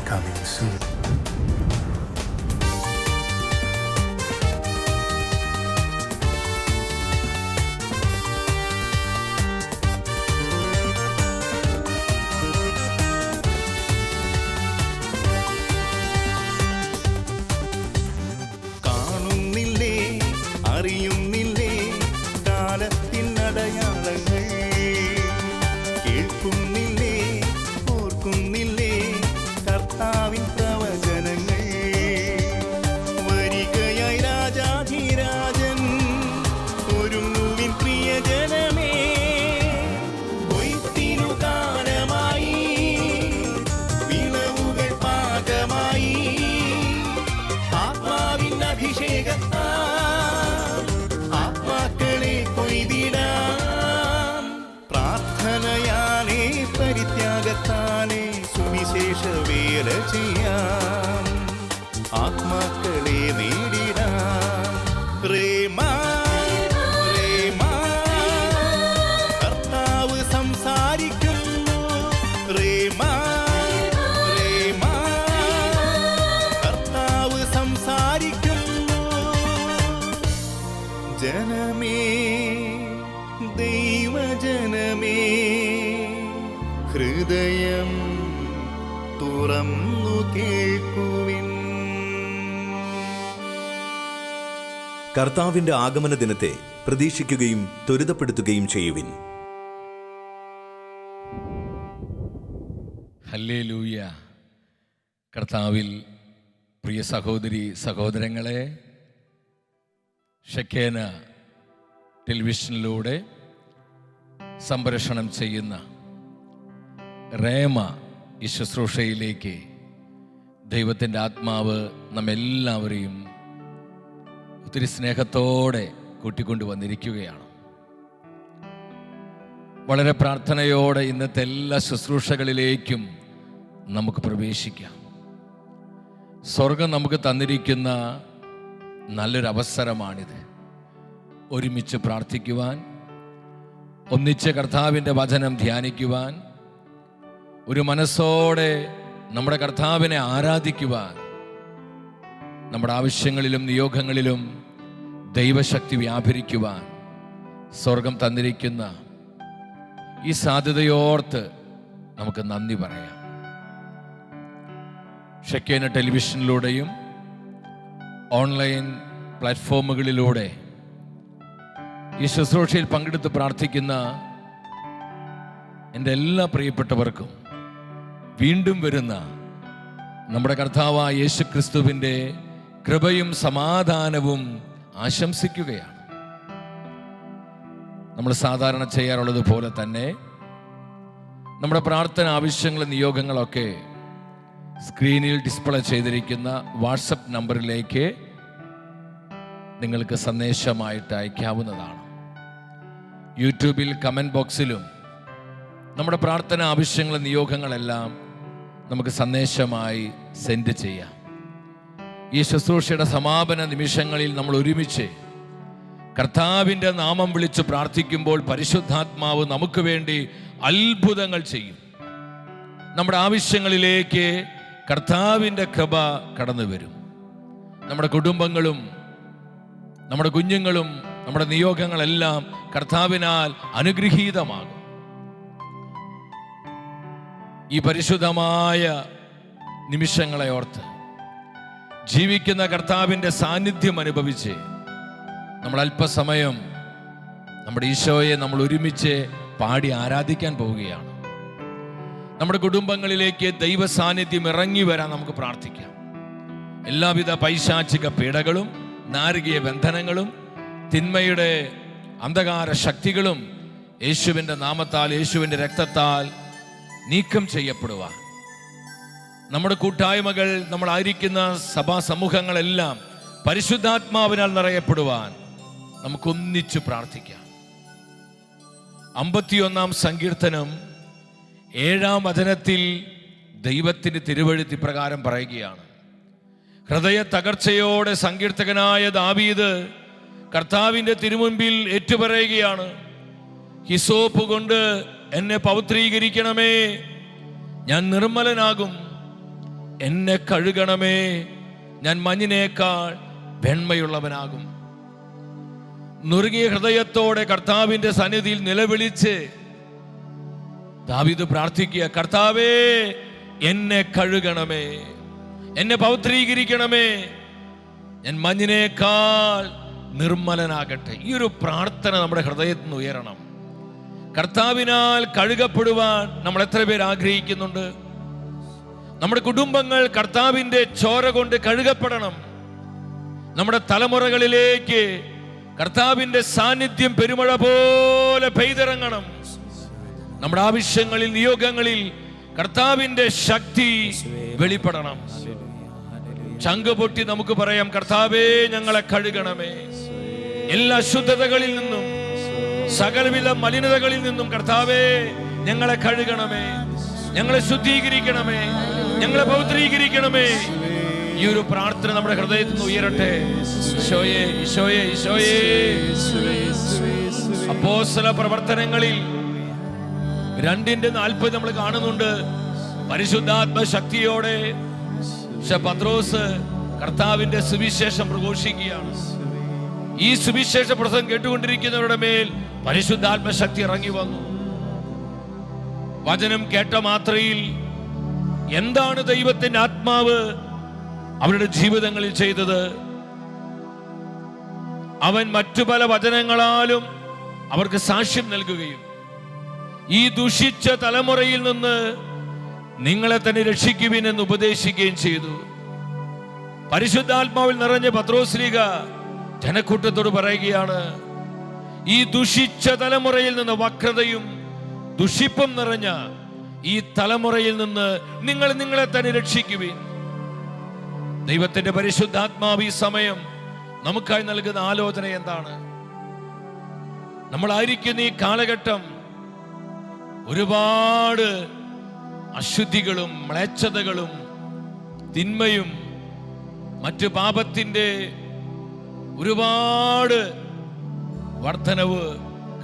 coming soon. കാണുന്നില്ലേ, അറിയുന്നില്ലേ കാലത്തിനടയാളങ്ങൾ, കേൾക്കുന്നില്ലേ, ഓർക്കുന്നില്ലേ കർത്താവിൻ പ്രവചനങ്ങൾ. വരികയായി രാജാധിരാജൻ, ഒരുങ്ങുവിൻ പ്രിയജനമേ, കൊയ്ത്തിനു കാലമായി, വിളവുകൾ പാകമായി, ആത്മാവിൻ അഭിഷേകത്താൽ ആത്മാക്കളെ കൊയ്തിടാം. പ്രാർത്ഥനയാലേ പരിത്യാഗത്താലേ സുവിശേഷ വേല ചെയ്യാം, ആത്മാക്കളെ നേടിടാം. റേമാ റേമാ കർത്താവ് സംസാരിക്കുന്നു. റേമാ റേമാ കർത്താവ് സംസാരിക്കുന്നു. ജനമേ, ദൈവജനമേ, ഹൃദയം തുറന്നു കേൾക്കുവിൻ. കർത്താവിന്റെ ആഗമന ദിനത്തെ പ്രതീക്ഷിക്കുകയും ത്വരിതപ്പെടുത്തുകയും ചെയ്യുവിൻ. ഹല്ലേലൂയ. കർത്താവിൽ പ്രിയ സഹോദരി സഹോദരങ്ങളെ, ഷെക്കേന ടെലിവിഷനിലൂടെ സംപ്രേഷണം ചെയ്യുന്ന റേമ ഈ ശുശ്രൂഷയിലേക്ക് ദൈവത്തിൻ്റെ ആത്മാവ് നമ്മെല്ലാവരെയും ഒത്തിരി സ്നേഹത്തോടെ കൂട്ടിക്കൊണ്ടു വന്നിരിക്കുകയാണ്. വളരെ പ്രാർത്ഥനയോടെ ഇന്നത്തെ എല്ലാ ശുശ്രൂഷകളിലേക്കും നമുക്ക് പ്രവേശിക്കാം. സ്വർഗം നമുക്ക് തന്നിരിക്കുന്ന നല്ലൊരു അവസരമാണിത്. ഒരുമിച്ച് പ്രാർത്ഥിക്കുവാൻ, ഒന്നിച്ച് കർത്താവിൻ്റെ വചനം ധ്യാനിക്കുവാൻ, ഒരു മനസ്സോടെ നമ്മുടെ കർത്താവിനെ ആരാധിക്കുവാൻ, നമ്മുടെ ആവശ്യങ്ങളിലും നിയോഗങ്ങളിലും ദൈവശക്തി വ്യാപരിക്കുവാൻ സ്വർഗം തന്നിരിക്കുന്ന ഈ സാധ്യതയോർത്ത് നമുക്ക് നന്ദി പറയാം. ഷെക്കേന ടെലിവിഷനിലൂടെയും ഓൺലൈൻ പ്ലാറ്റ്ഫോമുകളിലൂടെ ഈ ശുശ്രൂഷയിൽ പങ്കെടുത്ത് പ്രാർത്ഥിക്കുന്ന എൻ്റെ എല്ലാ പ്രിയപ്പെട്ടവർക്കും വീണ്ടും വരുന്ന നമ്മുടെ കർത്താവായ യേശു ക്രിസ്തുവിൻ്റെ കൃപയും സമാധാനവും ആശംസിക്കുകയാണ്. നമ്മൾ സാധാരണ ചെയ്യാറുള്ളത് പോലെ തന്നെ നമ്മുടെ പ്രാർത്ഥന ആവശ്യങ്ങളും നിയോഗങ്ങളൊക്കെ സ്ക്രീനിൽ ഡിസ്പ്ലേ ചെയ്തിരിക്കുന്ന വാട്സപ്പ് നമ്പറിലേക്ക് നിങ്ങൾക്ക് സന്ദേശമായിട്ട് അയക്കാവുന്നതാണ്. യൂട്യൂബിൽ കമൻറ്റ് ബോക്സിലും നമ്മുടെ പ്രാർത്ഥന ആവശ്യങ്ങളും നിയോഗങ്ങളെല്ലാം നമുക്ക് സന്ദേശമായി സെൻഡ് ചെയ്യാം. ഈ ശുശ്രൂഷയുടെ സമാപന നിമിഷങ്ങളിൽ നമ്മൾ ഒരുമിച്ച് കർത്താവിൻ്റെ നാമം വിളിച്ച് പ്രാർത്ഥിക്കുമ്പോൾ പരിശുദ്ധാത്മാവ് നമുക്ക് വേണ്ടി അത്ഭുതങ്ങൾ ചെയ്യും. നമ്മുടെ ആവശ്യങ്ങളിലേക്ക് കർത്താവിൻ്റെ കൃപ കടന്നു വരും. നമ്മുടെ കുടുംബങ്ങളും നമ്മുടെ കുഞ്ഞുങ്ങളും നമ്മുടെ നിയോഗങ്ങളെല്ലാം കർത്താവിനാൽ അനുഗ്രഹീതമാകും. ഈ പരിശുദ്ധമായ നിമിഷങ്ങളെ ഓർത്ത് ജീവിക്കുന്ന കർത്താവിൻ്റെ സാന്നിധ്യം അനുഭവിച്ച് നമ്മൾ അല്പസമയം നമ്മുടെ ഈശോയെ നമ്മൾ ഒരുമിച്ച് പാടി ആരാധിക്കാൻ പോവുകയാണ്. നമ്മുടെ കുടുംബങ്ങളിലേക്ക് ദൈവ സാന്നിധ്യം ഇറങ്ങി വരാൻ നമുക്ക് പ്രാർത്ഥിക്കാം. എല്ലാവിധ പൈശാചിക പീഡകളും നാരകീയ ബന്ധനങ്ങളും തിന്മയുടെ അന്ധകാര ശക്തികളും യേശുവിൻ്റെ നാമത്താൽ, യേശുവിൻ്റെ രക്തത്താൽ നീക്കം ചെയ്യപ്പെടുവാൻ, നമ്മുടെ കൂട്ടായ്മകൾ, നമ്മളായിരിക്കുന്ന സഭാ സമൂഹങ്ങളെല്ലാം പരിശുദ്ധാത്മാവിനാൽ നിറയപ്പെടുവാൻ നമുക്കൊന്നിച്ചു പ്രാർത്ഥിക്കാം. 51 സങ്കീർത്തനം 7 വചനത്തിൽ ദൈവത്തിൻ്റെ തിരുവെഴുത്ത് ഇപ്രകാരം പറയുകയാണ്. ഹൃദയ തകർച്ചയോടെ സങ്കീർത്തകനായ ദാവീദ് കർത്താവിൻ്റെ തിരുമുൻപിൽ ഏറ്റുപറയുകയാണ്, ഹിസോപ്പ് കൊണ്ട് എന്നെ പവിത്രീകരിക്കണമേ, ഞാൻ നിർമ്മലനാകും. എന്നെ കഴുകണമേ, ഞാൻ മഞ്ഞിനേക്കാൾ വെണ്മയുള്ളവനാകും. നുറുങ്ങിയ ഹൃദയത്തോടെ കർത്താവിന്റെ സന്നിധിയിൽ നിലവിളിച്ച് ദാവീദ് പ്രാർത്ഥിക്കുക, കർത്താവേ എന്നെ കഴുകണമേ, എന്നെ പവിത്രീകരിക്കണമേ, ഞാൻ മഞ്ഞിനേക്കാൾ നിർമ്മലനാകട്ടെ. ഈ ഒരു പ്രാർത്ഥന നമ്മുടെ ഹൃദയത്തിൽ നിന്ന് ഉയരണം. കർത്താവിനാൽ കഴുകപ്പെടുവാൻ നമ്മൾ എത്ര പേര് ആഗ്രഹിക്കുന്നുണ്ട്? നമ്മുടെ കുടുംബങ്ങൾ കർത്താവിന്റെ ചോര കൊണ്ട് കഴുകപ്പെടണം. നമ്മുടെ തലമുറകളിലേക്ക് കർത്താവിന്റെ സാന്നിധ്യം പെരുമഴ പോലെ പെയ്തിറങ്ങണം. നമ്മുടെ ആവശ്യങ്ങളിൽ, നിയോഗങ്ങളിൽ കർത്താവിന്റെ ശക്തി വെളിപ്പെടണം. ചങ്ക് പൊട്ടി നമുക്ക് പറയാം, കർത്താവേ ഞങ്ങളെ കഴുകണമേ, എല്ലാ അശുദ്ധതകളിൽ നിന്നും, സകലവിധ മലിനതകളിൽ നിന്നും കർത്താവേ ഞങ്ങളെ കഴുകണമേ, ഞങ്ങളെ ശുദ്ധീകരിക്കണമേ, ഞങ്ങളെ പവിത്രീകരിക്കണമേ. ഈ ഒരു പ്രാർത്ഥന നമ്മുടെ ഹൃദയത്തിൽ നിന്ന് ഉയരട്ടെ. ഈശോയേ, ഈശോയേ, ഈശോയേ. അപ്പോസ്തല പ്രവർത്തനങ്ങളിൽ 2:40 നമ്മൾ കാണുന്നുണ്ട്. പരിശുദ്ധാത്മ ശക്തിയോടെ പത്രോസ് കർത്താവിന്റെ സുവിശേഷം പ്രഘോഷിക്കുകയാണ്. ഈ സുവിശേഷ പ്രസംഗം കേട്ടുകൊണ്ടിരിക്കുന്നവരുടെ മേൽ പരിശുദ്ധാത്മ ശക്തി ഇറങ്ങി വന്നു. വചനം കേട്ട മാത്രയിൽ എന്താണ് ദൈവത്തിന്റെ ആത്മാവ് അവരുടെ ജീവിതങ്ങളിൽ ചെയ്തത്? അവൻ മറ്റു പല വചനങ്ങളാലും അവർക്ക് സാക്ഷ്യം നൽകുകയും ഈ ദുഷിച്ച തലമുറയിൽ നിന്ന് നിങ്ങളെ തന്നെ രക്ഷിക്കുവിൻ എന്ന് ഉപദേശിക്കുകയും ചെയ്തു. പരിശുദ്ധാത്മാവിൽ നിറഞ്ഞ പത്രോസ്ലീഹ ജനക്കൂട്ടത്തോട് പറയുകയാണ്, ഈ ദുഷിച്ച തലമുറയിൽ നിന്ന്, വക്രതയും ദുഷിപ്പും നിറഞ്ഞ ഈ തലമുറയിൽ നിന്ന് നിങ്ങൾ നിങ്ങളെ തന്നെ രക്ഷിക്കുവിൻ. ദൈവത്തിന്റെ പരിശുദ്ധാത്മാവ് ഈ സമയം നമുക്കായി നൽകുന്ന ആലോചന എന്താണ്? നമ്മളായിരിക്കുന്ന ഈ കാലഘട്ടം ഒരുപാട് അശുദ്ധികളും മ്ലേച്ഛതകളും തിന്മയും മറ്റ് പാപത്തിന്റെ ഒരുപാട് വർധനവ്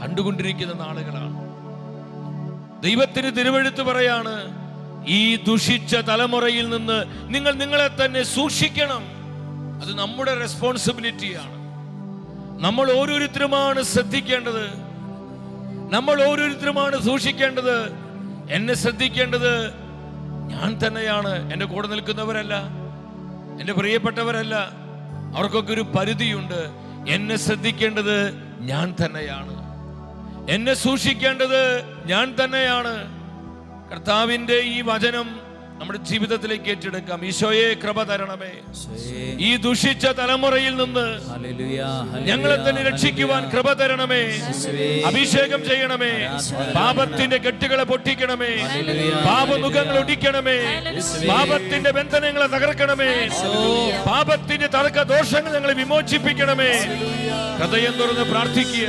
കണ്ടുകൊണ്ടിരിക്കുന്ന നാളുകളാണ്. ദൈവത്തിന് തിരുവെഴുത്ത് പറയാണ്, ഈ ദുഷിച്ച തലമുറയിൽ നിന്ന് നിങ്ങൾ നിങ്ങളെ തന്നെ സൂക്ഷിക്കണം. അത് നമ്മുടെ റെസ്പോൺസിബിലിറ്റിയാണ്. നമ്മൾ ഓരോരുത്തരുമാണ് ശ്രദ്ധിക്കേണ്ടത്, നമ്മൾ ഓരോരുത്തരുമാണ് സൂക്ഷിക്കേണ്ടത്. എന്നെ ശ്രദ്ധിക്കേണ്ടത് ഞാൻ തന്നെയാണ്, എൻ്റെ കൂടെ നിൽക്കുന്നവരല്ല, എൻ്റെ പ്രിയപ്പെട്ടവരല്ല. അവർക്കൊക്കെ ഒരു പരിധിയുണ്ട്. എന്നെ ശ്രദ്ധിക്കേണ്ടത് ഞാൻ തന്നെയാണ്, എന്നെ സൂക്ഷിക്കേണ്ടത് ഞാൻ തന്നെയാണ്. കർത്താവിന്റെ ഈ വചനം നമ്മുടെ ജീവിതത്തിലേക്ക് ഏറ്റെടുക്കാം. ഈശോയെ കൃപ തരണമേ, ഈ ദുഷിച്ച തലമുറയിൽ നിന്ന് ഞങ്ങളെ തന്നെ രക്ഷിക്കുവാൻ കൃപ തരണമേ. അഭിഷേകം ചെയ്യണമേ, പാപത്തിന്റെ കെട്ടുകളെ പൊട്ടിക്കണമേ, പാപമുഖങ്ങൾ ഒടിക്കണമേ, പാപത്തിന്റെ ബന്ധനങ്ങളെ തകർക്കണമേ, പാപത്തിന്റെ തർക്ക ദോഷങ്ങൾ ഞങ്ങളെ വിമോചിപ്പിക്കണമേ. ഹൃദയം തുറന്ന് പ്രാർത്ഥിക്കുക,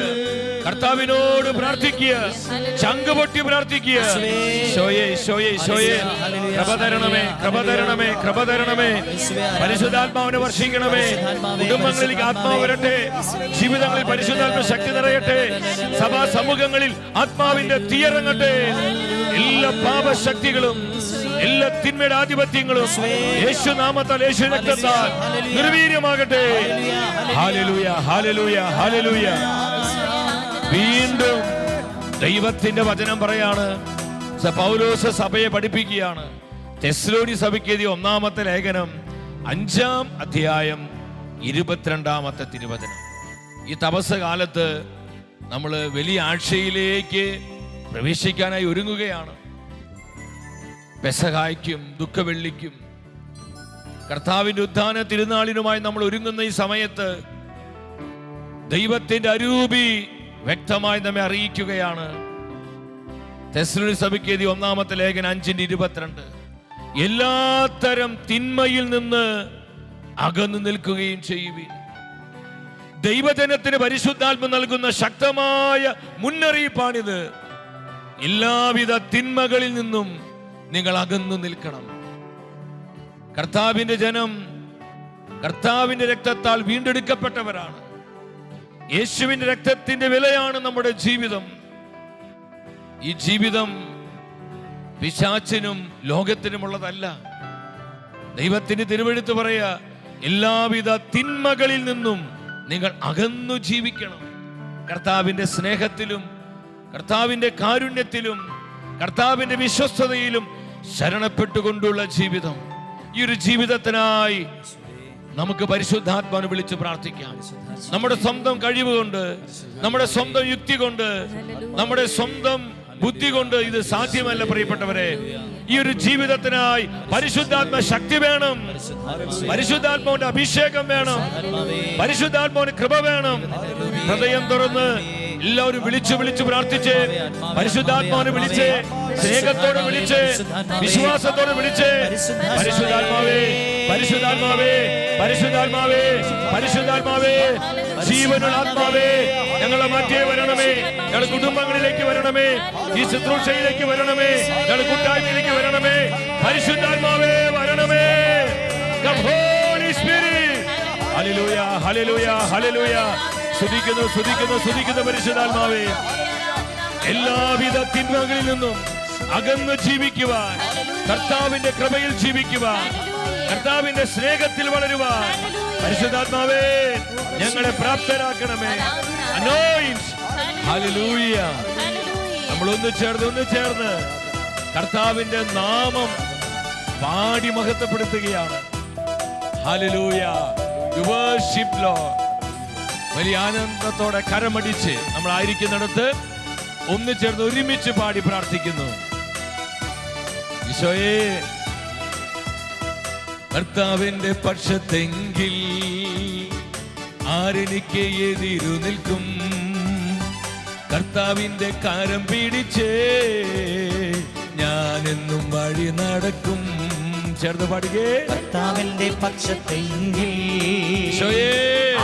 കർത്താവിനോട് പ്രാർത്ഥിക്കുക, ചങ്ക് പൊട്ടി പ്രാർത്ഥിക്കുക. ഈശോയെ, ഈശോയെ, ഈശോയെ കൃപ തരണമേ, കൃപ തരണമേ, കൃപ തരണമേ. പരിശുദ്ധാത്മാവിനെ വർഷിക്കണമേ. കുടുംബങ്ങളിലേക്ക് ആത്മാവ് വരട്ടെ, ജീവിതങ്ങളിൽ പരിശുദ്ധാത്മ ശക്തി നിറയട്ടെ, സഭാ സമൂഹങ്ങളിൽ ആത്മാവിന്റെ തീയിറങ്ങട്ടെ. എല്ലാ പാപശക്തികളും, എല്ലാ തിന്മയുടെ ആധിപത്യങ്ങളും യേശുനാമത്താൽ, യേശു രക്തത്താൽ നിർവീര്യമാകട്ടെ. Hallelujah, hallelujah, hallelujah. വീണ്ടും ദൈവത്തിന്റെ വചനം പറയാണ്, പൗലോസ് സഭയെ പഠിപ്പിക്കുകയാണ്. തെസ്സലോനി സഭയ്ക്ക് എഴുതിയ 1-ാമത്തെ ലേഖനം 5-ാം അധ്യായം 22-ാമത്തെ തിരുവചനം. ഈ തപസ് കാലത്ത് നമ്മൾ വലിയ ആഴ്ചയിലേക്ക് പ്രവേശിക്കാനായി ഒരുങ്ങുകയാണ്. പെസഹായ്ക്കും ദുഃഖവെള്ളിക്കും കർത്താവിന്റെ ഉത്ഥാന തിരുനാളിനുമായി നമ്മൾ ഒരുങ്ങുന്ന ഈ സമയത്ത് ദൈവത്തിന്റെ അരൂപി വ്യക്തമായി നമ്മെ അറിയിക്കുകയാണ്. തെസ്സലോനി സഭയ്ക്ക് എഴുതിയ 1-ാമത്തെ ലേഖനം 5:22. എല്ലാത്തരം തിന്മയിൽ നിന്ന് അകന്നു നിൽക്കുകയും ചെയ്യുവിൻ. ദൈവജനത്തിന് പരിശുദ്ധാത്മ നൽകുന്ന ശക്തമായ മുന്നറിയിപ്പാണിത്. എല്ലാവിധ തിന്മകളിൽ നിന്നും നിങ്ങൾ അകന്നു നിൽക്കണം. കർത്താവിന്റെ ജനം കർത്താവിന്റെ രക്തത്താൽ വീണ്ടെടുക്കപ്പെട്ടവരാണ്. യേശുവിന്റെ രക്തത്തിന്റെ വിലയാണ് നമ്മുടെ ജീവിതം. ഈ ജീവിതം പിശാചിനും ലോകത്തിനുമുള്ളതല്ല. ദൈവത്തിന്റെ തിരുവെഴുത്ത് പറയാ, എല്ലാവിധ തിന്മകളിൽ നിന്നും നിങ്ങൾ അകന്നു ജീവിക്കണം. കർത്താവിന്റെ സ്നേഹത്തിലും കർത്താവിന്റെ കാരുണ്യത്തിലും കർത്താവിന്റെ വിശ്വസ്തതയിലും ശരണപ്പെട്ടുകൊണ്ടുള്ള ജീവിതം. ഈ ഒരു ജീവിതത്തിനായി നമുക്ക് പരിശുദ്ധാത്മാവിനെ വിളിച്ച് പ്രാർത്ഥിക്കാം. നമ്മുടെ സ്വന്തം കഴിവ് കൊണ്ട്, നമ്മുടെ സ്വന്തം യുക്തി കൊണ്ട്, നമ്മുടെ സ്വന്തം ബുദ്ധി കൊണ്ട് ഇത് സാധ്യമല്ല പ്രിയപ്പെട്ടവരെ. ഈ ഒരു ജീവിതത്തിനായി പരിശുദ്ധാത്മ ശക്തി വേണം, പരിശുദ്ധാത്മാവിന്റെ അഭിഷേകം വേണം, പരിശുദ്ധാത്മാവിന്റെ കൃപ വേണം. ഹൃദയം തുറന്ന് എല്ലാവരും വിളിച്ചു പ്രാർത്ഥിച്ച്, പരിശുദ്ധാത്മാവിനെ വിളിച്ച്, സ്നേഹത്തോടെ വിളിച്ച്, വിശ്വാസത്തോടെ വിളിച്ച്, പരിശുദ്ധാത്മാവേ, പരിശുദ്ധാത്മാവേ, പരിശുദ്ധാത്മാവേ, പരിശുദ്ധാത്മാവേ, ജീവനുള്ള ആത്മാവേ, ഞങ്ങളെ മധ്യേ വരണമേ, ഞങ്ങളുടെ കുടുംബങ്ങളിലേക്ക് വരണമേ, ഈ ശുശ്രൂഷയിലേക്ക് വരണമേ, ഞങ്ങളുടെ കൂട്ടായ്മയിലേക്ക് വരണമേ, പരിശുദ്ധാത്മാവേ വരണമേ. Come Holy Spirit. Hallelujah, hallelujah, hallelujah. സ്തുതിക്കുന്നു പരിശുദ്ധാത്മാവേ. എല്ലാവിധ തിന്മകളിൽ നിന്നും അകന്ന് ജീവിക്കുവാൻ, കർത്താവിന്റെ കൃപയിൽ ജീവിക്കുവാൻ, കർത്താവിന്റെ സ്നേഹത്തിൽ വളരുവാൻ പരിശുദ്ധാത്മാവേ ഞങ്ങളെ പ്രാപ്തരാക്കണമേ. Anoint. Hallelujah. നമ്മൾ ഒന്ന് ചേർന്ന് കർത്താവിന്റെ നാമം പാടി മഹത്വപ്പെടുത്തുകയാണ്. Hallelujah. We worship Lord. വലിയ ആനന്ദത്തോടെ കരമടിച്ച് നമ്മളായിരിക്കുന്നിടത്ത് ഒന്ന് ചേർന്ന് ഒരുമിച്ച് പാടി പ്രാർത്ഥിക്കുന്നു. ഈശോയേ, കർത്താവിന്റെ പക്ഷത്തെങ്കിൽ ആരെനിക്ക് എതിരു നിൽക്കും? കർത്താവിന്റെ കരം പിടിച്ച് ഞാനെന്നും വഴി നടക്കും. ചേർന്ന് പാടുകേ. കർത്താവിന്റെ പക്ഷത്തെങ്കിൽ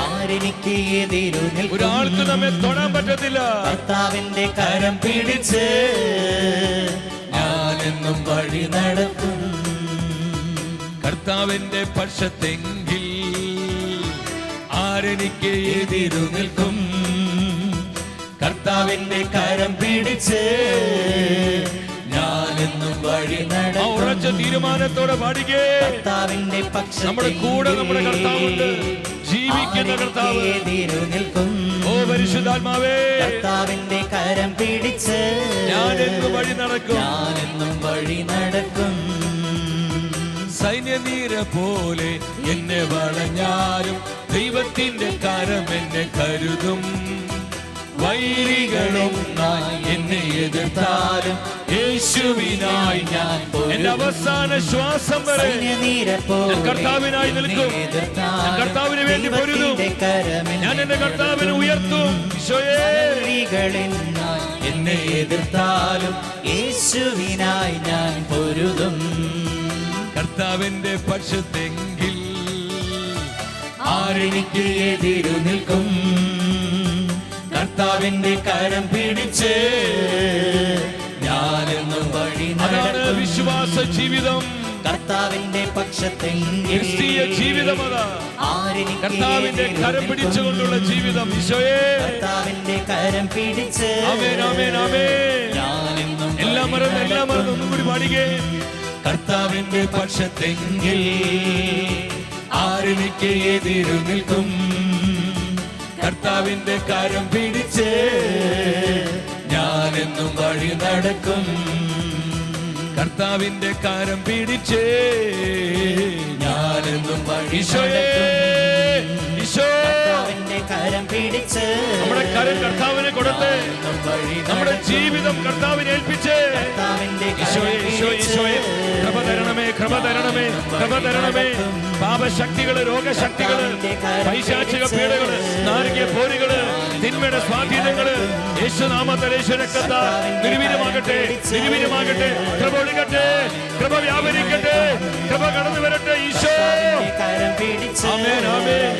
ആരെനിക്ക് എതിരു നിൽക്കും? ഒരാൾക്ക് നമ്മെ തൊടാൻ പറ്റത്തില്ല. കർത്താവിന്റെ കരം പിടിച്ച് ഞാനെന്നും വഴി നടക്കും. കർത്താവിന്റെ പക്ഷത്തെങ്കിൽ ആരെനിക്ക് എതിരു നിൽക്കും? കർത്താവിന്റെ കരം പിടിച്ച് ഞാനെന്നും വഴി നടക്കും. ഉറച്ച തീരുമാനത്തോടെ പാടുകേ. കർത്താവിന്റെ പക്ഷം നമ്മുടെ കൂടെ നമ്മുടെ കർത്താവുണ്ട്, ജീവിക്കുന്ന കർത്താവ്. ഓ പരിശുദ്ധാത്മാവേ, കർത്താവിന്റെ കരം പിടിച്ച് ഞാനെന്നും വഴി നടക്കും, ഞാനെന്നും വഴി നടക്കും. സൈന്യനീര പോലെ എന്നെ വളഞ്ഞാലും ദൈവത്തിന്റെ കരം എന്നെ കരുതും. വൈരികളും എന്നെ എതിർത്താലും യേശുവിനായി ഞാൻ എന്റെ അവസാന ശ്വാസം വരെ കർത്താവിനായി നിൽക്കും. കർത്താവിന് വേണ്ടി പൊരുതും. ഞാൻ എന്റെ കർത്താവിനെ ഉയർത്തും. എന്നെ എതിർത്താലും യേശുവിനായി ഞാൻ പൊരുതും. കർത്താവിന്റെ പക്ഷത്തെങ്കിൽ ആരെനിക്ക് എതിരു നിൽക്കും? കർത്താവിന്റെ കരം പിടിച്ച് ഞാനെന്നും വഴി നടക്കും. വിശ്വാസ ജീവിതം കർത്താവിന്റെ പക്ഷത്തെങ്കിൽ ക്രിസ്തീയ ജീവിതം അതാ. കർത്താവിന്റെ കരം പിടിച്ചുകൊണ്ടുള്ള ജീവിതം. ഈശോയേ, കർത്താവിന്റെ കരം പിടിച്ച് ആമേൻ ആമേൻ ആമേൻ. എല്ലാം മറന്ന് ഒന്നും കൂടി പാടുകേ. കർത്താവിന്റെ പക്ഷത്തെങ്കിൽ ആരെനിക്ക് എതിരു നിൽക്കും? കർത്താവിന്റെ കരം പിടിച്ച് ഞാനെന്നും വഴി നടക്കും. കർത്താവിന്റെ കരം പിടിച്ച് ഞാനെന്നും വഴി നടക്കും. കർത്താവിന്റെ കരം പിടിച്ച് നമ്മുടെ കരം കർത്താവിനെ കൊടുത്ത് നമ്മുടെ ജീവിതം കർത്താവിനെ ഏൽപ്പിച്ച് കൃപ തരണമേ, കൃപ തരണമേ, കൃപ തരണമേ. പാപശക്തികള്, രോഗശക്തികള്, പൈശാചിക പീഡകള്, നാരകീയ പോരുകള്, തിന്മയുടെ സ്വാധീനങ്ങള് യേശുനാമത്തിൽ യേശു രക്തത്താൽ നിർവീര്യമാകട്ടെ, നിർവീര്യമാകട്ടെ. കൃപ ഒഴുകട്ടെ, കൃപ വ്യാപരിക്കട്ടെ, കൃപ കടന്നു വരട്ടെ. ഈശോ, ആമേൻ ആമേൻ.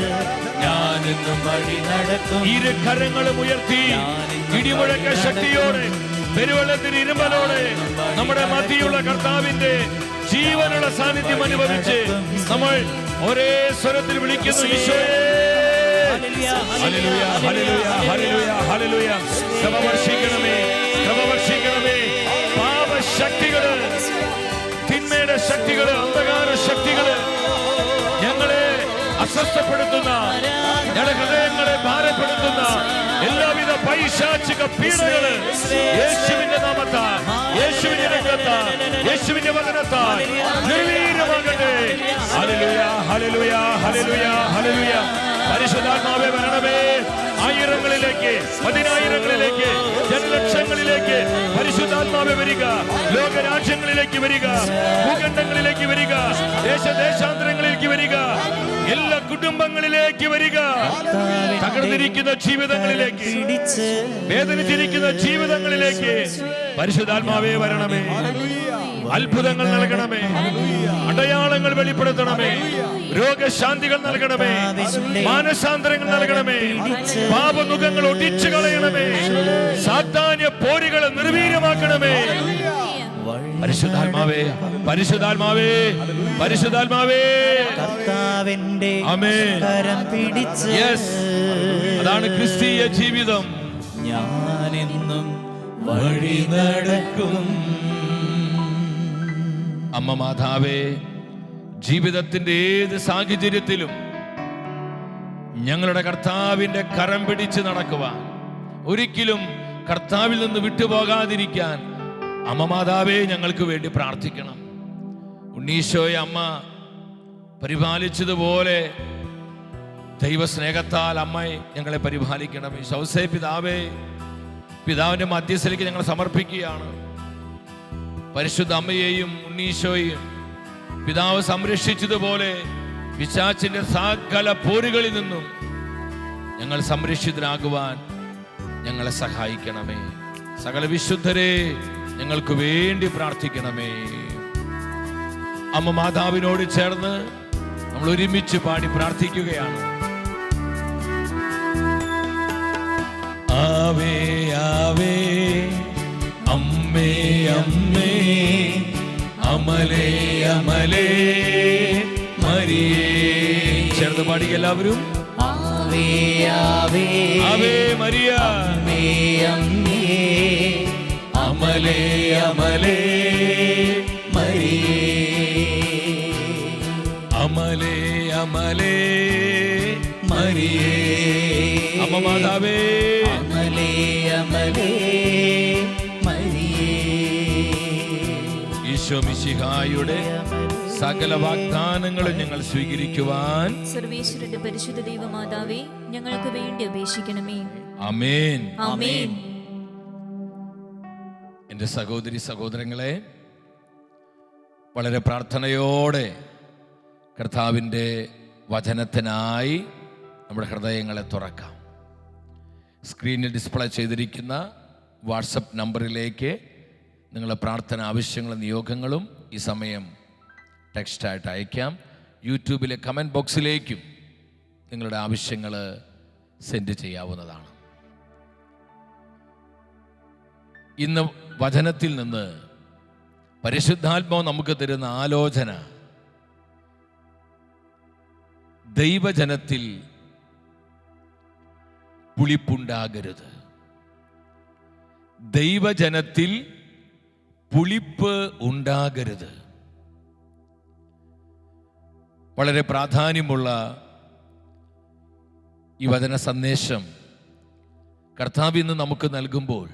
ഞാനെന്നും വഴി നടക്കും. ഇരു കരങ്ങളും ഉയർത്തി ഇടിമുഴക്ക ശക്തിയോടെ, പെരുവെള്ളത്തിന് ഇരുമ്പലോടെ നമ്മുടെ മധ്യയുള്ള കർത്താവിന്റെ ജീവനുള്ള സാന്നിധ്യം അനുഭവിച്ച് നമ്മൾ ഒരേ സ്വരത്തിൽ വിളിക്കുന്നു. ഈശോയേ, ഹല്ലേലൂയ, ഹല്ലേലൂയ, ഹല്ലേലൂയ, ഹല്ലേലൂയ. കൃപ വർഷിക്കണമേ, കൃപ വർഷിക്കണമേ. പാപശക്തികള്, തിന്മയുടെ ശക്തികള്, അന്ധകാര ശക്തികള് അസ്വസ്ഥപ്പെടുത്തുന്ന, ഞങ്ങളുടെ ഹൃദയങ്ങളെ ഭാരപ്പെടുത്തുന്ന എല്ലാവിധ പൈശാചിക പീഡകള് യേശുവിന്റെ നാമത്താൽ, യേശുവിന്റെ രക്തത്താൽ, യേശുവിന്റെ വചനത്താൽ നിർവീര്യമാകട്ടെ. Hallelujah, hallelujah, hallelujah, hallelujah. പരിശുദ്ധാത്മാവേ വരണമേ. ആയിരങ്ങളിലേക്ക്, പതിനായിരങ്ങളിലേക്ക്, ജനലക്ഷങ്ങളിലേക്ക് പരിശുദ്ധാത്മാവേ വരിക. ലോകരാജ്യങ്ങളിലേക്ക് വരിക, ഭൂഖണ്ഡങ്ങളിലേക്ക് വരിക, ദേശദേശാന്തരങ്ങളിലേക്ക് വരിക, എല്ലാ കുടുംബങ്ങളിലേക്ക് വരിക. തകർന്നിരിക്കുന്ന ജീവിതങ്ങളിലേക്ക്, വേദനിച്ചിരിക്കുന്ന ജീവിതങ്ങളിലേക്ക് പരിശുദ്ധാത്മാവേ വരണമേ. അത്ഭുതങ്ങൾ നൽകണമേ, അടയാളങ്ങൾ വെളിപ്പെടുത്തണമേ, രോഗശാന്തികൾ നൽകണമേ, മാനസാന്തരങ്ങൾ നൽകണമേ, പാപമുഖങ്ങൾ ഒടിച്ചു കളയണമേ, സാത്താന്യ പോരുകളെ നിർവീര്യമാക്കണമേ. പരിശുദ്ധാത്മാവേ, പരിശുദ്ധാത്മാവേ, പരിശുദ്ധാത്മാവേ, കർത്താവിന്റെ ആമേൻ. കരം പിടിച്ച് അതാണ് ക്രിസ്തീയ ജീവിതം. ഞാനെന്നും വഴി നടക്കും. അമ്മ മാതാവേ, ജീവിതത്തിന്റെ ഏത് സാഹചര്യത്തിലും ഞങ്ങളുടെ കർത്താവിന്റെ കരം പിടിച്ച് നടക്കുവാൻ, ഒരിക്കലും കർത്താവിൽ നിന്ന് വിട്ടുപോകാതിരിക്കാൻ അമ്മ മാതാവേ ഞങ്ങൾക്ക് വേണ്ടി പ്രാർത്ഥിക്കണം. ഉണ്ണീശോയെ അമ്മ പരിപാലിച്ചതുപോലെ ദൈവസ്നേഹത്താൽ അമ്മ ഞങ്ങളെ പരിപാലിക്കണമേ. ശൗസേ പിതാവേ, പിതാവിന്റെ മധ്യസ്ഥയിലേക്ക് ഞങ്ങൾ സമർപ്പിക്കുകയാണ്. പരിശുദ്ധ അമ്മയെയും ഉണ്ണീശോയെയും പിതാവ് സംരക്ഷിച്ചതുപോലെ പിശാചിന്റെ സകല പോരുകളിൽ നിന്നും ഞങ്ങൾ സംരക്ഷിതരാകുവാൻ ഞങ്ങളെ സഹായിക്കണമേ. സകല വിശുദ്ധരെ ഞങ്ങൾക്ക് വേണ്ടി പ്രാർത്ഥിക്കണമേ. അമ്മ മാതാവിനോട് ചേർന്ന് നമ്മൾ ഒരുമിച്ച് പാടി പ്രാർത്ഥിക്കുകയാണ്. ആവേ ആവേ അമ്മേ അമ്മേ അമലേ അമലേ മരിയേ. ചേർന്ന് പാടി എല്ലാവരും. ആവേ ആവേ ആവേ മരിയ, അമ്മേ അമ്മേ അമലേ അമലേ മരിയേ. അമലേ അമലേ മരിയേ. അമ്മ മാതാവേ, അമലേ അമലേ മരിയേ. ഈശോ മിശിഹായുടെ സകല വാഗ്ദാനങ്ങളും ഞങ്ങൾ സ്വീകരിക്കുവാൻ സർവേശ്വരന്റെ പരിശുദ്ധ ദൈവമാതാവേ, ഞങ്ങൾക്ക് വേണ്ടി അപേക്ഷിക്കണമേ. ആമേൻ. ആമേൻ. എൻ്റെ സഹോദരി സഹോദരങ്ങളെ, വളരെ പ്രാർത്ഥനയോടെ കർത്താവിൻ്റെ വചനത്തിനായി നമ്മുടെ ഹൃദയങ്ങളെ തുറക്കാം. സ്ക്രീനിൽ ഡിസ്പ്ലേ ചെയ്തിരിക്കുന്ന വാട്സപ്പ് നമ്പറിലേക്ക് നിങ്ങളുടെ പ്രാർത്ഥന ആവശ്യങ്ങളും നിയോഗങ്ങളും ഈ സമയം ടെക്സ്റ്റായിട്ട് അയക്കാം. യൂട്യൂബിലെ കമൻറ്റ് ബോക്സിലേക്കും നിങ്ങളുടെ ആവശ്യങ്ങൾ സെൻഡ് ചെയ്യാവുന്നതാണ്. ഇന്ന് വചനത്തിൽ നിന്ന് പരിശുദ്ധാത്മാവ് നമുക്ക് തരുന്ന ആലോചന, ദൈവജനത്തിൽ പുളിപ്പുണ്ടാകരുത്. ദൈവജനത്തിൽ പുളിപ്പ് ഉണ്ടാകരുത്. വളരെ പ്രാധാന്യമുള്ള ഈ വചന സന്ദേശം കർത്താവ് ഇന്ന് നമുക്ക് നൽകുമ്പോൾ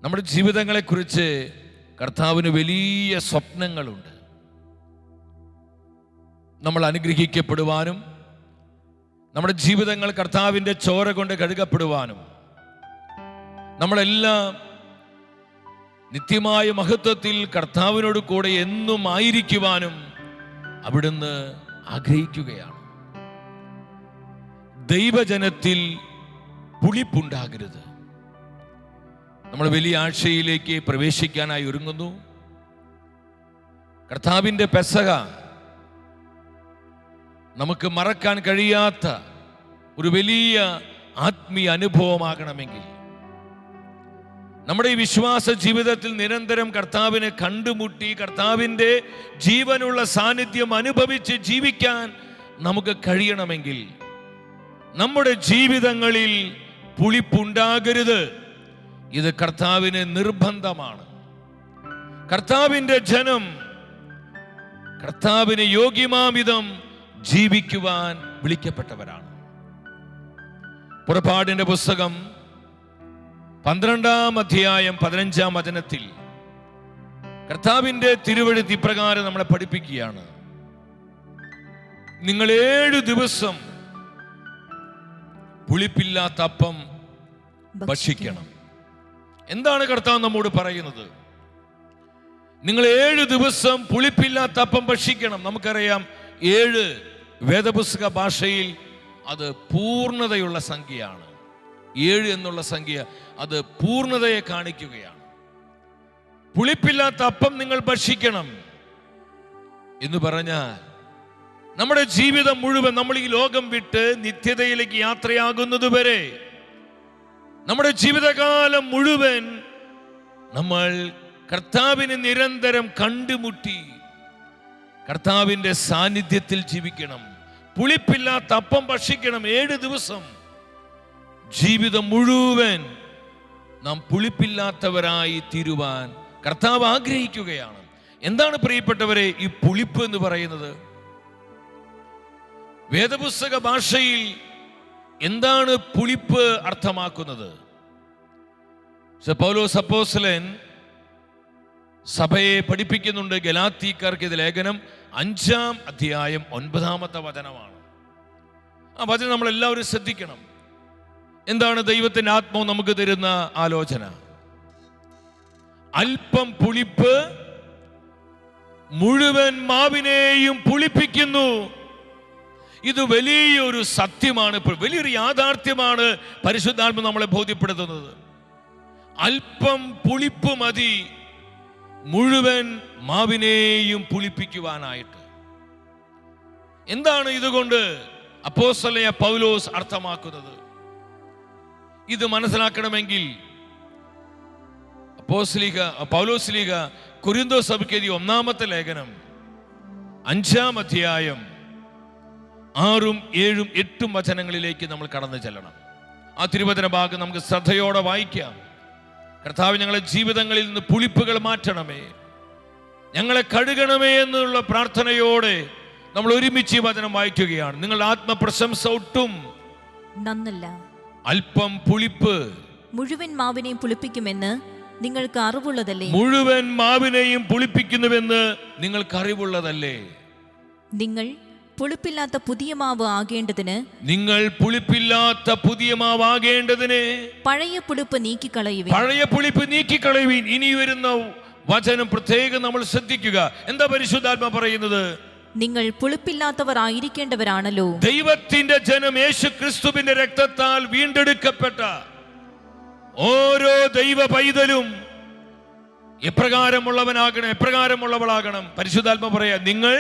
നമ്മുടെ ജീവിതങ്ങളെക്കുറിച്ച് കർത്താവിന് വലിയ സ്വപ്നങ്ങളുണ്ട്. നമ്മൾ അനുഗ്രഹിക്കപ്പെടുവാനും നമ്മുടെ ജീവിതങ്ങൾ കർത്താവിൻ്റെ ചോര കൊണ്ട് കഴുകപ്പെടുവാനും നമ്മളെല്ലാം നിത്യമായ മഹത്വത്തിൽ കർത്താവിനോട് കൂടെ എന്നും ആയിരിക്കുവാനും അവിടുന്ന് ആഗ്രഹിക്കുകയാണ്. ദൈവജനത്തിൽ പുളിപ്പുണ്ടാകരുത്. നമ്മൾ വലിയ ആഴ്ചയിലേക്ക് പ്രവേശിക്കാനായി ഒരുങ്ങുന്നു. കർത്താവിൻ്റെ പെസഹ നമുക്ക് മറക്കാൻ കഴിയാത്ത ഒരു വലിയ ആത്മീയ അനുഭവമാകണമെങ്കിൽ നമ്മുടെ ഈ വിശ്വാസ ജീവിതത്തിൽ നിരന്തരം കർത്താവിനെ കണ്ടുമുട്ടി കർത്താവിൻ്റെ ജീവനുള്ള സാന്നിധ്യം അനുഭവിച്ച് ജീവിക്കാൻ നമുക്ക് കഴിയണമെങ്കിൽ നമ്മുടെ ജീവിതങ്ങളിൽ പുളിപ്പുണ്ടാകരുത്. ഇത് കർത്താവിന് നിർബന്ധമാണ്. കർത്താവിൻ്റെ ജനം കർത്താവിന് യോഗ്യമാംവിധം ജീവിക്കുവാൻ വിളിക്കപ്പെട്ടവരാണ്. പുറപ്പാടിന്റെ പുസ്തകം 12-ാം അധ്യായം 15-ാം വചനത്തിൽ കർത്താവിന്റെ തിരുവെഴുത്ത് ഇപ്രകാരം നമ്മളെ പഠിപ്പിക്കുകയാണ്: നിങ്ങൾ 7 ദിവസം പുളിപ്പില്ലാത്ത അപ്പം ഭക്ഷിക്കണം. എന്താണ് കർത്താവ് നമ്മോട് പറയുന്നത്? നിങ്ങൾ 7 ദിവസം പുളിപ്പില്ലാത്ത അപ്പം ഭക്ഷിക്കണം. നമുക്കറിയാം 7 വേദപുസ്തക ഭാഷയിൽ അത് പൂർണ്ണതയുള്ള സംഖ്യയാണ്. 7 എന്നുള്ള സംഖ്യ അത് പൂർണ്ണതയെ കാണിക്കുകയാണ്. പുളിപ്പില്ലാത്ത അപ്പം നിങ്ങൾ ഭക്ഷിക്കണം എന്ന് പറഞ്ഞാൽ നമ്മുടെ ജീവിതം മുഴുവൻ, നമ്മൾ ഈ ലോകം വിട്ട് നിത്യതയിലേക്ക് യാത്രയാകുന്നതുവരെ, നമ്മുടെ ജീവിതകാലം മുഴുവൻ നമ്മൾ കർത്താവിനെ നിരന്തരം കണ്ടുമുട്ടി കർത്താവിന്റെ സാന്നിധ്യത്തിൽ ജീവിക്കണം. പുളിപ്പില്ലാത്ത അപ്പം ഭക്ഷിക്കണം. 7 ദിവസം ജീവിതം മുഴുവൻ നാം പുളിപ്പില്ലാത്തവരായി തീരുവാൻ കർത്താവ് ആഗ്രഹിക്കുകയാണ്. എന്താണ് പ്രിയപ്പെട്ടവരെ ഈ പുളിപ്പ് എന്ന് പറയുന്നത്? വേദപുസ്തക ഭാഷയിൽ എന്താണ് പുളിപ്പ് അർത്ഥമാക്കുന്നത്? പൗലോസ് അപ്പോസ്തലൻ സഭയെ പഠിപ്പിക്കുന്നുണ്ട്. ഗലാത്യക്കാർക്ക് ഇത് ലേഖനം 5-ാം അധ്യായം 9-ാമത്തെ വചനമാണ്. ആ വചനം നമ്മൾ എല്ലാവരും ശ്രദ്ധിക്കണം. എന്താണ് ദൈവത്തിന്റെ ആത്മാവ് നമുക്ക് തരുന്ന ആലോചന? അല്പം പുളിപ്പ് മുഴുവൻ മാവിനെയും പുളിപ്പിക്കുന്നു. ഇത് വലിയൊരു സത്യമാണ്, വലിയൊരു യാഥാർത്ഥ്യമാണ് പരിശുദ്ധാത്മ നമ്മളെ ബോധ്യപ്പെടുത്തുന്നത്. അല്പം പുളിപ്പ് മതി മുഴുവൻ മാവിനെയും പുളിപ്പിക്കുവാനായിട്ട്. എന്താണ് ഇതുകൊണ്ട് അപ്പോസ്തലനായ പൗലോസ് അർത്ഥമാക്കുന്നത്? ഇത് മനസ്സിലാക്കണമെങ്കിൽ പൗലോസ് കൊരിന്തോസ് സഭയ്ക്ക് എഴുതിയ 1-ാമത്തെ ലേഖനം 5-ാം അധ്യായം 6, 7, 8 വചനങ്ങളിലേക്ക് നമ്മൾ കടന്നു ചെല്ലണം. ആ തിരുവചന ഭാഗം നമുക്ക് ശ്രദ്ധയോടെ വായിക്കാം. കർത്താവ് ഞങ്ങളെ ജീവിതങ്ങളിൽ നിന്ന് പുളിപ്പുകൾ മാറ്റണമേ, ഞങ്ങളെ കഴുകണമേ എന്നുള്ള പ്രാർത്ഥനയോടെ നമ്മൾ ഒരുമിച്ച് വചനം വായിക്കുകയാണ്. നിങ്ങളുടെ ആത്മപ്രശംസ ഒട്ടും നന്നല്ല. അല്പം പുളിപ്പ് മുഴുവൻ മാവിനെയും പുളിപ്പിക്കുമെന്ന് നിങ്ങൾക്ക് അറിവുള്ളതല്ലേ? മുഴുവൻ മാവിനെയും പുളിപ്പിക്കുന്നുവെന്ന് നിങ്ങൾക്ക് അറിവുള്ളതല്ലേ? നിങ്ങൾ പുളിപ്പില്ലാത്ത പുതിയ മാവ് ആകേണ്ടതിന്, നിങ്ങൾ പുളിപ്പില്ലാത്ത പുതിയ മാവാകേണ്ടതിന് പഴയ പുളിപ്പ് നീക്കിക്കളയുവിൻ. പഴയ പുളിപ്പ് നീക്കിക്കളയുവിൻ. ഇനി വരുന്ന വചനം പ്രത്യേകം നമ്മൾ ശ്രദ്ധിക്കുക. എന്താ പരിശുദ്ധാത്മ പറയുന്നത്? നിങ്ങൾ പുളിപ്പില്ലാത്തവർ ആയിരിക്കേണ്ടവരാണല്ലോ. ദൈവത്തിന്റെ ജനം യേശു ക്രിസ്തുവിന്റെ രക്തത്താൽ വീണ്ടെടുക്കപ്പെട്ട ഓരോ ദൈവ പൈതലും എപ്രകാരമുള്ളവനാകണം, എപ്രകാരമുള്ളവളാകണം? പരിശുദ്ധാത്മ പറയാ, നിങ്ങൾ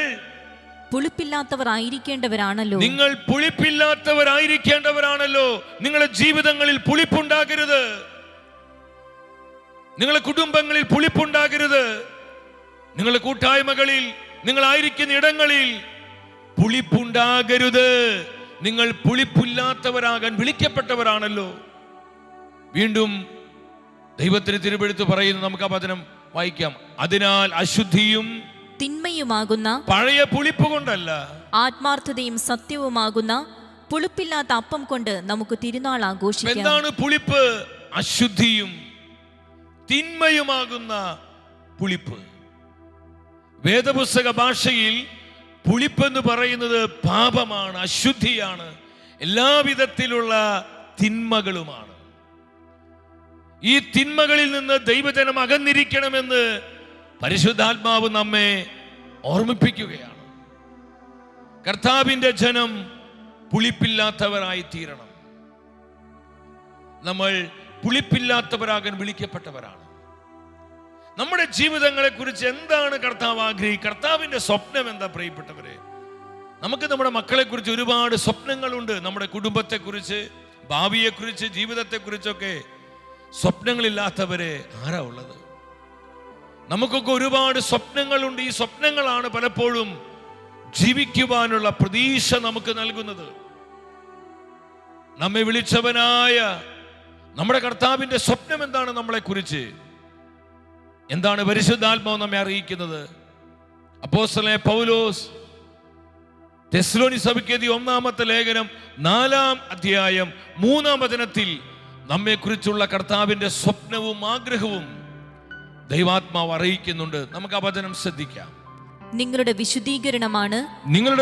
പുളിപ്പില്ലാത്തവർ ആയിരിക്കേണ്ടവരാണല്ലോ. നിങ്ങൾ പുളിപ്പില്ലാത്തവരായിരിക്കേണ്ടവരാണല്ലോ. നിങ്ങളുടെ ജീവിതങ്ങളിൽ പുളിപ്പുണ്ടാകരുത്. നിങ്ങളുടെ കുടുംബങ്ങളിൽ പുളിപ്പുണ്ടാകരുത്. നിങ്ങളുടെ കൂട്ടായ്മകളിൽ, നിങ്ങളായിരിക്കുന്ന ഇടങ്ങളിൽ പുളിപ്പുണ്ടാകരുത്. നിങ്ങൾ പുളിപ്പില്ലാത്തവരാകാൻ വിളിക്കപ്പെട്ടവരാണല്ലോ. വീണ്ടും ദൈവത്തിന് തിരുവെഴുത്ത് പറയുന്നു, നമുക്ക് ആ വചനം വായിക്കാം. അതിനാൽ അശുദ്ധിയും തിന്മയുമാകുന്ന, പഴയ പുളിപ്പ് കൊണ്ടല്ല, ആത്മാർത്ഥതയും സത്യവുമാകുന്ന പുളിപ്പില്ലാത്ത അപ്പം കൊണ്ട് നമുക്ക് തിരുനാൾ ആഘോഷിക്കാം. എന്താണ് പുളിപ്പ്? അശുദ്ധിയും തിന്മയുമാകുന്ന പുളിപ്പ്. വേദപുസ്തക ഭാഷയിൽ പുളിപ്പെന്ന് പറയുന്നത് പാപമാണ്, അശുദ്ധിയാണ്, എല്ലാവിധത്തിലുള്ള തിന്മകളുമാണ്. ഈ തിന്മകളിൽ നിന്ന് ദൈവജനം അകന്നിരിക്കണമെന്ന് പരിശുദ്ധാത്മാവ് നമ്മെ ഓർമ്മിപ്പിക്കുകയാണ്. കർത്താവിന്റെ ജനം പുളിപ്പില്ലാത്തവരായി തീരണം. നമ്മൾ പുളിപ്പില്ലാത്തവരാകാൻ വിളിക്കപ്പെട്ടവരാണ്. നമ്മുടെ ജീവിതങ്ങളെ കുറിച്ച് എന്താണ് കർത്താവ് ആഗ്രഹിക്കുക? കർത്താവിന്റെ സ്വപ്നം എന്താ പ്രിയപ്പെട്ടവരെ? നമുക്ക് നമ്മുടെ മക്കളെ കുറിച്ച് ഒരുപാട് സ്വപ്നങ്ങളുണ്ട്. നമ്മുടെ കുടുംബത്തെക്കുറിച്ച്, ഭാവിയെക്കുറിച്ച്, ജീവിതത്തെക്കുറിച്ചൊക്കെ സ്വപ്നങ്ങളില്ലാത്തവരെ ആരാ ഉള്ളത്? നമുക്കൊക്കെ ഒരുപാട് സ്വപ്നങ്ങളുണ്ട്. ഈ സ്വപ്നങ്ങളാണ് പലപ്പോഴും ജീവിക്കുവാനുള്ള പ്രതീക്ഷ നമുക്ക് നൽകുന്നത്. നമ്മെ വിളിച്ചവനായ നമ്മുടെ കർത്താവിന്റെ സ്വപ്നം എന്താണ് നമ്മളെ കുറിച്ച്? എന്താണ് പരിശുദ്ധാത്മാവ് നമ്മെ അറിയിക്കുന്നത്? അപ്പോസ്തലനായ പൗലോസ് തെസ്സലോനി സഭയ്ക്ക് എഴുതിയ 1-ാമത്തെ ലേഖനം 4-ാം അധ്യായം 3-ാം വചനത്തിൽ നമ്മെക്കുറിച്ചുള്ള കർത്താവിന്റെ സ്വപ്നവും ആഗ്രഹവും ദൈവാത്മാവ് അറിയിക്കുന്നുണ്ട്. നമുക്ക് ആ വചനം ശ്രദ്ധിക്കാം. നിങ്ങളുടെ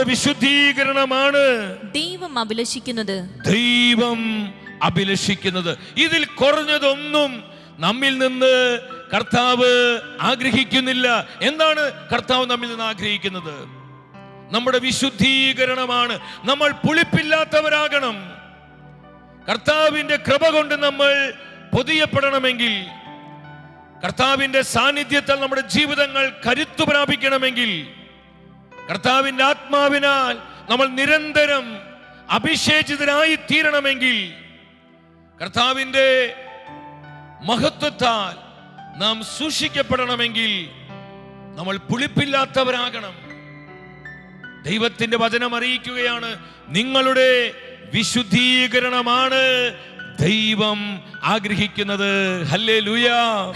വിശുദ്ധീകരണമാണ് ദൈവം അഭിലഷിക്കുന്നത്. ഇതിൽ കുറഞ്ഞതൊന്നും നമ്മിൽ നിന്ന് കർത്താവ് ആഗ്രഹിക്കുന്നില്ല. എന്താണ് കർത്താവ് നമ്മിൽ നിന്ന് ആഗ്രഹിക്കുന്നത്? നമ്മുടെ വിശുദ്ധീകരണമാണ്. നമ്മൾ പുളിപ്പില്ലാത്തവരാകണം. കർത്താവിന്റെ കൃപ കൊണ്ട് നമ്മൾ പൊതിയപ്പെടണമെങ്കിൽ, കർത്താവിന്റെ സാന്നിധ്യത്താൽ നമ്മുടെ ജീവിതങ്ങൾ കരുത്തു പ്രാപിക്കണമെങ്കിൽ, കർത്താവിന്റെ ആത്മാവിനാൽ നമ്മൾ നിരന്തരം അഭിഷേചിതരായി തീരണമെങ്കിൽ, കർത്താവിന്റെ മഹത്വത്താൽ നാം സൂക്ഷിക്കപ്പെടണമെങ്കിൽ നമ്മൾ പുളിപ്പില്ലാത്തവരാകണം. ദൈവത്തിന്റെ വചനം അറിയിക്കുകയാണ്, നിങ്ങളുടെ വിശുദ്ധീകരണമാണ് ദൈവം ആഗ്രഹിക്കുന്നത്. Hallelujah,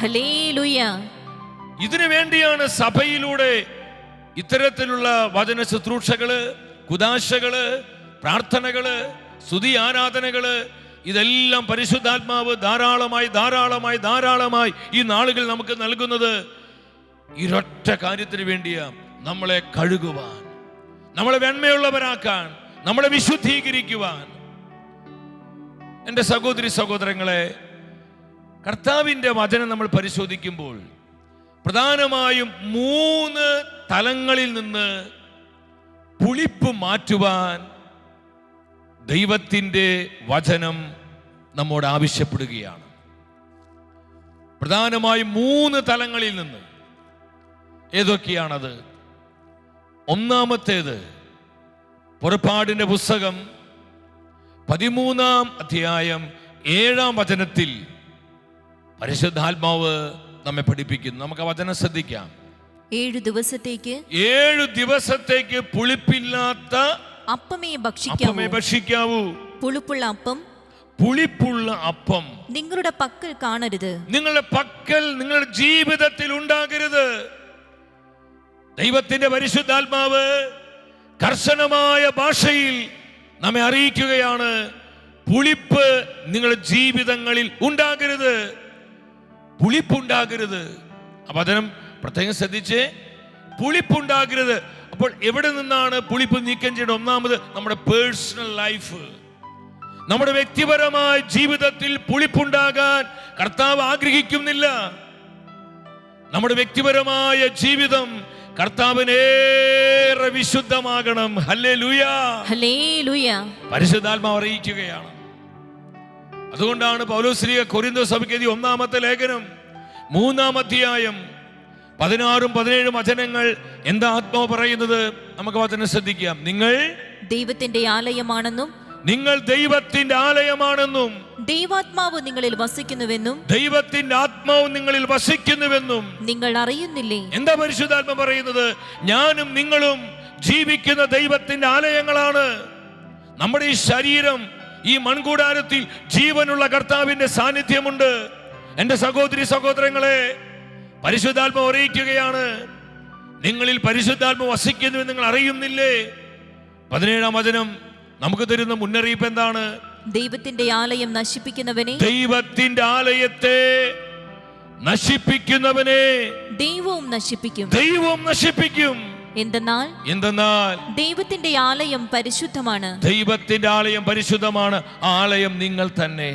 hallelujah. ഇതിനു വേണ്ടിയാണ് സഭയിലൂടെ ഇത്തരത്തിലുള്ള വചന ശുശ്രൂഷകള്, കുദാശകള്, പ്രാർത്ഥനകള്, സ്തുതി ആരാധനകള്, ഇതെല്ലാം പരിശുദ്ധാത്മാവ് ധാരാളമായി ഈ നാളുകൾ നമുക്ക് നൽകുന്നത്. ഈ ഒരൊറ്റ കാര്യത്തിന് വേണ്ടിയാ, നമ്മളെ കഴുകുവാൻ, നമ്മളെ വെണ്മയുള്ളവരാക്കാൻ, നമ്മളെ വിശുദ്ധീകരിക്കുവാൻ. എൻ്റെ സഹോദരി സഹോദരങ്ങളെ, കർത്താവിൻ്റെ വചനം നമ്മൾ പരിശോധിക്കുമ്പോൾ പ്രധാനമായും 3 തലങ്ങളിൽ നിന്ന് പുളിപ്പ് മാറ്റുവാൻ ദൈവത്തിൻ്റെ വചനം നമ്മോട് ആവശ്യപ്പെടുകയാണ്. പ്രധാനമായും 3 തലങ്ങളിൽ നിന്ന്. ഏതൊക്കെയാണത്? ഒന്നാമത്തേത്, പുറപ്പാടിന്റെ പുസ്തകം 13-ാം അധ്യായം 7-ാം വചനത്തിൽ പരിശുദ്ധാത്മാവ് നമ്മെ പഠിപ്പിക്കുന്നു. നമുക്ക് ആ വചനം ശ്രദ്ധിക്കാം. 7 ദിവസത്തേക്ക് പുളിപ്പില്ലാത്ത അപ്പമേ ഭക്ഷിക്കാവൂ. പുളിപ്പുള്ള അപ്പം നിങ്ങളുടെ പക്കൽ കാണരുത്. നിങ്ങളുടെ ജീവിതത്തിൽ ഉണ്ടാകരുത്. ദൈവത്തിന്റെ പരിശുദ്ധാത്മാവ് കർശനമായ ഭാഷയിൽ നമ്മെ അറിയിക്കുകയാണ്, പുളിപ്പ് നിങ്ങളുടെ ജീവിതങ്ങളിൽ ഉണ്ടാകരുത്, പുളിപ്പുണ്ടാകരുത്. അപ്പൊ അതിനും പ്രത്യേകം ശ്രദ്ധിച്ച്, പുളിപ്പുണ്ടാകരുത്. അപ്പോൾ എവിടെ നിന്നാണ് പുളിപ്പ് നീക്കം ചെയ്യേണ്ടത്? ഒന്നാമത് നമ്മുടെ പേഴ്സണൽ ലൈഫ്, നമ്മുടെ വ്യക്തിപരമായ ജീവിതത്തിൽ പുളിപ്പുണ്ടാകാൻ കർത്താവ് ആഗ്രഹിക്കുന്നില്ല. നമ്മുടെ വ്യക്തിപരമായ ജീവിതം കർത്താവിനേറെ വിശുദ്ധമാകണം. Hallelujah, hallelujah. പരിശുദ്ധാത്മാവ് അറിയിക്കുകയാണ്. അതുകൊണ്ടാണ് പൗലോസ് കൊരിന്ത്യർ സഭയ്ക്ക് എഴുതിയ 1-ാമത്തെ ലേഖനം 3-ാം അധ്യായം 16-ഉം 17-ഉം വചനങ്ങൾ എന്താ ആത്മാവ് പറയുന്നത്? നമുക്ക് വചനം ശ്രദ്ധിക്കാം. നിങ്ങൾ ദൈവത്തിന്റെ ആലയമാണെന്നും ദൈവാത്മാവ് നിങ്ങളിൽ വസിക്കുന്നുവെന്നും നിങ്ങൾ അറിയുന്നില്ലേ? എന്താ പരിശുദ്ധാത്മ പറയുന്നത്? ഞാനും നിങ്ങളും ജീവിക്കുന്ന ദൈവത്തിന്റെ ആലയങ്ങളാണ്. നമ്മുടെ ഈ ശരീരം, ഈ മൺകൂടാരത്തിൽ ജീവനുള്ള കർത്താവിന്റെ സാന്നിധ്യമുണ്ട്. എന്റെ സഹോദരി സഹോദരങ്ങളെ, പരിശുദ്ധാത്മ അറിയിക്കുകയാണ്, നിങ്ങളിൽ പരിശുദ്ധാത്മ വസിക്കുന്നുവെന്ന് നിങ്ങൾ അറിയുന്നില്ലേ? 17-ാം വചനം നമുക്ക് തരുന്ന മുന്നറിയിപ്പ് എന്താണ്? ദൈവത്തിന്റെ ആലയം നശിപ്പിക്കുന്നവനെ, ദൈവത്തിന്റെ ആലയത്തെ നശിപ്പിക്കുന്നവനെ ദൈവവും നശിപ്പിക്കും. എന്തെന്നാൽ ദൈവത്തിന്റെ ആലയം പരിശുദ്ധമാണ്. ദൈവത്തിന്റെ ആലയം പരിശുദ്ധമാണ്. ആലയം നിങ്ങൾ തന്നെ.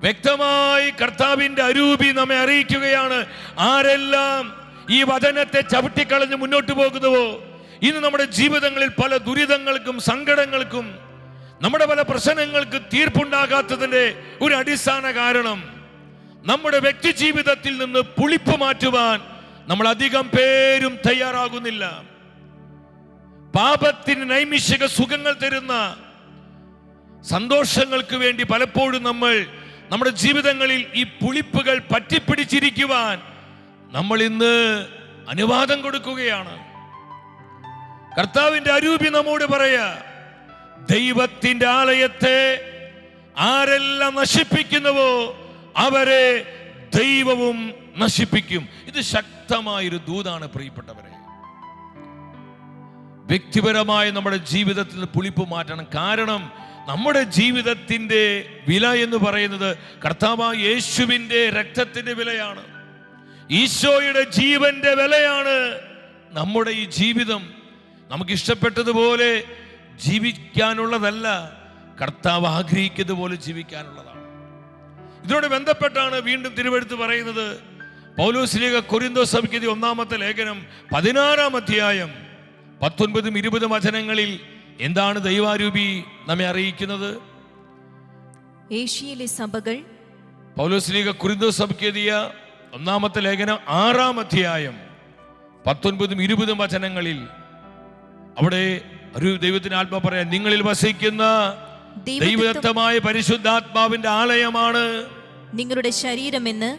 വ്യക്തമായി കർത്താവിന്റെ അരൂപി നമ്മെ അറിയിക്കുകയാണ്. ആരെല്ലാം ഈ വചനത്തെ ചവിട്ടിക്കളഞ്ഞ് മുന്നോട്ട് പോകുന്നുവോ, ഇന്ന് നമ്മുടെ ജീവിതങ്ങളിൽ പല ദുരിതങ്ങൾക്കും സങ്കടങ്ങൾക്കും നമ്മുടെ പല പ്രശ്നങ്ങൾക്ക് തീർപ്പുണ്ടാകാത്തതിന്റെ ഒരു അടിസ്ഥാന കാരണം, നമ്മുടെ വ്യക്തി ജീവിതത്തിൽ നിന്ന് പുളിപ്പ് മാറ്റുവാൻ നമ്മൾ അധികം പേരും തയ്യാറാകുന്നില്ല. പാപത്തിന് നൈമിഷിക സുഖങ്ങൾ തരുന്ന സന്തോഷങ്ങൾക്ക് വേണ്ടി പലപ്പോഴും നമ്മൾ നമ്മുടെ ജീവിതങ്ങളിൽ ഈ പുളിപ്പുകൾ പറ്റിപ്പിടിച്ചിരിക്കുവാൻ നമ്മൾ ഇന്ന് അനുവാദം കൊടുക്കുകയാണ്. കർത്താവിന്റെ അരൂപി നമ്മോട് പറയാ, ദൈവത്തിന്റെ ആലയത്തെ ആരെല്ലാം നശിപ്പിക്കുന്നുവോ അവരെ ദൈവവും നശിപ്പിക്കും. ഇത് ശക്തമായൊരു ദൂതാണ് പ്രിയപ്പെട്ടവരെ. വ്യക്തിപരമായ നമ്മുടെ ജീവിതത്തിൽ നിന്ന് പുളിപ്പ് മാറ്റണം. കാരണം നമ്മുടെ ജീവിതത്തിൻ്റെ വില എന്ന് പറയുന്നത് കർത്താവായ യേശുവിൻ്റെ രക്തത്തിൻ്റെ വിലയാണ്, ഈശോയുടെ ജീവന്റെ വിലയാണ് നമ്മുടെ ഈ ജീവിതം. നമുക്ക് ഇഷ്ടപ്പെട്ടതുപോലെ ജീവിക്കാനുള്ളതല്ല, കർത്താവ് ആഗ്രഹിക്കുന്നത് പോലെ ജീവിക്കാനുള്ളതാണ്. ഇതിനോട് ബന്ധപ്പെട്ടാണ് വീണ്ടും തിരുവെഴുത്ത് പറയുന്നത്. പൗലോസ് കൊരിന്തോസ് സഭയ്ക്ക് എഴുതിയ 1-ാമത്തെ ലേഖനം 16-ാം അധ്യായം 19-20 വചനങ്ങളിൽ എന്താണ് ദൈവാരൂപി നമ്മെ അറിയിക്കുന്നത്? ഏഷ്യയിലെ സഭകൾ, പൗലോസ് കൊരിന്തോസ് സഭയ്ക്ക് എഴുതിയ 1-ാമത്തെ ലേഖനം 6-ാം അധ്യായം 19-20 വചനങ്ങളിൽ അവിടെ ഒരു ദൈവത്തിന്റെ ആത്മാ പറയാം, നിങ്ങളിൽ വസിക്കുന്ന ദൈവദത്തമായ പരിശുദ്ധാത്മാവിന്റെ ആലയമാണ് നിങ്ങളുടെ ശരീരമെന്ന്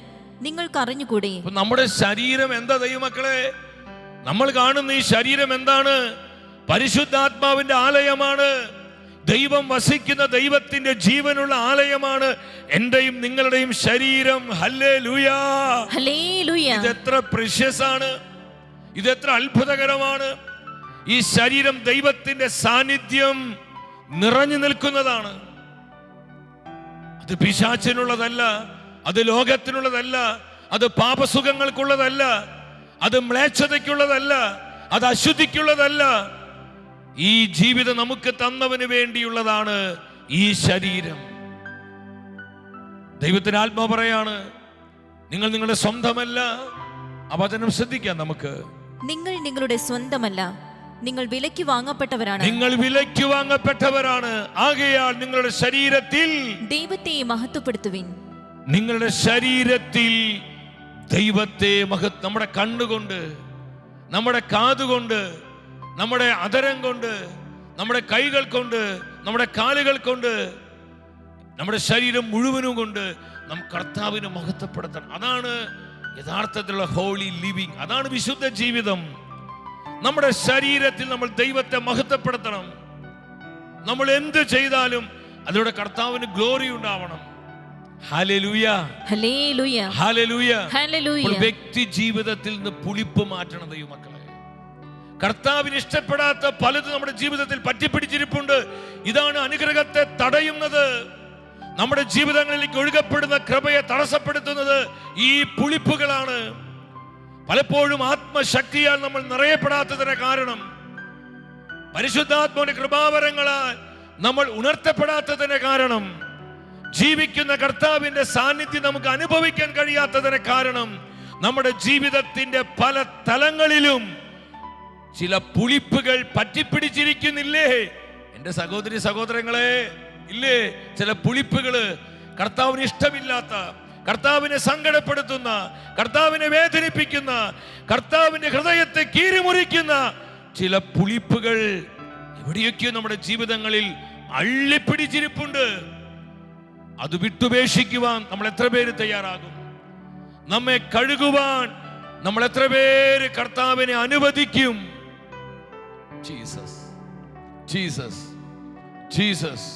നിങ്ങൾക്ക് അറിഞ്ഞുകൂടെ? നമ്മുടെ ശരീരം എന്താ ദൈവമക്കളെ? നമ്മൾ കാണുന്ന ഈ ശരീരം എന്താണ്? പരിശുദ്ധാത്മാവിന്റെ ആലയമാണ്. ദൈവം വസിക്കുന്ന ദൈവത്തിന്റെ ജീവനുള്ള ആലയമാണ് എന്റെയും നിങ്ങളുടെയും ശരീരം. Hallelujah, hallelujah. ഇതെത്ര പ്രഷ്യസ് ആണ്, ഇതെത്ര അത്ഭുതകരമാണ്. ഈ ശരീരം ദൈവത്തിന്റെ സാന്നിധ്യം നിറഞ്ഞു നിൽക്കുന്നതാണ്. അത് പിശാചിനുള്ളതല്ല, അത് ലോകത്തിനുള്ളതല്ല, അത് പാപസുഖങ്ങൾക്കുള്ളതല്ല, അത് മ്ലേച്ഛതയ്ക്കുള്ളതല്ല, അത് അശുദ്ധിക്കുള്ളതല്ല. ഈ ജീവിതം നമുക്ക് തന്നവന് വേണ്ടിയുള്ളതാണ് ഈ ശരീരം. ദൈവത്തിന്റെ ആത്മാവ് പറയാണ്, നിങ്ങൾ നിങ്ങളുടെ സ്വന്തമല്ല. ആ വചനം ശ്രദ്ധിക്കാം നമുക്ക്. നിങ്ങൾ നിങ്ങളുടെ സ്വന്തമല്ല, നിങ്ങൾ വിലയ്ക്ക് വാങ്ങപ്പെട്ടവരാണ്. നിങ്ങൾ വിലയ്ക്ക് വാങ്ങപ്പെട്ടവരാണ്. ആകയാൽ നിങ്ങളുടെ ശരീരത്തിൽ ദൈവത്തെ മഹത്വപ്പെടുത്തുവിൻ. നിങ്ങളുടെ ശരീരത്തിൽ ദൈവത്തെ നമ്മുടെ കണ്ണുകൊണ്ട്, നമ്മുടെ കാതുകൊണ്ട്, നമ്മുടെ അധരം കൊണ്ട്, നമ്മുടെ കൈകൾ കൊണ്ട്, നമ്മുടെ കാലുകൾ കൊണ്ട്, നമ്മുടെ ശരീരം മുഴുവനും കൊണ്ട് നാം കർത്താവിനെ മഹത്വപ്പെടുത്തണം. അതാണ് യഥാർത്ഥത്തിലുള്ള ഹോളി ലിവിങ്, അതാണ് വിശുദ്ധ ജീവിതം. നമ്മുടെ ശരീരത്തിൽ നമ്മൾ ദൈവത്തെ മഹത്വപ്പെടുത്തണം. നമ്മൾ എന്ത് ചെയ്താലും അതിലൂടെ കർത്താവിന് ഗ്ലോറി ഉണ്ടാവണം. Hallelujah, hallelujah, hallelujah, hallelujah. വ്യക്തി ജീവിതത്തിൽ നിന്ന് പുളിപ്പ് മാറ്റണം ദൈവമക്കളെ. കർത്താവിന് ഇഷ്ടപ്പെടാത്ത പലതും നമ്മുടെ ജീവിതത്തിൽ പറ്റിപ്പിടിച്ചിരിപ്പുണ്ട്. ഇതാണ് അനുഗ്രഹത്തെ തടയുന്നത്. നമ്മുടെ ജീവിതങ്ങളിലേക്ക് ഒഴുകപ്പെടുന്ന കൃപയെ തടസ്സപ്പെടുത്തുന്നത് ഈ പുളിപ്പുകളാണ്. പലപ്പോഴും ആത്മശക്തിയാൽ നമ്മൾ നിറയപ്പെടാത്തതിന് കാരണം, പരിശുദ്ധാത്മാവിന്റെ കൃപാവരങ്ങളാൽ നമ്മൾ ഉണർത്തപ്പെടാത്തതിന് കാരണം, ജീവിക്കുന്ന കർത്താവിന്റെ സാന്നിധ്യം നമുക്ക് അനുഭവിക്കാൻ കഴിയാത്തതിന് കാരണം, നമ്മുടെ ജീവിതത്തിന്റെ പല തലങ്ങളിലും ചില പുളിപ്പുകൾ പറ്റിപ്പിടിച്ചിരിക്കുന്നില്ലേ എന്റെ സഹോദരി സഹോദരങ്ങളെ? ഇല്ലേ? ചില പുളിപ്പുകള്, കർത്താവിന് ഇഷ്ടമില്ലാത്ത, കർത്താവിനെ സങ്കടപ്പെടുത്തുന്ന, കർത്താവിനെ വേദനിപ്പിക്കുന്ന, കർത്താവിന്റെ ഹൃദയത്തെ കീറിമുറിക്കുന്ന ചില പുളിപ്പുകൾ എവിടെയൊക്കെയോ നമ്മുടെ ജീവിതങ്ങളിൽ അള്ളിപ്പിടിച്ചിരിപ്പുണ്ട്. അത് വിട്ടുപേക്ഷിക്കുവാൻ നമ്മൾ എത്ര പേര് തയ്യാറാകും? നമ്മെ കഴുകുവാൻ നമ്മൾ എത്ര പേര് കർത്താവിനെ അനുവദിക്കും? Jesus, Jesus, Jesus.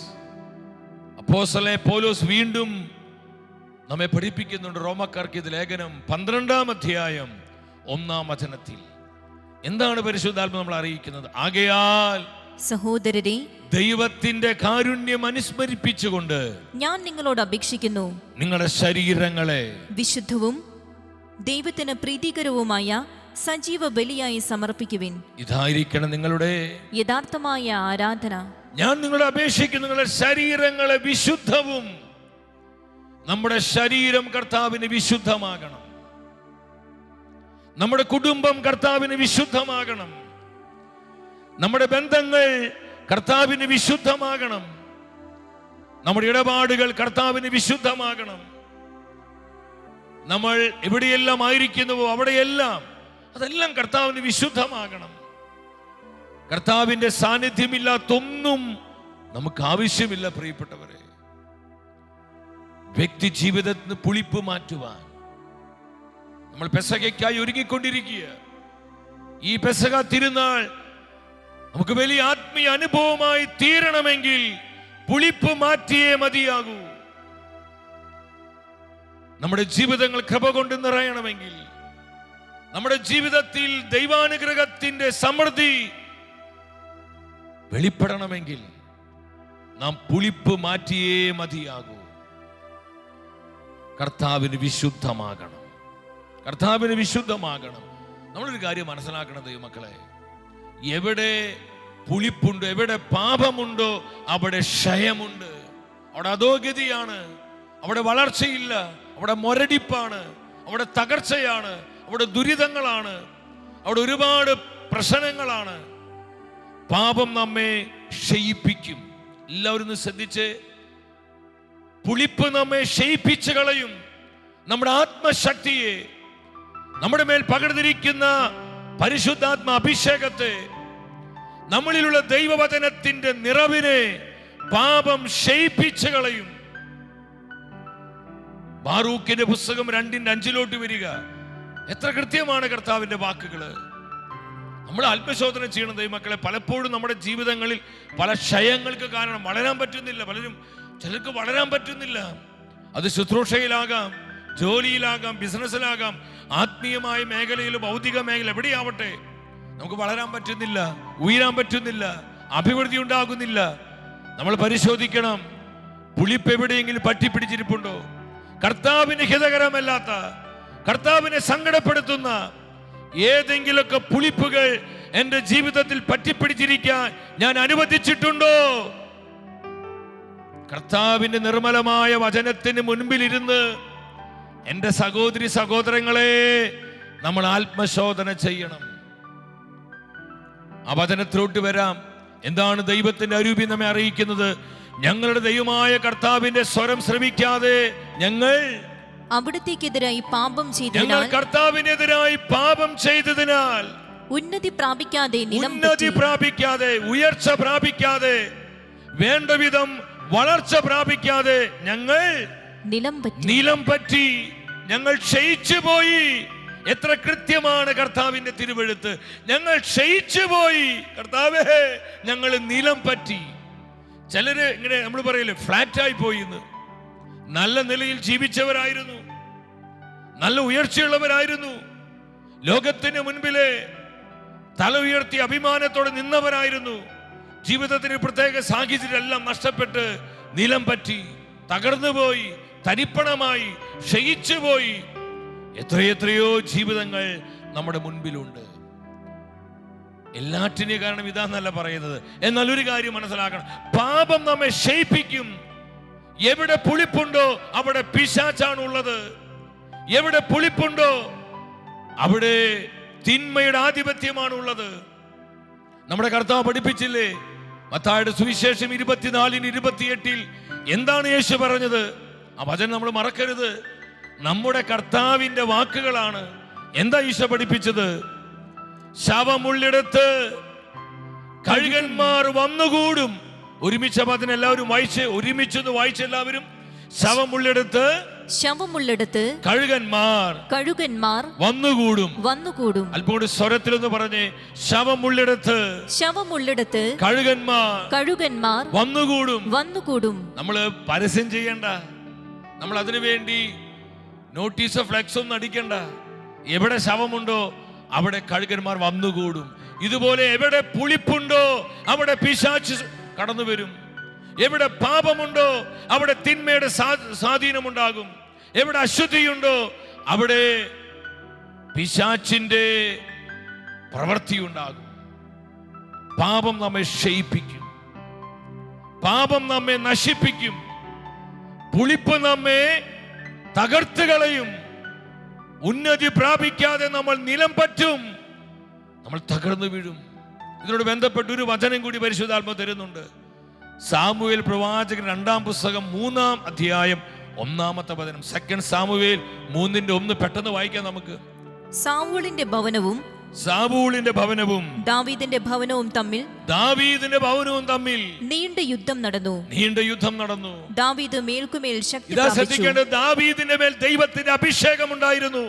അപ്പോസ്തലനായ പൗലോസ് വീണ്ടും നമ്മെ പഠിപ്പിക്കുന്നുണ്ട്. റോമക്കാർക്ക് ഇത് ലേഖനം 12-ാം അധ്യായം 1-ാം വചനത്തിൽ എന്താണ് പരിശുദ്ധാത്മാവ് നമ്മൾ അറിയിക്കുന്നത്? ആകയാൽ സഹോദരരെ, ദൈവത്തിന്റെ കാരുണ്യം അനുസ്മരിപ്പിച്ചുകൊണ്ട് ഞാൻ നിങ്ങളോട് അപേക്ഷിക്കുന്നു, നിങ്ങളുടെ ശരീരങ്ങളെ വിശുദ്ധവും ദൈവത്തിന് പ്രീതികരവുമായ സജീവ ബലിയായി സമർപ്പിക്കുവിൻ. ഇതായിരിക്കണം നിങ്ങളുടെ യഥാർത്ഥമായ ആരാധന. ഞാൻ നിങ്ങളോട് അപേക്ഷിക്കുന്നു, നിങ്ങളുടെ ശരീരങ്ങളെ വിശുദ്ധവും. നമ്മുടെ ശരീരം കർത്താവിന് വിശുദ്ധമാകണം. നമ്മുടെ കുടുംബം കർത്താവിന് വിശുദ്ധമാകണം. നമ്മുടെ ബന്ധങ്ങൾ കർത്താവിന് വിശുദ്ധമാകണം. നമ്മുടെ ഇടപാടുകൾ കർത്താവിന് വിശുദ്ധമാകണം. നമ്മൾ എവിടെയെല്ലാം ആയിരിക്കുന്നുവോ അവിടെയെല്ലാം അതെല്ലാം കർത്താവിന് വിശുദ്ധമാകണം. കർത്താവിന്റെ സാന്നിധ്യമില്ലാത്തൊന്നും നമുക്ക് ആവശ്യമില്ല പ്രിയപ്പെട്ടവരെ. വ്യക്തി ജീവിതത്തിന് പുളിപ്പ് മാറ്റുവാൻ നമ്മൾ പെസഹയ്ക്കായി ഒരുങ്ങിക്കൊണ്ടിരിക്കുക. ഈ പെസഹ തിരുനാൾ നമുക്ക് വലിയ ആത്മീയ അനുഭവമായി തീരണമെങ്കിൽ പുളിപ്പ് മാറ്റിയേ മതിയാകൂ. നമ്മുടെ ജീവിതങ്ങൾ കൃപ കൊണ്ട് നിറയണമെങ്കിൽ, നമ്മുടെ ജീവിതത്തിൽ ദൈവാനുഗ്രഹത്തിന്റെ സമൃദ്ധി വെളിപ്പെടണമെങ്കിൽ നാം പുളിപ്പ് മാറ്റിയേ മതിയാകൂ. കർത്താവിന് വിശുദ്ധമാകണം, കർത്താവിന് വിശുദ്ധമാകണം. നമ്മളൊരു കാര്യം മനസ്സിലാക്കണം ദൈവമക്കളെ, എവിടെ പുളിപ്പുണ്ടോ, എവിടെ പാപമുണ്ടോ അവിടെ ക്ഷയമുണ്ട്, അവിടെ അധോഗതിയാണ്, അവിടെ വളർച്ചയില്ല, അവിടെ മുരടിപ്പാണ്, അവിടെ തകർച്ചയാണ്, അവിടെ ദുരിതങ്ങളാണ്, അവിടെ ഒരുപാട് പ്രശ്നങ്ങളാണ്. പാപം നമ്മെ ക്ഷയിപ്പിക്കും. എല്ലാവരും ഒന്ന് ശ്രദ്ധിച്ച്, പുളിപ്പ് നമ്മെ ക്ഷയിപ്പിച്ചു കളയും. നമ്മുടെ ആത്മശക്തിയെ, നമ്മുടെ മേൽ പകർന്നിരിക്കുന്ന പരിശുദ്ധാത്മ അഭിഷേകത്തെ, നമ്മളിലുള്ള ദൈവവചനത്തിന്റെ നിറവിനെ പാപം ക്ഷയിപ്പിച്ചു കളയും. ബാറൂക്കിന്റെ പുസ്തകം 2:5 വരിക. എത്ര കൃത്യമാണ് കർത്താവിന്റെ വാക്കുകള്. നമ്മൾ ആത്മശോധന ചെയ്യണം ദൈവമക്കളെ. പലപ്പോഴും നമ്മുടെ ജീവിതങ്ങളിൽ പല ക്ഷയങ്ങൾക്ക് കാരണം വളരാൻ പറ്റുന്നില്ല. ചിലർക്ക് വളരാൻ പറ്റുന്നില്ല. അത് ശുശ്രൂഷയിലാകാം, ജോലിയിലാകാം, ബിസിനസ്സിലാകാം, ആത്മീയമായ മേഖലയിൽ, ഭൗതിക മേഖല എവിടെയാവട്ടെ, നമുക്ക് വളരാൻ പറ്റുന്നില്ല, ഉയരാൻ പറ്റുന്നില്ല, അഭിവൃദ്ധി ഉണ്ടാകുന്നില്ല. നമ്മൾ പരിശോധിക്കണം, പുളിപ്പ് എവിടെയെങ്കിലും പറ്റിപ്പിടിച്ചിരിപ്പുണ്ടോ? കർത്താവിന് ഹിതകരമല്ലാത്ത, കർത്താവിനെ സങ്കടപ്പെടുത്തുന്ന ഏതെങ്കിലുമൊക്കെ പുളിപ്പുകൾ എന്റെ ജീവിതത്തിൽ പറ്റിപ്പിടിച്ചിരിക്കാൻ ഞാൻ അനുവദിച്ചിട്ടുണ്ടോ? കർത്താവിന്റെ നിർമ്മലമായ വചനത്തിന് മുൻപിലിരുന്ന് എന്റെ സഹോദരി സഹോദരങ്ങളെ നമ്മൾ ആത്മശോധന ചെയ്യണം. ആ വചനത്തിലോട്ട് വരാം. എന്താണ് ദൈവത്തിന്റെ അരൂപി നമ്മെ അറിയിക്കുന്നത്? ഞങ്ങളുടെ ദൈവമായ കർത്താവിന്റെ സ്വരം ശ്രവിക്കാതെ ഞങ്ങൾ അവിടത്തേക്കെതിരായി പാപം ഞങ്ങൾ ചെയ്തതിനാൽ കർത്താവിനെതിരായി പാപം ചെയ്തതിനാൽ ഉന്നതി പ്രാപിക്കാതെ ഉയർച്ച പ്രാപിക്കാതെ വേണ്ട വിധം വളർച്ച പ്രാപിക്കാതെ ഞങ്ങൾ നിലം പറ്റി, ഞങ്ങൾ ക്ഷയിച്ചു പോയി. എത്ര കൃത്യമാണ് കർത്താവിന്റെ തിരുവെഴുത്ത്. ഞങ്ങൾ ക്ഷയിച്ചു പോയി. കർത്താവേ, ഞങ്ങൾ നിലം പറ്റി. ചിലര് ഇങ്ങനെ നമ്മൾ പറയില്ലേ, ഫ്ലാറ്റായി പോയി എന്ന്. നല്ല നിലയിൽ ജീവിച്ചവരായിരുന്നു, നല്ല ഉയർച്ചയുള്ളവരായിരുന്നു, ലോകത്തിന് മുൻപിലെ തല ഉയർത്തി അഭിമാനത്തോടെ നിന്നവരായിരുന്നു. ജീവിതത്തിന് പ്രത്യേക സാഹചര്യം എല്ലാം നഷ്ടപ്പെട്ട് നിലം പറ്റി, തകർന്നു പോയി, തരിപ്പണമായി, ക്ഷയിച്ചു പോയി. എത്രയെത്രയോ ജീവിതങ്ങൾ നമ്മുടെ മുൻപിലുണ്ട്. എല്ലാറ്റിനെയും കാരണം ഇതാന്നല്ല പറയുന്നത്. എന്നാൽ ഒരു കാര്യം മനസ്സിലാക്കണം, പാപം നമ്മെ ക്ഷയിപ്പിക്കും. എവിടെ പുളിപ്പുണ്ടോ അവിടെ പിശാചാണ് ഉള്ളത്. എവിടെ പുളിപ്പുണ്ടോ അവിടെ തിന്മയുടെ ആധിപത്യമാണ് ഉള്ളത്. നമ്മുടെ കർത്താവ് പഠിപ്പിച്ചില്ലേ, മത്തായിയുടെ സുവിശേഷം 24:28 എന്താണ് യേശു പറഞ്ഞത്? ആ വചനം നമ്മൾ മറക്കരുത്. നമ്മുടെ കർത്താവിന്റെ വാക്കുകളാണ്. എന്താ ഈശോ പഠിപ്പിച്ചത്? ശവമുള്ളിടത്ത് കഴുകന്മാർ വന്നുകൂടും. ഒരുമിച്ച് അതിന് എല്ലാവരും ഒരുമിച്ചൊന്ന് വായിച്ച് എല്ലാവരും. ശവമുള്ളിടത്ത് കഴുകന്മാർ വന്നുകൂടും. അല്പോട് സ്വരത്തിലൊന്ന് പറഞ്ഞേ, ശവമുള്ളിടത്ത് കഴുകന്മാർ വന്നുകൂടും. നമ്മള് പരസ്യം ചെയ്യണ്ട, നമ്മൾ അതിനു വേണ്ടി നോട്ടീസോ ഫ്ലെക്സോ ഒന്നും അടിക്കണ്ട. എവിടെ ശവമുണ്ടോ അവിടെ കഴുകന്മാർ വന്നുകൂടും. ഇതുപോലെ എവിടെ പുളിപ്പുണ്ടോ അവിടെ പിശാച് കടന്നു വരും. എവിടെ പാപമുണ്ടോ അവിടെ തിന്മയുടെ സ്വാധീനമുണ്ടാകും. എവിടെ അശുദ്ധിയുണ്ടോ അവിടെ പിശാചിന്റെ പ്രവൃത്തി ഉണ്ടാകും. പാപം നമ്മെ ക്ഷയിപ്പിക്കും, പാപം നമ്മെ നശിപ്പിക്കും, പുളിപ്പ് നമ്മെ തകർത്ത് കളയും. ഉന്നതി പ്രാപിക്കാതെ നമ്മൾ നിലം പറ്റും, നമ്മൾ തകർന്നു വീഴും. ഇതിനോട് ബന്ധപ്പെട്ട് ഒരു വചനം കൂടി പരിശുദ്ധാത്മാവ് തരുന്നുണ്ട്. സാമുവേൽ പ്രവാചകൻ 2-ാം പുസ്തകം 3-ാം അധ്യായം 1-ാമത്തെ വചനം. 2 സാമുവേൽ 3:1 പെട്ടെന്ന് വായിക്കാം നമുക്ക്. സാവൂളിന്റെ ഭവനവും ദാവീദിന്റെ ഭവനവും തമ്മിൽ നീണ്ട യുദ്ധം നടന്നു. ദാവീദ് മേൽക്കുമേൽ ശക്തി പ്രാപിച്ചു. ദാവീദിന്റെ മേൽ ദൈവത്തിന്റെ അഭിഷേകം ഉണ്ടായിരുന്നു.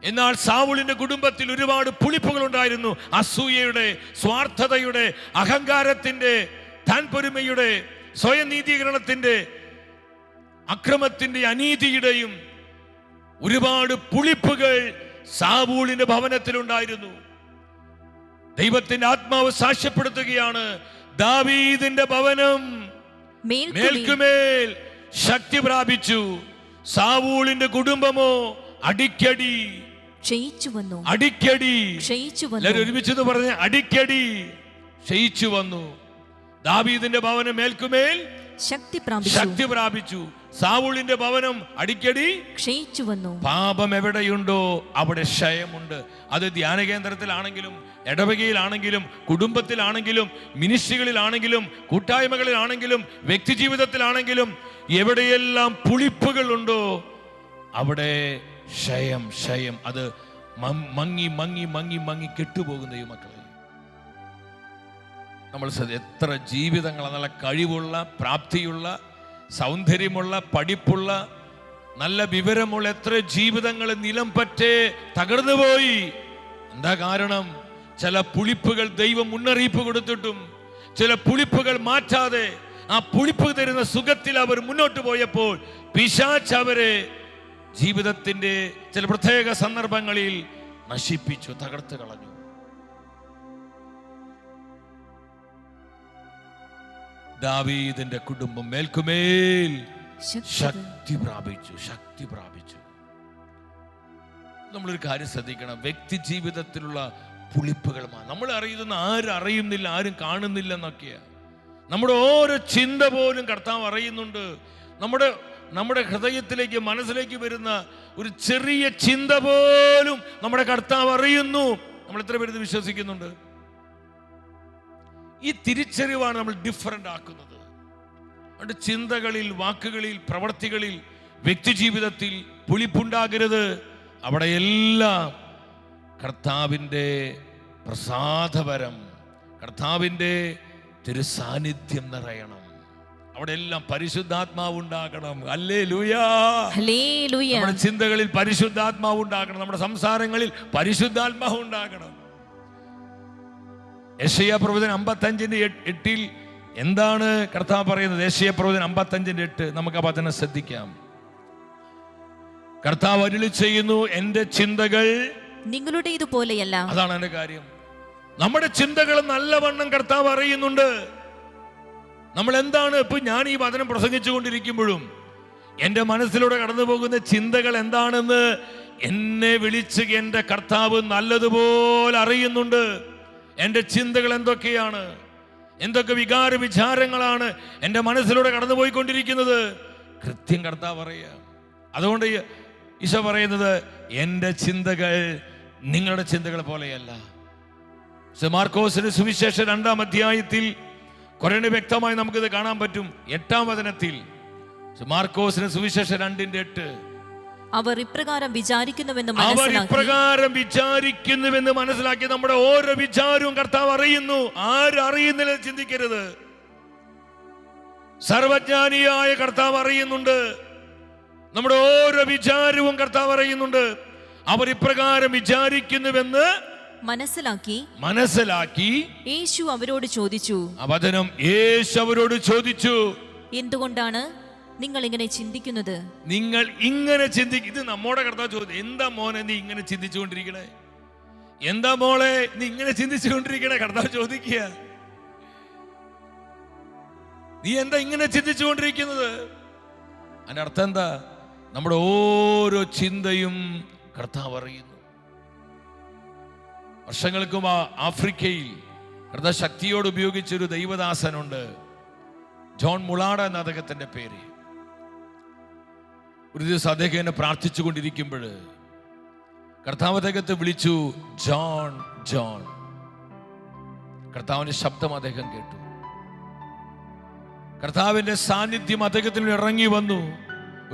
എന്നാൽ സാവൂളിന്റെ കുടുംബത്തിൽ ഒരുപാട് പുളിപ്പുകൾ ഉണ്ടായിരുന്നു. അസൂയയുടെ, സ്വാർത്ഥതയുടെ, അഹങ്കാരത്തിന്റെ, താൻപൊരുമയുടെ, സ്വയം നീതീകരണത്തിന്റെ, അക്രമത്തിന്റെ, അനീതിയുടെയും ഒരുപാട് പുളിപ്പുകൾ സാവൂളിന്റെ ഭവനത്തിലുണ്ടായിരുന്നു. ദൈവത്തിന്റെ ആത്മാവ് സാക്ഷ്യപ്പെടുത്തുകയാണ്, ദാവീദിന്റെ ഭവനം മേൽക്കുമേൽ ശക്തി പ്രാപിച്ചു, സാവൂളിന്റെ കുടുംബമോ അടിക്കടി ക്ഷയിച്ചു വന്നു. അടിക്കടി ക്ഷയിച്ചു വന്നു. എല്ലാവരും ഒരുമിച്ചത് പറഞ്ഞ അടിക്കടി ക്ഷയിച്ചു വന്നു. ദാവീദിന്റെ ഭവനം മേൽക്കുമേൽ ശക്തി പ്രാപിച്ചു, സാവൂളിന്റെ ഭവനം അടിക്കടി ക്ഷയിച്ചു വന്നു. പാപം എവിടെയുണ്ടോ അവിടെ ക്ഷയമുണ്ട്. അത് ധ്യാന കേന്ദ്രത്തിലാണെങ്കിലും, ഇടവകയിലാണെങ്കിലും, കുടുംബത്തിലാണെങ്കിലും, മിനിസ്ട്രികളിലാണെങ്കിലും, കൂട്ടായ്മകളിലാണെങ്കിലും, വ്യക്തി ജീവിതത്തിലാണെങ്കിലും, എവിടെയെല്ലാം പുളിപ്പുകളുണ്ടോ അവിടെ ക്ഷയം. അത് മങ്ങി മങ്ങി മങ്ങി മങ്ങി കെട്ടുപോകുന്ന ദൈവമക്കളെ, നമ്മൾ എത്ര ജീവിതങ്ങൾ, നല്ല കഴിവുള്ള, പ്രാപ്തിയുള്ള, സൗന്ദര്യമുള്ള, പഠിപ്പുള്ള, നല്ല വിവരമുള്ള എത്ര ജീവിതങ്ങൾ നിലം പറ്റേ തകർന്നുപോയി. എന്താ കാരണം? ചില പുളിപ്പുകൾ ദൈവം മുന്നറിയിപ്പ് കൊടുത്തിട്ടും ചില പുളിപ്പുകൾ മാറ്റാതെ ആ പുളിപ്പ് തരുന്ന സുഖത്തിൽ അവർ മുന്നോട്ട് പോയപ്പോൾ പിശാച് അവരെ ജീവിതത്തിന്റെ ചില പ്രത്യേക സന്ദർഭങ്ങളിൽ നശിപ്പിച്ചു, തകർത്ത് കളഞ്ഞു. ദാവീദിന്റെ കുടുംബം മേൽക്കുമേൽ ശക്തി പ്രാപിച്ചു. നമ്മളൊരു കാര്യം ശ്രദ്ധിക്കണം, വ്യക്തി ജീവിതത്തിലുള്ള പുളിപ്പുകൾ നമ്മൾ അറിയുന്ന ആരും അറിയുന്നില്ല, ആരും കാണുന്നില്ല എന്നൊക്കെയാ. നമ്മുടെ ഓരോ ചിന്ത പോലും കർത്താവ് അറിയുന്നുണ്ട്. നമ്മുടെ ഹൃദയത്തിലേക്ക്, മനസ്സിലേക്ക് വരുന്ന ഒരു ചെറിയ ചിന്ത പോലും നമ്മുടെ കർത്താവ് അറിയുന്നു. നമ്മൾ എത്ര പേര് വിശ്വസിക്കുന്നുണ്ട്? ഈ തിരിച്ചറിവാണ് നമ്മൾ ഡിഫറൻ്റ് ആക്കുന്നത്. അതുകൊണ്ട് ചിന്തകളിൽ, വാക്കുകളിൽ, പ്രവർത്തികളിൽ, വ്യക്തി ജീവിതത്തിൽ പുളിപ്പുണ്ടാകരുത്. അവിടെയെല്ലാം കർത്താവിൻ്റെ പ്രസാദപരം, കർത്താവിൻ്റെ തിരുസാന്നിധ്യം നിറയണം. അവിടെ എല്ലാം പരിശുദ്ധാത്മാവ് ഉണ്ടാകണം. ഹല്ലേലൂയ. നമ്മുടെ ചിന്തകളിൽ പരിശുദ്ധാത്മാവ് ഉണ്ടാകണം, നമ്മുടെ സംസാരങ്ങളിൽ പരിശുദ്ധാത്മാവ് ഉണ്ടാകണം. യെശയ്യാ പ്രവചനം 55:8 എന്താണ് കർത്താവ് പറയുന്നത്? യെശയ്യാ പ്രവചനം 55:8 നമുക്ക് ആ വചനം ശ്രദ്ധിക്കാം. കർത്താവ് അരുളി ചെയ്യുന്നു, എന്റെ ചിന്തകൾ നിങ്ങളുടേതുപോലെയല്ല. അതാണ് എന്റെ കാര്യം. നമ്മുടെ ചിന്തകൾ നല്ലവണ്ണം കർത്താവ് അറിയുന്നുണ്ട്. നമ്മൾ എന്താണ് ഇപ്പൊ ഞാൻ ഈ വചനം പ്രസംഗിച്ചു കൊണ്ടിരിക്കുമ്പോഴും എൻ്റെ മനസ്സിലൂടെ കടന്നു പോകുന്ന ചിന്തകൾ എന്താണെന്ന് എന്നെ വിളിച്ച് എൻ്റെ കർത്താവ് നല്ലതുപോലെ അറിയുന്നുണ്ട്. എൻ്റെ ചിന്തകൾ എന്തൊക്കെയാണ്, എന്തൊക്കെ വികാര വിചാരങ്ങളാണ് എൻ്റെ മനസ്സിലൂടെ കടന്നുപോയിക്കൊണ്ടിരിക്കുന്നത്, കൃത്യം കർത്താവ് അറിയുക. അതുകൊണ്ട് ഈശോ പറയുന്നത്, എൻ്റെ ചിന്തകൾ നിങ്ങളുടെ ചിന്തകൾ പോലെയല്ല. മാർക്കോസിന്റെ സുവിശേഷം 2-ാം അധ്യായത്തിൽ കുറെ വ്യക്തമായി നമുക്കിത് കാണാൻ പറ്റും. 8-ാം വചനത്തിൽ മാർക്കോസിന്റെ സുവിശേഷം 2:8 അവർ ഇപ്രകാരം വിചാരിക്കുന്നുവെന്ന് മനസ്സിലാക്കി നമ്മുടെ ഓരോ വിചാരവും കർത്താവ് അറിയുന്നു. ആരും അറിയുന്നില്ല ചിന്തിക്കരുത്. സർവജ്ഞാനിയായ കർത്താവ് അറിയുന്നുണ്ട്. നമ്മുടെ ഓരോ വിചാരവും കർത്താവ് അറിയുന്നുണ്ട്. അവർ ഇപ്രകാരം വിചാരിക്കുന്നുവെന്ന് മനസ്സിലാക്കി യേശു അവരോട് ചോദിച്ചു. വചനം യേശു അവരോട് ചോദിച്ചു, എന്തുകൊണ്ടാണ് നിങ്ങൾ ഇങ്ങനെ ചിന്തിക്കുന്നത്? നിങ്ങൾ ഇങ്ങനെ ഇത് നമ്മുടെ കർത്താവ് ചോദിച്ചു. എന്താ മോനെ നീ ഇങ്ങനെ ചിന്തിച്ചുകൊണ്ടിരിക്കണേ? എന്താ മോളെ നീ ഇങ്ങനെ ചിന്തിച്ചുകൊണ്ടിരിക്കണേ? കർത്താവ് ചോദിക്കുക, നീ എന്താ ഇങ്ങനെ ചിന്തിച്ചുകൊണ്ടിരിക്കുന്നത്? അതിന്റെ അർത്ഥം എന്താ? നമ്മുടെ ഓരോ ചിന്തയും കർത്താവ് അറിയുന്നു. വർഷങ്ങൾക്ക് ആഫ്രിക്കയിൽ കർത്താവ് ശക്തിയോട് ഉപയോഗിച്ചൊരു ദൈവദാസനുണ്ട്, ജോൺ മുളാഡ എന്ന അദ്ദേഹത്തിന്റെ പേര്. ഒരു ദിവസം അദ്ദേഹം എന്നെ പ്രാർത്ഥിച്ചു കൊണ്ടിരിക്കുമ്പോൾ കർത്താവ് അദ്ദേഹത്തെ വിളിച്ചു, ജോൺ ജോൺ. കർത്താവിന്റെ ശബ്ദം അദ്ദേഹം കേട്ടു. കർത്താവിന്റെ സാന്നിധ്യം അദ്ദേഹത്തിൽ ഇറങ്ങി വന്നു.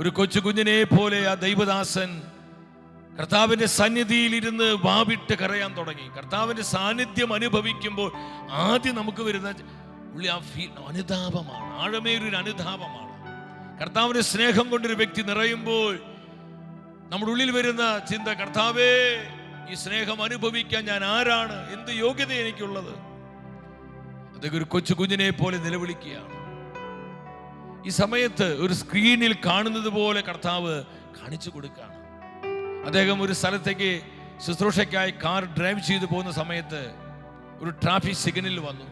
ഒരു കൊച്ചു കുഞ്ഞിനെ പോലെ ആ ദൈവദാസൻ കർത്താവിന്റെ സന്നിധിയിൽ ഇരുന്ന് വാവിട്ട് കരയാൻ തുടങ്ങി. കർത്താവിന്റെ സാന്നിധ്യം അനുഭവിക്കുമ്പോൾ ആദ്യം നമുക്ക് വരുന്ന അനുതാപമാണ്, ആഴമേറിയൊരു അനുതാപമാണ്. കർത്താവിന്റെ സ്നേഹം കൊണ്ടൊരു വ്യക്തി നിറയുമ്പോൾ നമ്മുടെ ഉള്ളിൽ വരുന്ന ചിന്ത, കർത്താവേ, ഈ സ്നേഹം അനുഭവിക്കാൻ ഞാൻ ആരാണ്? എന്ത് യോഗ്യത എനിക്കുള്ളത്? അദ്ദേഹം ഒരു കൊച്ചു കുഞ്ഞിനെ പോലെ നിലവിളിക്കുകയാണ്. ഈ സമയത്ത് ഒരു സ്ക്രീനിൽ കാണുന്നത് പോലെ കർത്താവ് കാണിച്ചു കൊടുക്കുകയാണ്. അദ്ദേഹം ഒരു സ്ഥലത്തേക്ക് ശുശ്രൂഷയ്ക്കായി കാർ ഡ്രൈവ് ചെയ്തു പോകുന്ന സമയത്ത് ഒരു ട്രാഫിക് സിഗ്നലിൽ വന്നു.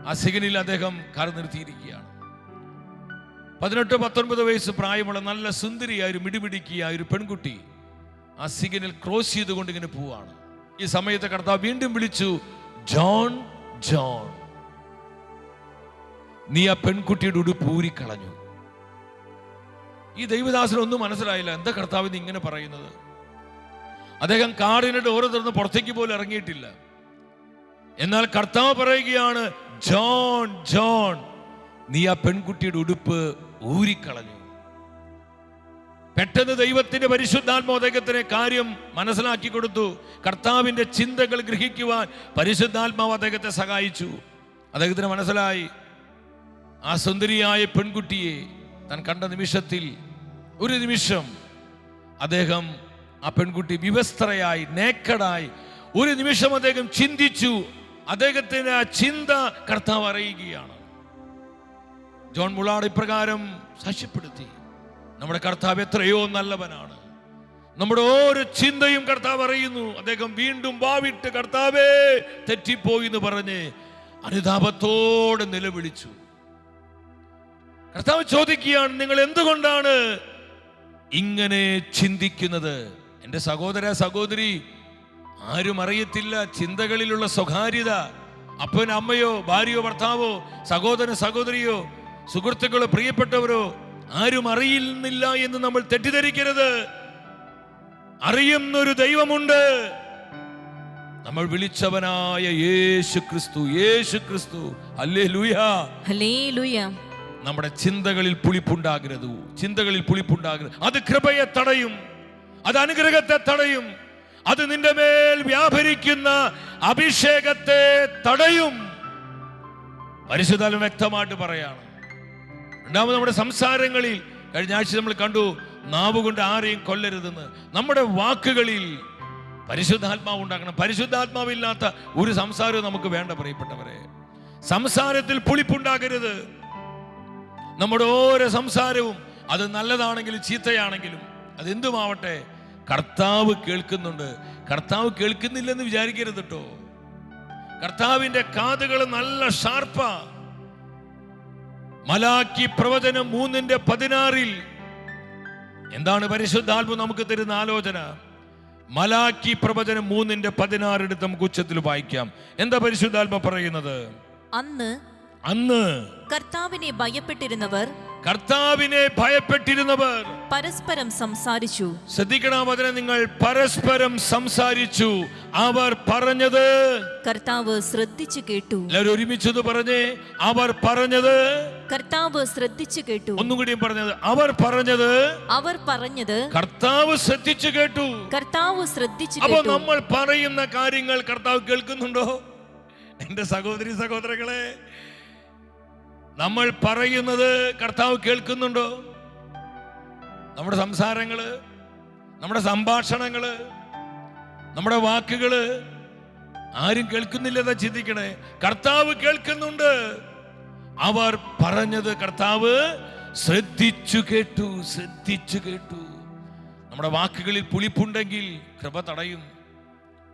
ആ സിഗ്നലിൽ അദ്ദേഹം കാർ നിർത്തിയിരിക്കുകയാണ്. 18-19 വയസ്സ് പ്രായമുള്ള നല്ല സുന്ദരിയായ ഒരു മിടിമിടിക്കിയായ ഒരു പെൺകുട്ടി ആ സിഗ്നൽ ക്രോസ് ചെയ്തുകൊണ്ട് ഇങ്ങനെ പോവാണ്. ഈ സമയത്ത് കർത്താവ് വീണ്ടും വിളിച്ചു, ജോൺ, ജോൺ. നീ ആ പെൺകുട്ടിയുടെ ഉടുപ്പ് ഊരിക്കളഞ്ഞു. ഈ ദൈവദാസനൊന്നും മനസ്സിലായില്ല, എന്താ കർത്താവ് ഇങ്ങനെ പറയുന്നത്. അദ്ദേഹം കാറിന്റെ ഡോറ് തുറന്ന് പുറത്തേക്ക് പോലും ഇറങ്ങിയിട്ടില്ല. എന്നാൽ കർത്താവ് പറയുകയാണ്, ജോൺ, ജോൺ, നീ ആ പെൺകുട്ടിയുടെ ഉടുപ്പ് ഊരിക്കളഞ്ഞു. പെട്ടെന്ന് ദൈവത്തിന്റെ പരിശുദ്ധാത്മാവ് അദ്ദേഹത്തിന് കാര്യം മനസ്സിലാക്കി കൊടുത്തു. കർത്താവിന്റെ ചിന്തകൾ ഗ്രഹിക്കുവാൻ പരിശുദ്ധാത്മാവ് അദ്ദേഹത്തെ സഹായിച്ചു. അദ്ദേഹത്തിന് മനസ്സിലായി, ആ സുന്ദരിയായ പെൺകുട്ടിയെ താൻ കണ്ട നിമിഷത്തിൽ ഒരു നിമിഷം അദ്ദേഹം ആ പെൺകുട്ടി വിവസ്ത്രയായി, നേക്കടായി ഒരു നിമിഷം അദ്ദേഹം ചിന്തിച്ചു. അദ്ദേഹത്തിന് ആ ചിന്ത കർത്താവ് അറിയുകയാണ്. ജോൺ മുളാട് ഇപ്രകാരം സാക്ഷ്യപ്പെടുത്തി, നമ്മുടെ കർത്താവ് എത്രയോ നല്ലവനാണ്. നമ്മുടെ ഓരോ ചിന്തയും കർത്താവ് അറിയുന്നു. അദ്ദേഹം വീണ്ടും വാവിട്ട്, കർത്താവേ തെറ്റിപ്പോയി എന്ന് പറഞ്ഞ് അനുതാപത്തോടെ നിലവിളിച്ചു. കർത്താവ് ചോദിക്കുകയാണ്, നിങ്ങൾ എന്തുകൊണ്ടാണ് ഇങ്ങനെ ചിന്തിക്കുന്നത്? എൻ്റെ സഹോദര സഹോദരി, ആരും അറിയത്തില്ല ചിന്തകളിലുള്ള സ്വകാര്യത. അപ്പൻ അമ്മയോ ഭാര്യയോ ഭർത്താവോ സഹോദരൻ സഹോദരിയോ സുഹൃത്തുക്കളോ പ്രിയപ്പെട്ടവരോ ആരും അറിയുന്നില്ല എന്ന് നമ്മൾ തെറ്റിദ്ധരിക്കരുത്. അറിയുന്നൊരു ദൈവമുണ്ട്. നമ്മൾ വിളിച്ചവനായ യേശു ക്രിസ്തു, യേശു ക്രിസ്തു. Hallelujah, hallelujah. നമ്മുടെ ചിന്തകളിൽ പുളിപ്പുണ്ടാകരുത്, ചിന്തകളിൽ പുളിപ്പുണ്ടാകരുത്. അത് കൃപയെ തടയും, അത് അനുഗ്രഹത്തെ തടയും, അത് നിന്റെ മേൽ വ്യാപരിക്കുന്ന അഭിഷേകത്തെ തടയും. പരിശുദ്ധാത്മാവ് വ്യക്തമായിട്ട് പറയാണ്. രണ്ടാമത്, നമ്മുടെ സംസാരങ്ങളിൽ കഴിഞ്ഞ ആഴ്ച നമ്മൾ കണ്ടു, നാവ് കൊണ്ട് ആരെയും കൊല്ലരുതെന്ന്. നമ്മുടെ വാക്കുകളിൽ പരിശുദ്ധാത്മാവ് ഉണ്ടാക്കണം. പരിശുദ്ധാത്മാവില്ലാത്ത ഒരു സംസാരവും നമുക്ക് വേണ്ട പ്രിയപ്പെട്ടവരെ. സംസാരത്തിൽ പുളിപ്പുണ്ടാകരുത്. നമ്മുടെ ഓരോ സംസാരവും, അത് നല്ലതാണെങ്കിലും ചീത്തയാണെങ്കിലും അതെന്തുമാവട്ടെ, കർത്താവ് കേൾക്കുന്നുണ്ട്. കർത്താവ് കേൾക്കുന്നില്ലെന്ന് വിചാരിക്കരുത് കേട്ടോ. കർത്താവിന്റെ കാതുകൾ നല്ല ഷാർപ്പാ. മലാക്കി പ്രവചനം 3:16 എന്താണ് പരിശുദ്ധാത്മാവ് നമുക്ക് തരുന്ന ആലോചന? മലാക്കി പ്രവചനം 3:16 എടുത്ത് നമുക്ക് ഉച്ചത്തിൽ വായിക്കാം. എന്താ പരിശുദ്ധാത്മാവ് പറയുന്നത്? അന്ന് കർത്താവിനെ ഭയപ്പെട്ടിരുന്നവർ പരസ്പരം സംസാരിച്ചു. ശ്രദ്ധിക്കണം, അതിനെ നിങ്ങൾ പരസ്പരം സംസാരിച്ചു. അവർ പറഞ്ഞത് കർത്താവ് ശ്രദ്ധിച്ചു കേട്ടു. എല്ലാവരും ഒരുമിച്ചത് പറഞ്ഞേ, അവർ പറഞ്ഞത് കർത്താവ് ശ്രദ്ധിച്ചു കേട്ടു. ഒന്നും കൂടിയും പറഞ്ഞത്, അവർ പറഞ്ഞത് കർത്താവ് ശ്രദ്ധിച്ചു കേട്ടു. കർത്താവ് ശ്രദ്ധിച്ചു അപ്പൊ കേട്ടു. നമ്മൾ പറയുന്ന കാര്യങ്ങൾ കർത്താവ് കേൾക്കുന്നുണ്ടോ? എന്റെ സഹോദരി സഹോദരങ്ങളെ, നമ്മൾ പറയുന്നത് കർത്താവ് കേൾക്കുന്നുണ്ടോ? നമ്മുടെ സംസാരങ്ങള്, നമ്മുടെ സംഭാഷണങ്ങള്, നമ്മുടെ വാക്കുകള് ആരും കേൾക്കുന്നില്ലെന്നാ ചിന്തിക്കണേ. കർത്താവ് കേൾക്കുന്നുണ്ട്. അവർ പറഞ്ഞത് കർത്താവ് ശ്രദ്ധിച്ചു കേട്ടു, ശ്രദ്ധിച്ചു കേട്ടു. നമ്മുടെ വാക്കുകളിൽ പുളിപ്പുണ്ടെങ്കിൽ കൃപ തടയും,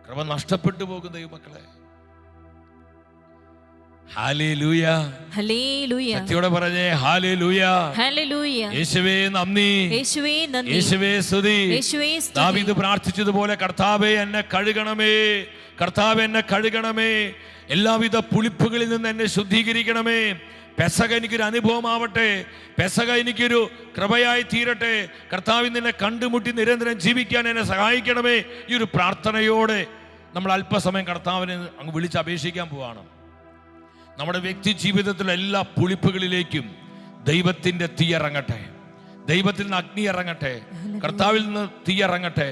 കൃപ നഷ്ടപ്പെട്ടു പോകും ദൈവമക്കളെ. Hallelujah, hallelujah. ശക്തിയോടെ പറഞ്ഞേ ഹല്ലേലൂയ, ഹല്ലേലൂയ. യേശുവേ നന്ദി, യേശുവേ നന്ദി, യേശുവേ സ്തുതി. യേശുവേ സ്തുതി. ദാവീദ് പ്രാർത്ഥിച്ചതുപോലെ, കർത്താവേ എന്നെ കഴുകണമേ, കർത്താവേ എന്നെ കഴുകണമേ, എല്ലാവിധ പുളിപ്പുകളിൽ നിന്ന് എന്നെ ശുദ്ധീകരിക്കണമേ. പെസഹ എനിക്കൊരു അനുഭവമാവട്ടെ, പെസഹ എനിക്കൊരു കൃപയായി തീരട്ടെ. കർത്താവിൽ നിന്നെ കണ്ടുമുട്ടി നിരന്തരം ജീവിക്കാൻ എന്നെ സഹായിക്കണമേ. ഈ ഒരു പ്രാർത്ഥനയോടെ നമ്മൾ അല്പസമയം കർത്താവിനെ അങ്ങ് വിളിച്ച് അപേക്ഷിക്കാൻ പോവാണ്. നമ്മുടെ വ്യക്തി ജീവിതത്തിലെ എല്ലാ പുളിപ്പുകളിലേക്കും ദൈവത്തിന്റെ തീ ഇറങ്ങട്ടെ, ദൈവത്തിൽ നിന്ന് അഗ്നി ഇറങ്ങട്ടെ, കർത്താവിൽ നിന്ന് തീ ഇറങ്ങട്ടെ.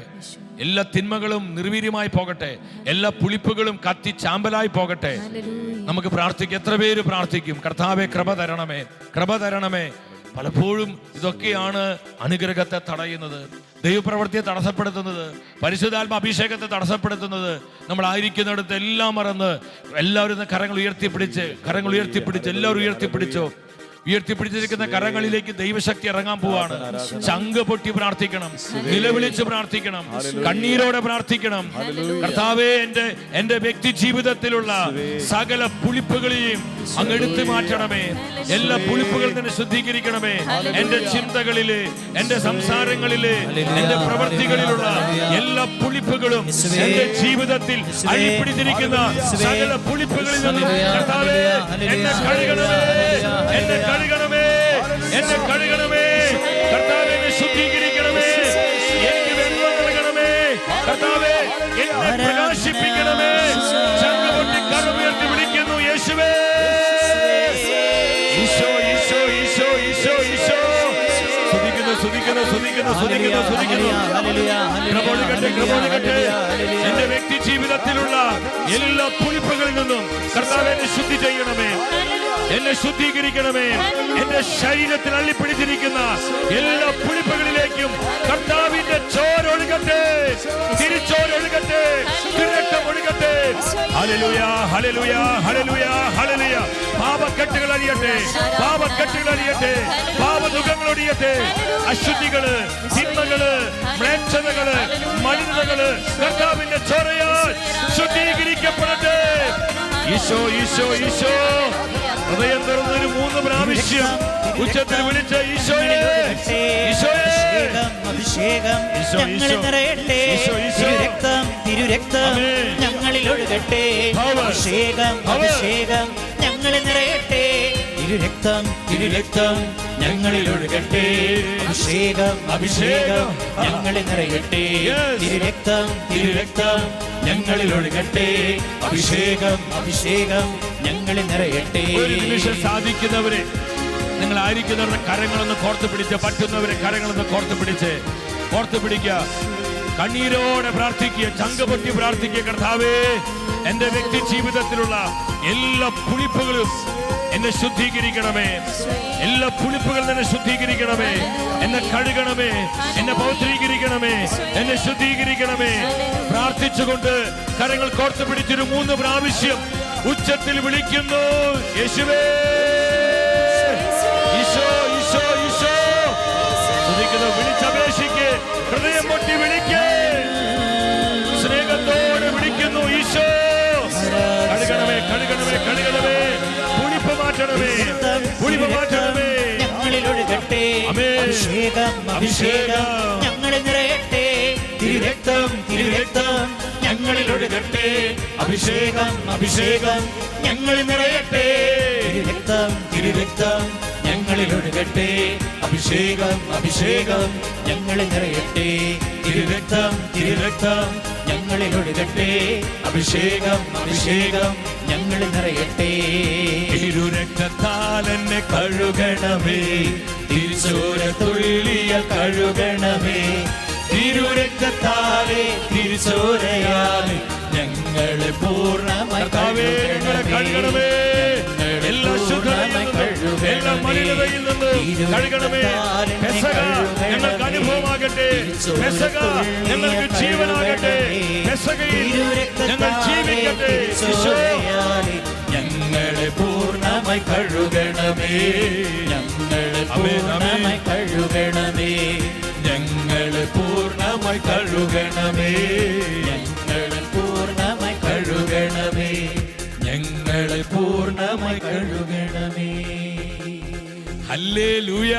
എല്ലാ തിന്മകളും നിർവീര്യമായി പോകട്ടെ, എല്ലാ പുളിപ്പുകളും കത്തി ചാമ്പലായി പോകട്ടെ. നമുക്ക് പ്രാർത്ഥിക്കാം. എത്ര പേര് പ്രാർത്ഥിക്കും, കർത്താവേ കൃപ തരണമേ, കൃപ തരണമേ. പലപ്പോഴും ഇതൊക്കെയാണ് അനുഗ്രഹത്തെ തടയുന്നത്, ദൈവപ്രവൃത്തിയെ തടസ്സപ്പെടുത്തുന്നത്, പരിശുദ്ധാത്മ അഭിഷേകത്തെ തടസ്സപ്പെടുത്തുന്നത്. നമ്മളായിരിക്കുന്നിടത്ത് എല്ലാം മറന്ന് എല്ലാവരും കരങ്ങൾ ഉയർത്തിപ്പിടിച്ച് എല്ലാവരും ഉയർത്തിപ്പിടിച്ചോ. ഉയർത്തിപ്പിടിച്ചിരിക്കുന്ന കരങ്ങളിലേക്ക് ദൈവശക്തി ഇറങ്ങാൻ പോവാണ്. ചങ്ക് പൊട്ടി പ്രാർത്ഥിക്കണം, നിലവിളിച്ച് പ്രാർത്ഥിക്കണം, കണ്ണീരോടെ പ്രാർത്ഥിക്കണം. കർത്താവേ, എന്റെ വ്യക്തി ജീവിതത്തിലുള്ള സകല പുളിപ്പുകളെയും അങ്ങ് എടുത്തു മാറ്റണമേ. എല്ലാ പുളിപ്പുകളിൽ നിന്ന് ശുദ്ധീകരിക്കണമേ. എന്റെ ചിന്തകളില്, എന്റെ സംസാരങ്ങളില്, എന്റെ പ്രവൃത്തികളിലുള്ള എല്ലാ പുളിപ്പുകളും എന്റെ ജീവിതത്തിൽ അഴിപ്പിടിച്ചിരിക്കുന്ന സകല പുളിപ്പുകളിൽ നിന്നും കർത്താവേ എന്നെ കഴുകണമേ, എന്നെ കഴുകണമേ, എന്നെ കഴുകണമേ. കർത്താവേ, എന്നെ ശുദ്ധീകരിക്കണമേ, എനിക്ക് വെള്ളം നൽകണമേ. കർത്താവേ, എന്നെ പ്രകാശിപ്പിക്കണമേ. ചങ്ക് പൊട്ടി കരമുയർത്തി വിളിക്കുന്നു യേശുവേ. ഈശോ, ഈശോ, ഈശോ, ഈശോ, ഈശോ. സ്തുതിക്കുന്നു, സ്തുതിക്കുന്നു, സ്തുതിക്കുന്നു, സ്തുതിക്കുന്നു, സ്തുതിക്കുന്നു. കൃപയൊഴുകട്ടെ, കൃപയൊഴുകട്ടെ. എന്റെ വ്യക്തി ജീവിതത്തിലുള്ള എല്ലാ പുളിപ്പുകളിൽ നിന്നും കർത്താവേ എന്നെ ശുദ്ധി ചെയ്യണമേ, എന്നെ ശുദ്ധീകരിക്കണമേ. എന്റെ ശരീരത്തിൽ അള്ളിപ്പിടിച്ചിരിക്കുന്ന എല്ലാ പുളിപ്പുകളിലേക്കും കർത്താവിന്റെ ചോരൊഴുകട്ടെ, തിരിച്ചോരൊഴുകട്ടെ, തിരക്കം ഒഴുകട്ടെ. Hallelujah, hallelujah, hallelujah, hallelujah. പാപക്കെട്ടുകൾ അഴിയട്ടെ, പാപക്കെട്ടുകൾ അഴിയട്ടെ, പാപദുഃഖങ്ങൾ ഒഴിയട്ടെ. അശുദ്ധികള്, തിന്മകള്, മ്ലേച്ഛതകള്, മലിനതകള് കർത്താവിന്റെ ചോരയാൽ ശുദ്ധീകരിക്കപ്പെടട്ടെ. ഈശോ, ഈശോ, ഈശോ. ഹൃദയം തുറന്നൊരു 3 പ്രാവശ്യം ഉച്ചത്തിൽ വിളിച്ച ഈശോയെ, ഈശോയെ. അഭിഷേകം ഞങ്ങളിൽ നിറയട്ടെ, തിരുരക്തം, തിരുരക്തം ഞങ്ങളിൽ ഒഴുകട്ടെ. അഭിഷേകം, അഭിഷേകം ഞങ്ങളിൽ നിറയട്ടെ, തിരുരക്തം, തിരുരക്തം ഞങ്ങളിൽ ഒഴുകട്ടെ. അഭിഷേകം, അഭിഷേകം ഞങ്ങളിൽ നിറയട്ടെ, തിരുരക്തം, തിരുരക്തം ഞങ്ങളിൽ ഒഴുകട്ടെ. അഭിഷേകം, അഭിഷേകം ഞങ്ങളിൽ നിറയട്ടെ. ഒരു നിമിഷം സാധിക്കുന്നവരെ, നിങ്ങൾ ആയിരിക്കുന്നവരുടെ കരങ്ങളൊന്ന് കോർത്ത് പിടിച്ച്, പറ്റുന്നവരെ കരങ്ങളൊന്ന് കോർത്ത് പിടിക്കുക. കണ്ണീരോടെ പ്രാർത്ഥിക്കുക, ചങ്ക് പൊട്ടി പ്രാർത്ഥിക്കുക. കർത്താവേ, എന്റെ വ്യക്തി ജീവിതത്തിലുള്ള എല്ലാ പുളിപ്പുകളും എന്നെ ശുദ്ധീകരിക്കണമേ, എല്ലാ പുളിപ്പുകളിൽ എന്നെ ശുദ്ധീകരിക്കണമേ, എന്നെ കഴുകണമേ, എന്നെ പൗത്രീകരിക്കണമേ, എന്നെ ശുദ്ധീകരിക്കണമേ. പ്രാർത്ഥിച്ചുകൊണ്ട് കരങ്ങൾ കോർത്ത് പിടിച്ചൊരു 3 പ്രാവശ്യം ഉച്ചത്തിൽ വിളിക്കുന്നു യേശുവേ. ഈശോ, ഈശോ, ഈശോ. സ്തുതിക്കുന്നു, വിളിച്ചപേക്ഷിക്ക്, ഹൃദയം പൊട്ടി വിളിക്ക്, സ്നേഹത്തോടെ വിളിക്കുന്നു ഈശോ. കഴുകണമേ, കഴുകണമേ, കഴുകണമേ. പുളിപ്പ് മാറ്റണമേ, പുളിപ്പ് മാറ്റണമേ. ഞങ്ങളിൽ ഒഴുകട്ടെ, അഭിഷേകം, അഭിഷേകം ഞങ്ങളിൽ നിറയട്ടെ, തിരുരക്തം, തിരുരക്തം ഞങ്ങളിൽ ഒഴുകട്ടെ. അഭിഷേകം, അഭിഷേകം ഞങ്ങളിൽ നിറയട്ടെ, തിരുരക്തം, തിരുരക്തം ഞങ്ങളിൽ ഒഴുകട്ടെ. അഭിഷേകം, അഭിഷേകം ഞങ്ങളിൽ നിറയട്ടെ, തിരുരക്തം, തിരുരക്തം ഞങ്ങളിൽ ഒഴുകട്ടെ. അഭിഷേകം, അഭിഷേകം ഞങ്ങളിൽ നിറയട്ടെ. തിരുരക്തത്താൽ എന്നെ കഴുകണമേ, തിരുച്ചോര തുള്ളിയ കഴുകണമേ. തിരുരക്തത്താലെ, തിരുച്ചോരയാലെ ഞങ്ങളെ പൂർണ്ണമായി കഴുകണമേ. എല്ലാ ശുദ്ധതയും എല്ലാ മലിനതയിൽ നിന്ന് കഴുകണമേ. പെസഹ ഞങ്ങൾക്ക് അനുഭവമാകട്ടെ, പെസഹ ഞങ്ങൾക്ക് ജീവനാകട്ടെ, പെസഹയിൽ ഞങ്ങൾ ജീവിക്കട്ടെ. ഞങ്ങളെ പൂർണ്ണമായി കഴുകണമേ, ഞങ്ങളെ പൂർണ്ണമായി കഴുകണമേ, ഞങ്ങളെ പൂർണ്ണമായി കഴുകണമേ, ഞങ്ങളെ പൂർണ്ണമായി കഴുകണമേ, ഞങ്ങളെ പൂർണ്ണമായി കഴുകണമേ. Hallelujah,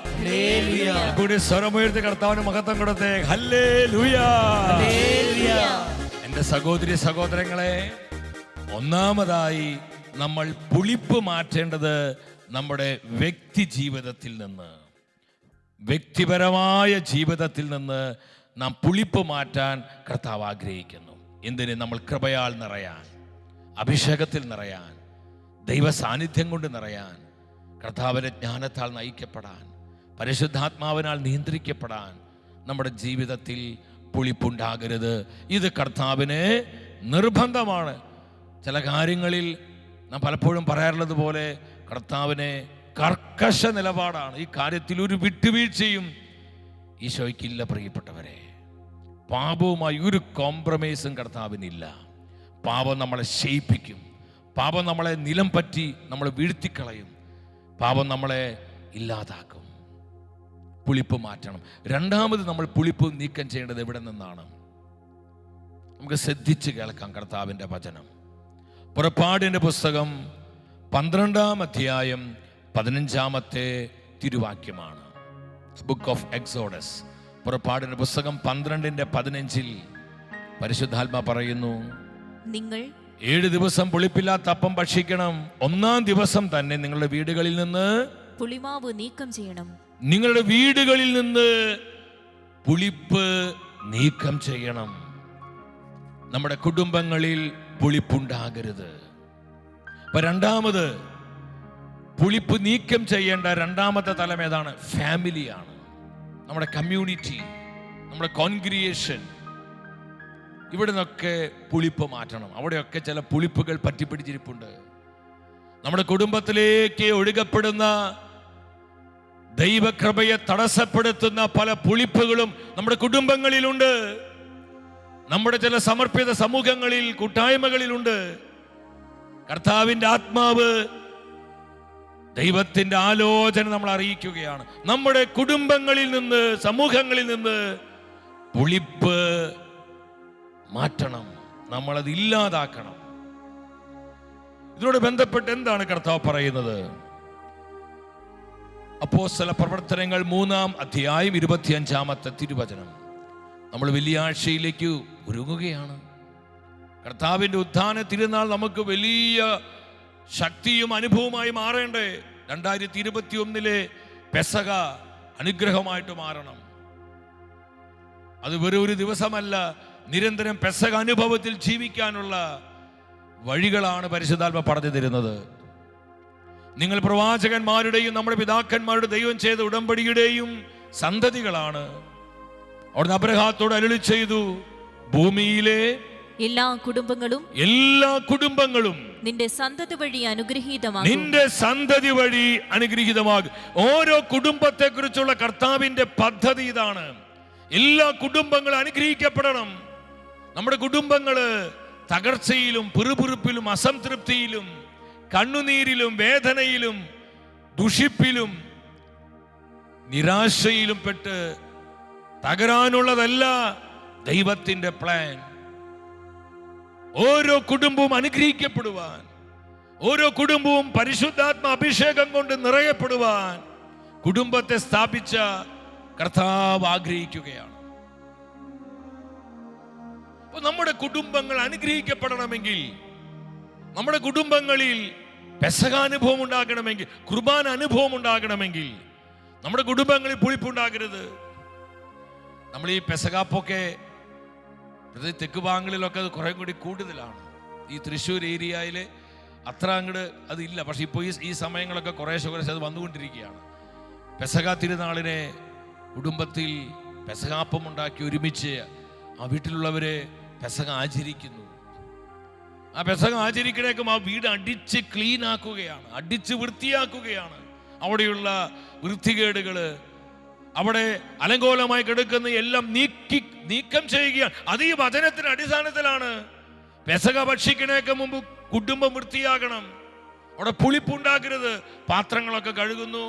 hallelujah. കൂടി സ്വരമുയർത്തി കർത്താവിന് മഹത്വം കൊടുത്തേ. Hallelujah, hallelujah. എന്റെ സഹോദരി സഹോദരങ്ങളെ, ഒന്നാമതായി നമ്മൾ പുളിപ്പ് മാറ്റേണ്ടത് നമ്മുടെ വ്യക്തി ജീവിതത്തിൽ നിന്ന്, വ്യക്തിപരമായ ജീവിതത്തിൽ നിന്ന് നാം പുളിപ്പ് മാറ്റാൻ കർത്താവ് ആഗ്രഹിക്കുന്നു. എന്തിന്? നമ്മൾ കൃപയാൽ നിറയാൻ, അഭിഷേകത്തിൽ നിറയാൻ, ദൈവ സാന്നിധ്യം കൊണ്ട് നിറയാൻ, കർത്താവിന്റെ ജ്ഞാനത്താൽ നയിക്കപ്പെടാൻ, പരിശുദ്ധാത്മാവിനാൽ നിയന്ത്രിക്കപ്പെടാൻ. നമ്മുടെ ജീവിതത്തിൽ പുളിപ്പുണ്ടാകരുത്. ഇത് കർത്താവിന് നിർബന്ധമാണ്. ചില കാര്യങ്ങളിൽ നാം പലപ്പോഴും പറയാറുള്ളത് പോലെ കർത്താവിന് കർക്കശ നിലപാടാണ്. ഈ കാര്യത്തിൽ ഒരു വിട്ടുവീഴ്ചയും ഈശോയ്ക്കില്ല. പ്രിയപ്പെട്ടവരെ, പാപവുമായി ഒരു കോംപ്രമൈസും കർത്താവിനില്ല. പാപം നമ്മളെ ക്ഷയിപ്പിക്കും, പാപം നമ്മളെ നിലം പറ്റി നമ്മളെ വീഴ്ത്തിക്കളയും. പാപം നമ്മളെ ഇല്ലാതാക്കും. പുളിപ്പ് മാറ്റണം. രണ്ടാമത് നമ്മൾ പുളിപ്പ് നീക്കം ചെയ്യേണ്ടത് എവിടെ നിന്നാണ്? നമുക്ക് ശ്രദ്ധിച്ച് കേൾക്കാം കർത്താവിൻ്റെ വചനം. പുറപ്പാടിൻ്റെ പുസ്തകം 12-ാം അധ്യായം 15-ാമത്തെ തിരുവാക്യമാണ്. ബുക്ക് ഓഫ് എക്സോഡസ്, പുറപ്പാടിൻ്റെ പുസ്തകം 12:15 പരിശുദ്ധാത്മ പറയുന്നു, നിങ്ങൾ 7 ദിവസം പുളിപ്പില്ലാത്ത അപ്പം ഭക്ഷിക്കണം. 1-ാം ദിവസം തന്നെ നിങ്ങളുടെ വീടുകളിൽ നിന്ന് പുളിമാവ് നീക്കം ചെയ്യണം. നിങ്ങളുടെ വീടുകളിൽ നിന്ന് പുളിപ്പ് നീക്കം ചെയ്യണം. നമ്മുടെ കുടുംബങ്ങളിൽ പുളിപ്പുണ്ടാകരുത്. അപ്പൊ രണ്ടാമത് പുളിപ്പ് നീക്കം ചെയ്യേണ്ട രണ്ടാമത്തെ തലം ഏതാണ്? ഫാമിലിയാണ്. നമ്മുടെ കമ്മ്യൂണിറ്റി, നമ്മുടെ കോൺഗ്രിഗേഷൻ, ഇവിടെ നിന്നൊക്കെ പുളിപ്പ് മാറ്റണം. അവിടെയൊക്കെ ചില പുളിപ്പുകൾ പറ്റിപ്പിടിച്ചിരിപ്പുണ്ട്. നമ്മുടെ കുടുംബത്തിലേക്ക് ഒഴുകപ്പെടുന്ന ദൈവകൃപയെ തടസ്സപ്പെടുത്തുന്ന പല പുളിപ്പുകളും നമ്മുടെ കുടുംബങ്ങളിലുണ്ട്. നമ്മുടെ ചില സമർപ്പിത സമൂഹങ്ങളിൽ, കൂട്ടായ്മകളിലുണ്ട്. കർത്താവിൻ്റെ ആത്മാവ്, ദൈവത്തിന്റെ ആലോചന നമ്മൾ അറിയിക്കുകയാണ്. നമ്മുടെ കുടുംബങ്ങളിൽ നിന്ന്, സമൂഹങ്ങളിൽ നിന്ന് പുളിപ്പ് മാറ്റണം. നമ്മളത് ഇല്ലാതാക്കണം. ഇതിനോട് ബന്ധപ്പെട്ട് എന്താണ് കർത്താവ് പറയുന്നത്? അപ്പോസ്തല പ്രവർത്തനങ്ങൾ 3-ാം അധ്യായം 25-ാമത്തെ തിരുവചനം. നമ്മൾ വെള്ളിയാഴ്ചയിലേക്ക് ഒരുങ്ങുകയാണ്. കർത്താവിൻ്റെ ഉത്ഥാന തിരുനാൾ നമുക്ക് വലിയ ശക്തിയും അനുഭവമായി മാറേണ്ടേ? 2021 പെസഹ അനുഗ്രഹമായിട്ട് മാറണം. അത് വെറും ഒരു ദിവസമല്ല, നിരന്തരം പെസഹ അനുഭവത്തിൽ ജീവിക്കാനുള്ള വഴികളാണ് പരിശുദ്ധാത്മ പറഞ്ഞു തരുന്നത്. നിങ്ങൾ പ്രവാചകന്മാരുടെയും നമ്മുടെ പിതാക്കന്മാരുടെ ദൈവം ചെയ്ത ഉടമ്പടിയുടെയും സന്തതികളാണ്. അവിടുന്ന് അബ്രഹാത്തോട് അരുളി ചെയ്തു, ഭൂമിയിലെ എല്ലാ കുടുംബങ്ങളും നിന്റെ സന്തതി വഴി അനുഗ്രഹീതമാകും. ഓരോ കുടുംബത്തെ കുറിച്ചുള്ള കർത്താവിന്റെ പദ്ധതി ഇതാണ്. എല്ലാ കുടുംബങ്ങളും അനുഗ്രഹിക്കപ്പെടണം. നമ്മുടെ കുടുംബങ്ങള് തകർച്ചയിലും പിറുപിറുപ്പിലും അസംതൃപ്തിയിലും കണ്ണുനീരിലും വേദനയിലും ദുഷിപ്പിലും നിരാശയിലും പെട്ട് തകരാനുള്ളതല്ല ദൈവത്തിന്റെ പ്ലാൻ. ഓരോ കുടുംബവും അനുഗ്രഹിക്കപ്പെടുവാൻ, ഓരോ കുടുംബവും പരിശുദ്ധാത്മ അഭിഷേകം കൊണ്ട് നിറയപ്പെടുവാൻ കുടുംബത്തെ സ്ഥാപിച്ച കർത്താവ് ആഗ്രഹിക്കുകയാണ്. അപ്പോൾ നമ്മുടെ കുടുംബങ്ങൾ അനുഗ്രഹിക്കപ്പെടണമെങ്കിൽ, നമ്മുടെ കുടുംബങ്ങളിൽ പെസഹ അനുഭവം ഉണ്ടാകണമെങ്കിൽ, കുർബാന അനുഭവം ഉണ്ടാകണമെങ്കിൽ നമ്മുടെ കുടുംബങ്ങളിൽ പുളിപ്പുണ്ടാകരുത്. നമ്മൾ ഈ പെസഹാപ്പൊക്കെ തെക്ക് ഭാഗങ്ങളിലൊക്കെ അത് കുറെ കൂടി കൂടുതലാണ്. ഈ തൃശ്ശൂർ ഏരിയയിൽ അത്ര അങ്ങോട്ട് അതില്ല. പക്ഷെ ഇപ്പോൾ ഈ സമയങ്ങളൊക്കെ കുറേശ്ശെ അത് വന്നുകൊണ്ടിരിക്കുകയാണ്. പെസഹ തിരുനാളിനെ കുടുംബത്തിൽ പെസഹാപ്പം ഉണ്ടാക്കി ഒരുമിച്ച് ആ വീട്ടിലുള്ളവരെ പെസഹ ആചരിക്കുന്നു. ആ പെസഹ ആചരിക്കണേക്കും ആ വീട് അടിച്ച് ക്ലീൻ ആക്കുകയാണ്, അടിച്ച് വൃത്തിയാക്കുകയാണ്. അവിടെയുള്ള വൃത്തികേടുകള്, അവിടെ അലങ്കോലമായി കിടക്കുന്ന എല്ലാം നീക്കം ചെയ്യുകയാണ്. അത് ഈ വചനത്തിന്റെ അടിസ്ഥാനത്തിലാണ്. പെസഹ ഭക്ഷിക്കണേക്ക് മുമ്പ് കുടുംബം വൃത്തിയാകണം. അവിടെ പുളിപ്പുണ്ടാകരുത്. പാത്രങ്ങളൊക്കെ കഴുകുന്നു,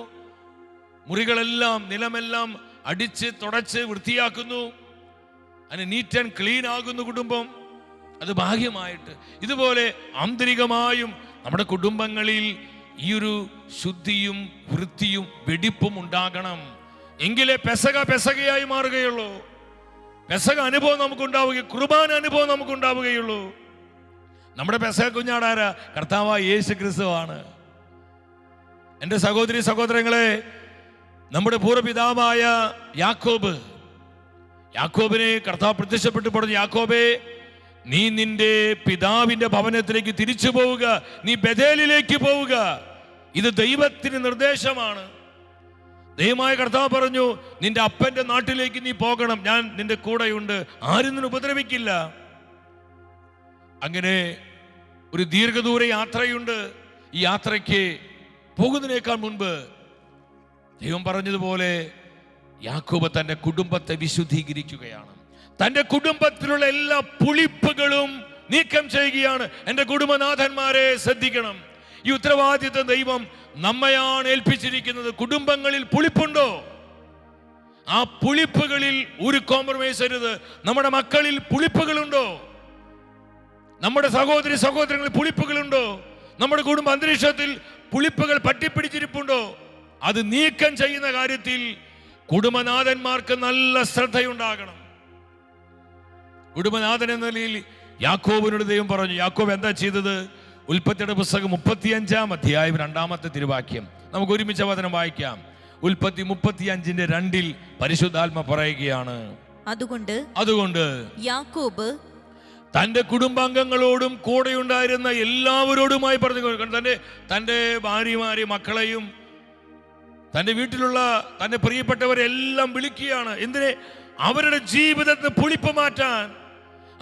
മുറികളെല്ലാം നിലമെല്ലാം അടിച്ച് തുടച്ച് വൃത്തിയാക്കുന്നു, അതിന് നീറ്റ് ആൻഡ് ക്ലീൻ ആകുന്നു കുടുംബം. അത് ഭാഗ്യമായിട്ട്. ഇതുപോലെ ആന്തരികമായും നമ്മുടെ കുടുംബങ്ങളിൽ ഈ ഒരു ശുദ്ധിയും വൃത്തിയും വെടിപ്പും ഉണ്ടാകണം. എങ്കിലേ പെസഹയായി മാറുകയുള്ളൂ. പെസഹ അനുഭവം നമുക്കുണ്ടാവുകയും കുർബാന അനുഭവം നമുക്കുണ്ടാവുകയുള്ളൂ. നമ്മുടെ പെസഹ കുഞ്ഞാടാരാ? കർത്താവായ യേശു ക്രിസ്തുവാണ്. എൻ്റെ സഹോദരി സഹോദരങ്ങളെ, നമ്മുടെ പൂർവ്വപിതാവായ യാക്കോബിനെ കർത്താവ് പ്രത്യക്ഷപ്പെട്ടു പറഞ്ഞു, യാക്കോബേ, നീ നിന്റെ പിതാവിന്റെ ഭവനത്തിലേക്ക് തിരിച്ചു പോവുക, നീ ബേഥേലിലേക്ക് പോവുക. ഇത് ദൈവത്തിന് നിർദ്ദേശമാണ്. ദൈവമായ കർത്താവ് പറഞ്ഞു, നിന്റെ അപ്പന്റെ നാട്ടിലേക്ക് നീ പോകണം, ഞാൻ നിന്റെ കൂടെയുണ്ട്, ആരും നിന്നെ ഉപദ്രവിക്കില്ല. അങ്ങനെ ഒരു ദീർഘദൂര യാത്രയുണ്ട്. ഈ യാത്രയ്ക്ക് പോകുന്നതിനേക്കാൾ മുൻപ് ദൈവം പറഞ്ഞതുപോലെ യാക്കോബ് തന്റെ കുടുംബത്തെ വിശുദ്ധീകരിക്കുകയാണ്. തന്റെ കുടുംബത്തിലുള്ള എല്ലാ പുളിപ്പുകളും നീക്കം ചെയ്യുകയാണ്. എൻ്റെ കുടുംബനാഥന്മാരെ ശ്രദ്ധിക്കണം. ഈ ഉത്തരവാദിത്വം ദൈവം നമ്മയാണ് ഏൽപ്പിച്ചിരിക്കുന്നത്. കുടുംബങ്ങളിൽ പുളിപ്പുണ്ടോ? ആ പുളിപ്പുകളിൽ ഒരു കോംപ്രമൈസ് അരുത്. നമ്മുടെ മക്കളിൽ പുളിപ്പുകളുണ്ടോ? നമ്മുടെ സഹോദരി സഹോദരങ്ങളിൽ പുളിപ്പുകളുണ്ടോ? നമ്മുടെ കുടുംബ അന്തരീക്ഷത്തിൽ പുളിപ്പുകൾ പറ്റിപ്പിടിച്ചിരിപ്പുണ്ടോ? അത് നീക്കം ചെയ്യുന്ന കാര്യത്തിൽ കുടുംബനാഥന്മാർക്ക് നല്ല ശ്രദ്ധയുണ്ടാകണം. കുടുംബനാഥൻ എന്ന നിലയിൽ യാക്കോബിനോട് ദൈവം പറഞ്ഞു. യാക്കോബ് എന്താ ചെയ്തത്? ഉൽപ്പത്തിയുടെ പുസ്തകം 35-ാം അധ്യായം 2-ാമത്തെ തിരുവാക്യം നമുക്ക് ഒരുമിച്ച് വചനം വായിക്കാം. ഉൽപ്പത്തി 35:2 പരിശുദ്ധാത്മ പറയുകയാണ്, അതുകൊണ്ട് യാക്കോബ് തന്റെ കുടുംബാംഗങ്ങളോടും കൂടെ ഉണ്ടായിരുന്ന എല്ലാവരോടുമായി പറഞ്ഞു. തന്റെ ഭാര്യമാരെ, മക്കളെയും തന്റെ വീട്ടിലുള്ള തന്റെ പ്രിയപ്പെട്ടവരെല്ലാം വിളിക്കുകയാണ്. എന്തിനെ? അവരുടെ ജീവിതത്തിന് പുളിപ്പ് മാറ്റാൻ,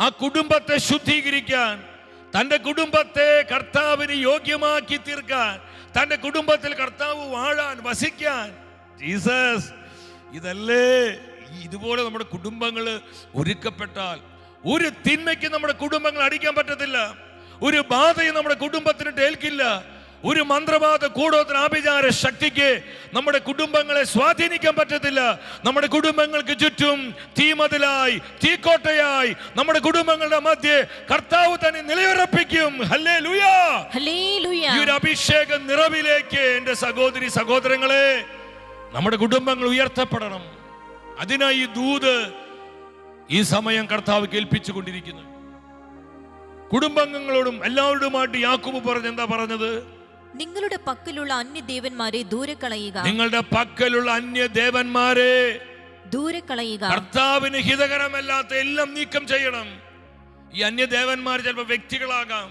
ആ കുടുംബത്തെ ശുദ്ധീകരിക്കാൻ, തന്റെ കുടുംബത്തെ കർത്താവിന് യോഗ്യമാക്കി തീർക്കാൻ, തന്റെ കുടുംബത്തിൽ കർത്താവ് വാഴാൻ, വസിക്കാൻ. ജീസസ്, ഇതല്ലേ ഇതുപോലെ നമ്മുടെ കുടുംബങ്ങൾ ഒരുക്കപ്പെട്ടാൽ ഒരു തിന്മയ്ക്ക് നമ്മുടെ കുടുംബങ്ങൾ അടിക്കാൻ പറ്റത്തില്ല. ഒരു ബാധയും നമ്മുടെ കുടുംബത്തിന് ഏൽക്കില്ല. ഒരു മന്ത്രവാദ കൂടോത്ര ആഭിചാര ശക്തിക്ക് നമ്മുടെ കുടുംബങ്ങളെ സ്വാധീനിക്കാൻ പറ്റത്തില്ല. നമ്മുടെ കുടുംബങ്ങൾക്ക് ചുറ്റും തീമതിലായി, തീക്കോട്ടയായി നമ്മുടെ കുടുംബങ്ങളുടെ മധ്യേ കർത്താവ് തന്നെ നിലയുറപ്പിക്കും. Hallelujah, hallelujah. ഈ ഒരു അഭിഷേക നിറവിലേക്ക് എന്റെ സഹോദരി സഹോദരങ്ങളെ, നമ്മുടെ കുടുംബങ്ങൾ ഉയർത്തപ്പെടണം. അതിനായി ഈ ദൂത് ഈ സമയം കർത്താവ് കേൾപ്പിച്ചുകൊണ്ടിരിക്കുന്നു. കുടുംബാംഗങ്ങളോടും എല്ലാവരോടുമായിട്ട് യാക്കോബ് പറഞ്ഞ് എന്താ പറഞ്ഞത്? നിങ്ങളുടെ പക്കലുള്ള അന്യദേവന്മാരെ ദൂരെ കളയുക. നിങ്ങളുടെ പക്കലുള്ള അന്യദേവന്മാരെ ദൂരെ കളയുക. കർത്താവിന് ഹിതകരമല്ലാത്ത എല്ലാം നീക്കം ചെയ്യണം. ഈ അന്യദേവന്മാർ ചിലപ്പോൾ വ്യക്തികളാകാം,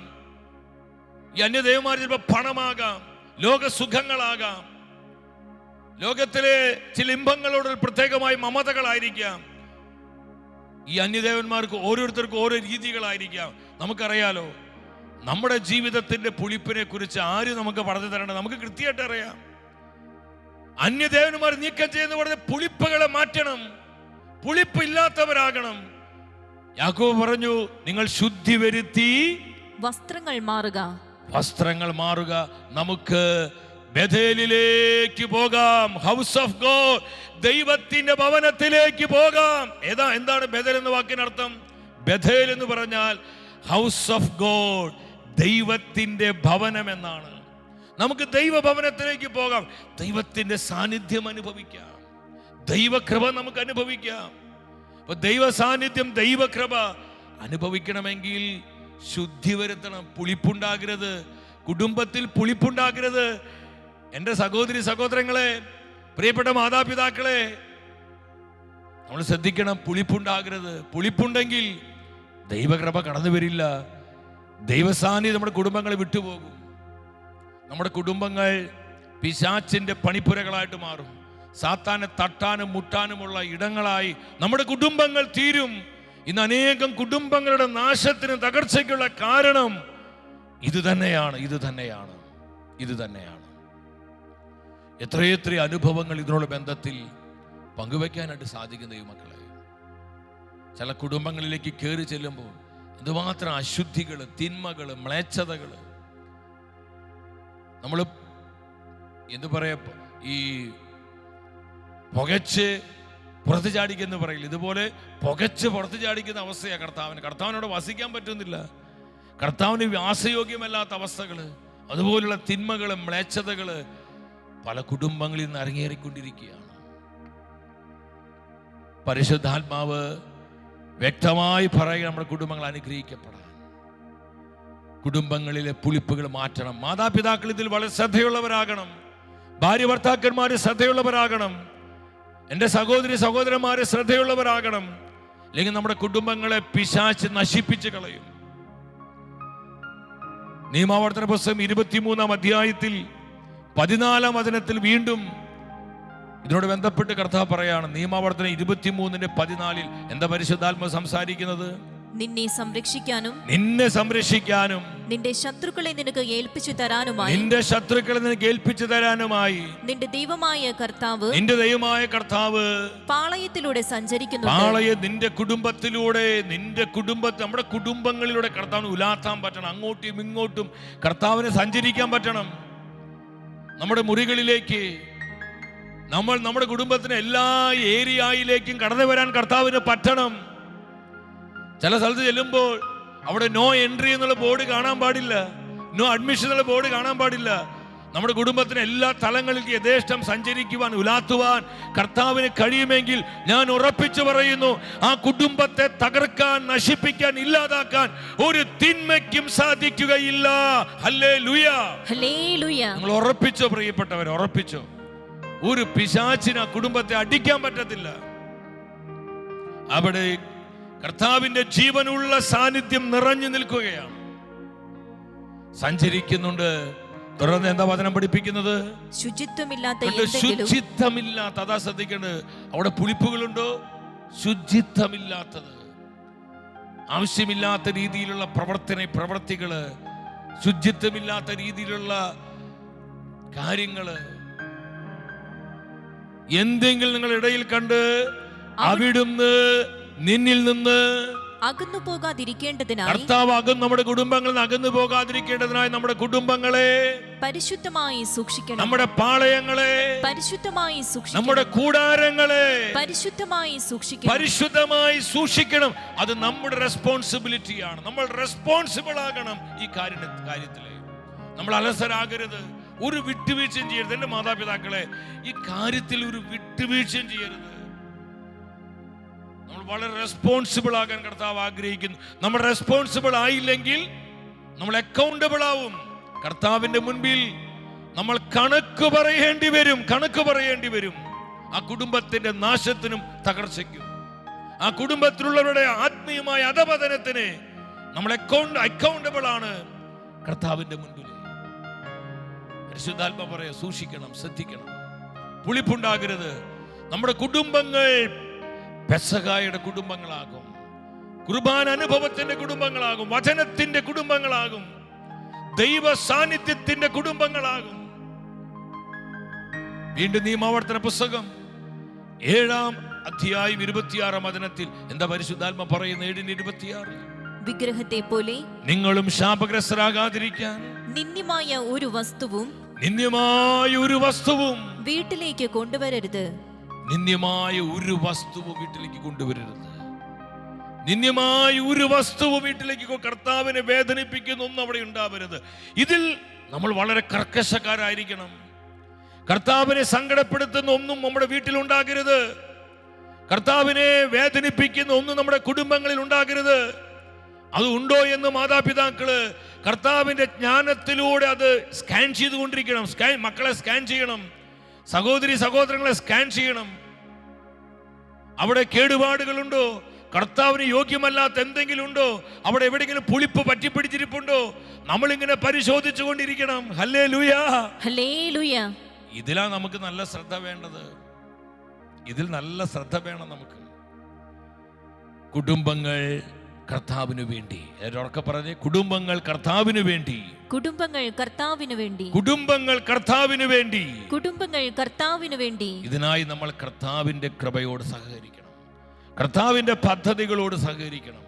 ഈ അന്യദേവന്മാർ ചിലപ്പോൾ പണമാകാം, ലോകസുഖങ്ങളാകാം, ലോകത്തിലെ ചില ഇമ്പങ്ങളോട് പ്രത്യേകമായി മമതകളായിരിക്കാം. ഈ അന്യദേവന്മാർക്ക് ഓരോരുത്തർക്കും ഓരോ രീതികളായിരിക്കാം. നമുക്കറിയാലോ, നമ്മുടെ ജീവിതത്തിന്റെ പുളിപ്പിനെ കുറിച്ച് ആര് നമുക്ക് പറഞ്ഞു തരേണ്ടത്? നമുക്ക് കൃത്യമായിട്ട് അറിയാം. അന്യദേവന്മാർ നീക്കം ചെയ്യുന്ന പറഞ്ഞ പുളിപ്പുകളെ മാറ്റണം, പുളിപ്പ് ഇല്ലാത്തവരാകണം. യാക്കോബ് പറഞ്ഞു, നിങ്ങൾ ശുദ്ധി വരുത്തി വസ്ത്രങ്ങൾ മാറുക. വസ്ത്രങ്ങൾ മാറുക. നമുക്ക് ബേഥേലിലേക്ക് പോകാം. ഹൗസ് ഓഫ് ഗോഡ്, ദൈവത്തിന്റെ ഭവനത്തിലേക്ക് പോകാം. എന്താണ് ബേഥേൽ എന്ന വാക്കിനർത്ഥം? ബേഥേൽ എന്ന് പറഞ്ഞാൽ ഹൗസ് ഓഫ് ഗോഡ്, ദൈവത്തിന്റെ ഭവനം എന്നാണ്. നമുക്ക് ദൈവഭവനത്തിലേക്ക് പോകാം. ദൈവത്തിന്റെ സാന്നിധ്യം അനുഭവിക്കാം, ദൈവകൃപ നമുക്ക് അനുഭവിക്കാം. അപ്പൊ ദൈവ സാന്നിധ്യം, ദൈവകൃപ അനുഭവിക്കണമെങ്കിൽ ശുദ്ധി വരുത്തണം. പുളിപ്പുണ്ടാകരുത്, കുടുംബത്തിൽ പുളിപ്പുണ്ടാകരുത്. എൻ്റെ സഹോദരി സഹോദരങ്ങളെ, പ്രിയപ്പെട്ട മാതാപിതാക്കളെ, നമ്മൾ ശ്രദ്ധിക്കണം, പുളിപ്പുണ്ടാകരുത്. പുളിപ്പുണ്ടെങ്കിൽ ദൈവകൃപ കടന്നു വരില്ല. ദൈവസാന്നിധ്യം നമ്മുടെ കുടുംബങ്ങളെ വിട്ടുപോകും. നമ്മുടെ കുടുംബങ്ങൾ പിശാചിന്റെ പണിപ്പുരകളായിട്ട് മാറും. സാത്താനെ തട്ടാനും മുട്ടാനുമുള്ള ഇടങ്ങളായി നമ്മുടെ കുടുംബങ്ങൾ തീരും. ഇന്ന് അനേകം കുടുംബങ്ങളുടെ നാശത്തിന്, തകർച്ചയ്ക്കുള്ള കാരണം ഇത് തന്നെയാണ്. എത്രയെത്ര അനുഭവങ്ങൾ ഇതിനുള്ള ബന്ധത്തിൽ പങ്കുവെക്കാനായിട്ട് സാധിക്കും ദൈവമക്കളെ. ചില കുടുംബങ്ങളിലേക്ക് കയറി ചെല്ലുമ്പോൾ എന്തുമാത്രം അശുദ്ധികള്, തിന്മകള്, മ്ലേച്ഛതകള്. നമ്മൾ എന്തു പറയാ, ഈ പുകച്ച് പുറത്ത് ചാടിക്കെന്ന് പറയില്ല, ഇതുപോലെ പുകച്ച് പുറത്ത് ചാടിക്കുന്ന അവസ്ഥയാണ് കർത്താവിനോട് വസിക്കാൻ പറ്റുന്നില്ല. കർത്താവിന് വ്യാസയോഗ്യമല്ലാത്ത അവസ്ഥകള്, അതുപോലുള്ള തിന്മകള്, മ്ലേച്ഛതകള് പല കുടുംബങ്ങളിൽ നിന്ന് അരങ്ങേറിക്കൊണ്ടിരിക്കുകയാണ്. പരിശുദ്ധാത്മാവ് വ്യക്തമായി പറയുക, നമ്മുടെ കുടുംബങ്ങൾ അനുഗ്രഹിക്കപ്പെടാൻ, കുടുംബങ്ങളിലെ പുളിപ്പുകൾ മാറ്റണം. മാതാപിതാക്കൾ ഇതിൽ വളരെ ശ്രദ്ധയുള്ളവരാകണം. ഭാര്യ ഭർത്താക്കന്മാര് ശ്രദ്ധയുള്ളവരാകണം. എൻ്റെ സഹോദരി സഹോദരന്മാര് ശ്രദ്ധയുള്ളവരാകണം. അല്ലെങ്കിൽ നമ്മുടെ കുടുംബങ്ങളെ പിശാച് നശിപ്പിച്ച് കളയും. നിയമാവർത്തന പുസ്തകം 23-ാം അധ്യായത്തിൽ 14-ാം വചനത്തിൽ വീണ്ടും ഇതിനോട് ബന്ധപ്പെട്ട് കർത്താവ് പറയാണ്. നിയമാവർത്തനം 23:14 എന്താ പരിശുദ്ധാത്മാവ് സംസാരിക്കുന്നത്? നിന്നെ സംരക്ഷിക്കാനും നിന്റെ ശത്രുക്കളെ നിനക്ക് ഏൽപ്പിച്ചു തരാനുമായി നിന്റെ ദൈവമായ കർത്താവ് പാളയത്തിലൂടെ സഞ്ചരിക്കുന്നു. നിന്റെ കുടുംബത്തിലൂടെ, നമ്മുടെ കുടുംബങ്ങളിലൂടെ കർത്താവിന് ഉലാത്താൻ പറ്റണം. അങ്ങോട്ടും ഇങ്ങോട്ടും കർത്താവിന് സഞ്ചരിക്കാൻ പറ്റണം. നമ്മുടെ മുറികളിലേക്ക്, നമ്മുടെ കുടുംബത്തിന് എല്ലാ ഏരിയയിലേക്കും കടന്നു വരാൻ കർത്താവിന് പറ്റണം. ചില സ്ഥലത്ത് ചെല്ലുമ്പോൾ അവിടെ നോ എൻട്രി എന്നുള്ള ബോർഡ് കാണാൻ പാടില്ല, നോ അഡ്മിഷൻ എന്നുള്ള ബോർഡ് കാണാൻ പാടില്ല. നമ്മുടെ കുടുംബത്തിന് എല്ലാ തലങ്ങളിലേക്ക് യഥേഷ്ടം സഞ്ചരിക്കുവാൻ, ഉലാത്തുവാൻ കർത്താവിന് കഴിയുമെങ്കിൽ ഞാൻ ഉറപ്പിച്ചു പറയുന്നു, ആ കുടുംബത്തെ തകർക്കാൻ, നശിപ്പിക്കാൻ, ഇല്ലാതാക്കാൻ ഒരു തിന്മയ്ക്കും സാധിക്കുകയില്ല. Hallelujah, hallelujah. നിങ്ങൾ ഉറപ്പിച്ചോ പ്രിയപ്പെട്ടവരെ, ഉറപ്പിച്ചോ. ഒരു പിശാചിന് ആ കുടുംബത്തെ അടിക്കാൻ പറ്റത്തില്ല. അവിടെ കർത്താവിന്റെ ജീവനുള്ള സാന്നിധ്യം നിറഞ്ഞു നിൽക്കുകയാണ്, സഞ്ചരിക്കുന്നുണ്ട്. തുടർന്ന് എന്താ വചനം പഠിപ്പിക്കുന്നത്? ശുചിത്വമില്ലാത്ത, അതാ ശ്രദ്ധിക്കേണ്ടത്. അവിടെ പുളിപ്പുകളുണ്ടോ? ശുചിത്വമില്ലാത്തത്, ആവശ്യമില്ലാത്ത രീതിയിലുള്ള പ്രവർത്തികള്, ശുചിത്വമില്ലാത്ത രീതിയിലുള്ള കാര്യങ്ങള് എന്തെങ്കിലും നിങ്ങൾ ഇടയിൽ കണ്ട് അവിടുന്ന് നിന്നിൽ നിന്ന് അകന്നു പോകാതിരിക്കേണ്ടതിനായി, കർത്താവ് നമ്മുടെ കുടുംബങ്ങളിൽ നിന്ന് അകന്നു പോകാതിരിക്കേണ്ടതിനായി നമ്മുടെ കുടുംബങ്ങളെ പരിശുദ്ധമായി സൂക്ഷിക്കണം, നമ്മുടെ പാളയങ്ങളെ പരിശുദ്ധമായി സൂക്ഷിക്കണം, നമ്മുടെ കൂടാരങ്ങളെ പരിശുദ്ധമായി സൂക്ഷിക്കണം. അത് നമ്മുടെ റെസ്പോൺസിബിലിറ്റിയാണ്. നമ്മൾ റെസ്പോൺസിബിൾ ആകണം ഈ കാര്യത്തില്. നമ്മൾ അലസരാകരുത്, ഒരു വിട്ടുവീഴ്ചയും ചെയ്യരുത്. എന്റെ മാതാപിതാക്കളെ, ഈ കാര്യത്തിൽ ഒരു വിട്ടുവീഴ്ചയും ചെയ്യരുത്. നമ്മൾ വളരെ റെസ്പോൺസിബിൾ ആകാൻ കർത്താവ് ആഗ്രഹിക്കുന്നു. നമ്മൾ റെസ്പോൺസിബിൾ ആയില്ലെങ്കിൽ നമ്മൾ അക്കൗണ്ടബിൾ ആവും. കർത്താവിന്റെ മുൻപിൽ നമ്മൾ കണക്ക് പറയേണ്ടി വരും. ആ കുടുംബത്തിന്റെ നാശത്തിനും തകർച്ചയ്ക്കും, ആ കുടുംബത്തിലുള്ളവരുടെ ആത്മീയമായ അധപതനത്തിന് നമ്മൾ അക്കൗണ്ടബിൾ ആണ് കർത്താവിന്റെ മുൻപിൽ. പരിശുദ്ധാത്മ പറയാ, സൂക്ഷിക്കണം, ശ്രദ്ധിക്കണം, പുളിപ്പുണ്ടാകരുത്. നമ്മുടെ കുടുംബങ്ങൾ പെസഹായുടെ കുടുംബങ്ങളാകും, കുർബാന അനുഭവത്തിന്റെ കുടുംബങ്ങളാകും, വചനത്തിന്റെ കുടുംബങ്ങളാകും, ദൈവ സാന്നിധ്യത്തിന്റെ കുടുംബങ്ങളാകും. വീണ്ടും നിയമാവർത്തന പുസ്തകം 7-ാം അധ്യായം 26-ാം വചനത്തിൽ എന്താ പരിശുദ്ധാത്മ പറയുന്നത്? 7:26, വിഗ്രഹത്തെ പോലെ നിങ്ങളും ശാപഗ്രസ്തരാകാതിരിക്കാൻ നിന്ദ്യമായ ഒരു വസ്തുവും വീട്ടിലേക്ക് കൊണ്ടുവരരുത്. നിന്ദ്യമായ ഒരു വസ്തുവും വീട്ടിലേക്ക് കൊണ്ടുവരരുത്. നിന്ദ്യമായ ഒരു വസ്തുവും വീട്ടിലേക്ക്, കർത്താവിനെ വേദനിപ്പിക്കുന്ന ഒന്നും അവിടെ ഉണ്ടാവരുത്. ഇതിൽ നമ്മൾ വളരെ കർക്കശക്കാരായിരിക്കണം. കർത്താവിനെ സങ്കടപ്പെടുത്തുന്ന ഒന്നും നമ്മുടെ വീട്ടിൽ ഉണ്ടാകരുത്. കർത്താവിനെ വേദനിപ്പിക്കുന്ന ഒന്നും നമ്മുടെ കുടുംബങ്ങളിൽ ഉണ്ടാകരുത്. അത് ഉണ്ടോ എന്ന് മാതാപിതാക്കള് കർത്താവിന്റെ ജ്ഞാനത്തിലൂടെ അത് സ്കാൻ ചെയ്തുകൊണ്ടിരിക്കണം. മക്കളെ സ്കാൻ ചെയ്യണം, സഹോദരങ്ങളെ സ്കാൻ ചെയ്യണം. അവിടെ കേടുപാടുകളുണ്ടോ? കർത്താവിന് യോഗ്യമല്ലാത്ത എന്തെങ്കിലും ഉണ്ടോ? അവിടെ എവിടെയെങ്കിലും പുളിപ്പ് പറ്റിപ്പിടിച്ചിരിപ്പുണ്ടോ? നമ്മളിങ്ങനെ പരിശോധിച്ചു കൊണ്ടിരിക്കണം. Hallelujah, hallelujah. ഇതിലാ നമുക്ക് നല്ല ശ്രദ്ധ വേണ്ടത്. ഇതിൽ നല്ല ശ്രദ്ധ വേണം നമുക്ക്. കുടുംബങ്ങൾ കർത്താവിന് വേണ്ടി, ഉറക്കെ പറഞ്ഞേ, കുടുംബങ്ങൾ കർത്താവിന് വേണ്ടി, കുടുംബങ്ങൾ കർത്താവിന് വേണ്ടി, കുടുംബങ്ങൾ കർത്താവിന് വേണ്ടി, കുടുംബങ്ങൾ കർത്താവിന് വേണ്ടി. ഇതിനായി നമ്മൾ കർത്താവിന്റെ കൃപയോട് സഹകരിക്കണം, കർത്താവിന്റെ പദ്ധതികളോട് സഹകരിക്കണം.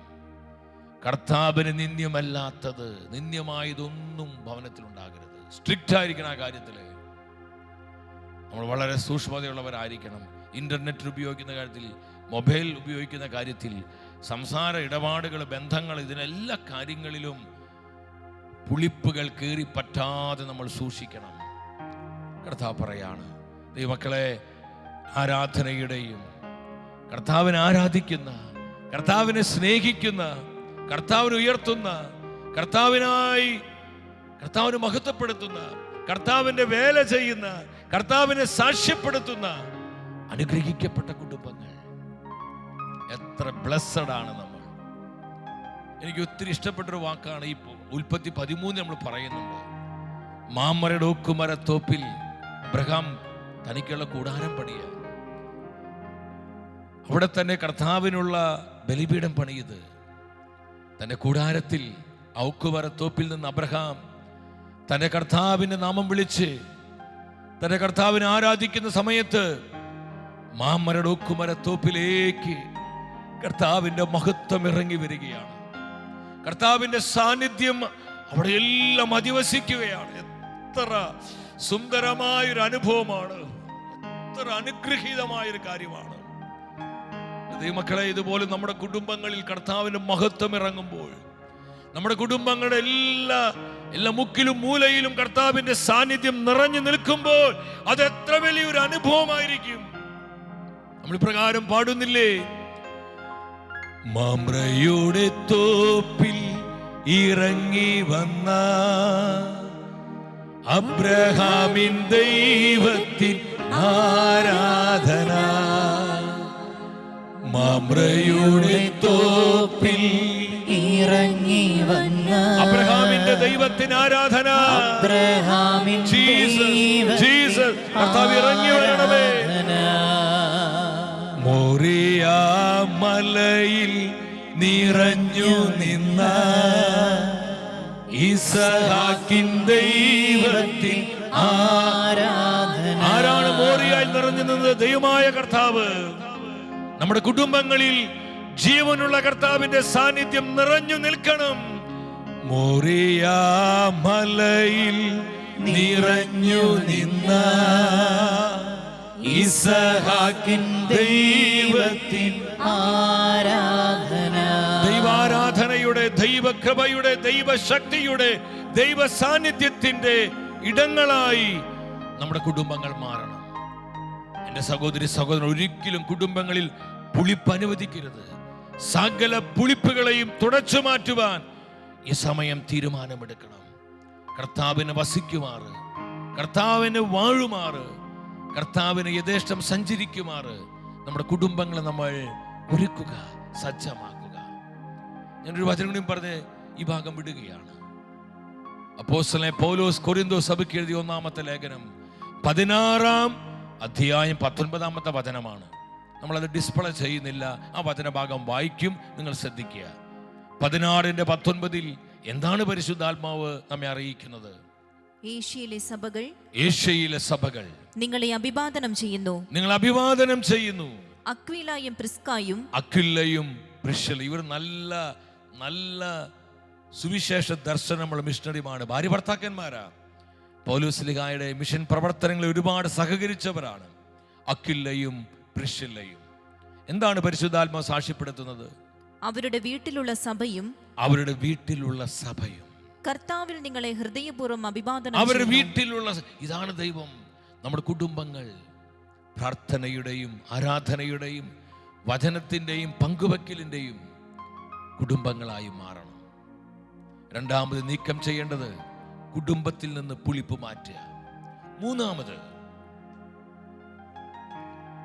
കർത്താവിന് നിന്ദ്യമല്ലാത്തത്, നിന്ദ്യമായതൊന്നും ഭവനത്തിൽ ഉണ്ടാകരുത്. സ്ട്രിക്റ്റ് ആയിരിക്കണം ആ കാര്യത്തില്. നമ്മൾ വളരെ സൂക്ഷ്മതയുള്ളവരായിരിക്കണം. ഇന്റർനെറ്റ് ഉപയോഗിക്കുന്ന കാര്യത്തിൽ, മൊബൈൽ ഉപയോഗിക്കുന്ന കാര്യത്തിൽ, സംസാര ഇടപാടുകൾ, ബന്ധങ്ങൾ, ഇതിനെല്ലാ കാര്യങ്ങളിലും പുളിപ്പുകൾ കീറി പറ്റാതെ നമ്മൾ സൂക്ഷിക്കണം. കർത്താവ് പറയാണ്, ദൈവമക്കളെ, ആരാധനയുടെയും കർത്താവിനെ ആരാധിക്കുന്ന, കർത്താവിനെ സ്നേഹിക്കുന്ന, കർത്താവിനെ ഉയർത്തുന്ന, കർത്താവിനെ മഹത്വപ്പെടുത്തുന്ന, കർത്താവിന്റെ വേല ചെയ്യുന്ന, കർത്താവിനെ സാക്ഷ്യപ്പെടുത്തുന്ന അനുഗ്രഹിക്കപ്പെട്ട കുടുംബങ്ങൾ. എത്ര ബ്ലെസ്സഡ് ആണ് നമ്മൾ. എനിക്ക് ഒത്തിരി ഇഷ്ടപ്പെട്ടൊരു വാക്കാണ് ഈ ഉൽപ്പത്തി 13 നമ്മൾ പറയുന്നുണ്ട്. മാമരയുടെ ഓക്കുമരത്തോപ്പിൽ അബ്രഹാം തനിക്കുള്ള കൂടാരം പണിയ, അവിടെ തന്നെ കർത്താവിനുള്ള ബലിപീഠം പണിയത്. തന്റെ കൂടാരത്തിൽ ഔക്കുമരത്തോപ്പിൽ നിന്ന് അബ്രഹാം തന്റെ കർത്താവിന്റെ നാമം വിളിച്ച് തന്റെ കർത്താവിനെ ആരാധിക്കുന്ന സമയത്ത് മാമരയുടെ ഓക്കുമരത്തോപ്പിലേക്ക് കർത്താവിന്റെ മഹത്വം ഇറങ്ങി വരികയാണ്. കർത്താവിന്റെ സാന്നിധ്യം അവിടെ എല്ലാം അധിവസിക്കുകയാണ്. എത്ര സുന്ദരമായൊരു അനുഭവമാണ്. എത്ര അനുഗ്രഹീതമായൊരു കാര്യമാണ്. ദൈവമക്കളെ, ഇതുപോലെ നമ്മുടെ കുടുംബങ്ങളിൽ കർത്താവിന്റെ മഹത്വം ഇറങ്ങുമ്പോൾ, നമ്മുടെ കുടുംബങ്ങളുടെ എല്ലാ മുക്കിലും മൂലയിലും കർത്താവിന്റെ സാന്നിധ്യം നിറഞ്ഞു നിൽക്കുമ്പോൾ അത് എത്ര വലിയൊരു അനുഭവമായിരിക്കും. നമ്മൾ പ്രകാരം പാടുന്നില്ലേ? മാമ്രയുടെ തോപ്പിൽ ഇറങ്ങി വന്ന അബ്രഹാമിൻ ദൈവത്തിൻ ആരാധന. മാമ്രയുടെ തോപ്പിൽ ഇറങ്ങി വന്ന അബ്രഹാമിന്റെ ദൈവത്തിന് ആരാധന. ജീസസ് കർത്താവ് ഇറങ്ങി വരണമേ. മോറിയ മലയിൽ നിറഞ്ഞു നിന്ന ഇസഹാക്കിൻ ദൈവത്തിൻ ആരാധന. ആരാണ് മോറിയയിൽ നിറഞ്ഞു നിന്നത്? ദൈവമായ കർത്താവ്. നമ്മുടെ കുടുംബങ്ങളിൽ ജീവനുള്ള കർത്താവിന്റെ സാന്നിധ്യം നിറഞ്ഞു നിൽക്കണം. മോറിയ മലയിൽ നിറഞ്ഞു നിന്ന ഇസഹാക്കിൻ ദൈവത്തിൻ ആരാധന. ദൈവാരാധനയുടെ, ദൈവകൃപയുടെ, ദൈവശക്തിയുടെ, ദൈവ സാന്നിധ്യത്തിന്റെ ഇടങ്ങളായി നമ്മുടെ കുടുംബങ്ങൾ മാറണം. എന്റെ സഹോദരി സഹോദരൻ, ഒരിക്കലും കുടുംബങ്ങളിൽ പുളിപ്പ് അനുവദിക്കരുത്. സകല പുളിപ്പുകളെയും തുടച്ചു മാറ്റുവാൻ ഈ സമയം തീരുമാനമെടുക്കണം. കർത്താവിന് വസിക്കുമാറ്, കർത്താവിന് വാഴുമാറ്, കർത്താവിന് യഥേഷ്ടം സഞ്ചരിക്കുമാറ് നമ്മുടെ കുടുംബങ്ങളെ നമ്മൾ ഒരുക്കുക, സജ്ജമാക്കുക. ഞാനൊരു വചനം കൂടി പറഞ്ഞ് ഈ ഭാഗം വിടുകയാണ്. അപ്പോസ്തലനായ പൗലോസ് കൊരിന്തോസ് സഭയ്ക്ക് എഴുതിയ 1-ാമത്തെ ലേഖനം 16-ാം അധ്യായം 19-ാമത്തെ വചനമാണ്. നമ്മളത് ഡിസ്പ്ലേ ചെയ്യുന്നില്ല. ആ വചനഭാഗം വായിക്കും, നിങ്ങൾ ശ്രദ്ധിക്കുക. 16:19 എന്താണ് പരിശുദ്ധാത്മാവ് നമ്മെ അറിയിക്കുന്നത്? ഏഷ്യയിലെ സഭകൾ നിങ്ങളെ അഭിവാദനം ചെയ്യുന്നു. നിങ്ങൾ അഭിവാദനം ചെയ്യുന്നു. അക്വിലയും പ്രിസ്കില്ലയും ഇവർ നല്ല നല്ല സുവിശേഷ ദർശനമുള്ള മിഷണറിമാരാണ്, ഭാര്യ ഭർത്താക്കന്മാരാ. പൗലോസ്ലീഹായുടെ മിഷൻ പ്രവർത്തനങ്ങളിൽ ഒരുപാട് സഹകരിച്ചവരാണ് അക്വിലയും പ്രിസ്കില്ലയും. എന്താണ് പരിശുദ്ധാത്മാവ് സാക്ഷ്യപ്പെടുത്തുന്നത്? അവരുടെ വീട്ടിലുള്ള സഭയും കർത്താവിൽ നിങ്ങളെ ഹൃദയപൂർവ്വം അഭിവാദനം. അവരുടെ വീട്ടിലുള്ള, ഇതാണ് ദൈവം. നമ്മുടെ കുടുംബങ്ങൾ പ്രാർത്ഥനയുടെയും ആരാധനയുടെയും വചനത്തിന്റെയും പങ്കുവെക്കലിന്റെയും കുടുംബങ്ങളായി മാറണം. രണ്ടാമത് നീക്കം ചെയ്യേണ്ടത് കുടുംബത്തിൽ നിന്ന് പുളിപ്പ് മാറ്റുക. മൂന്നാമത്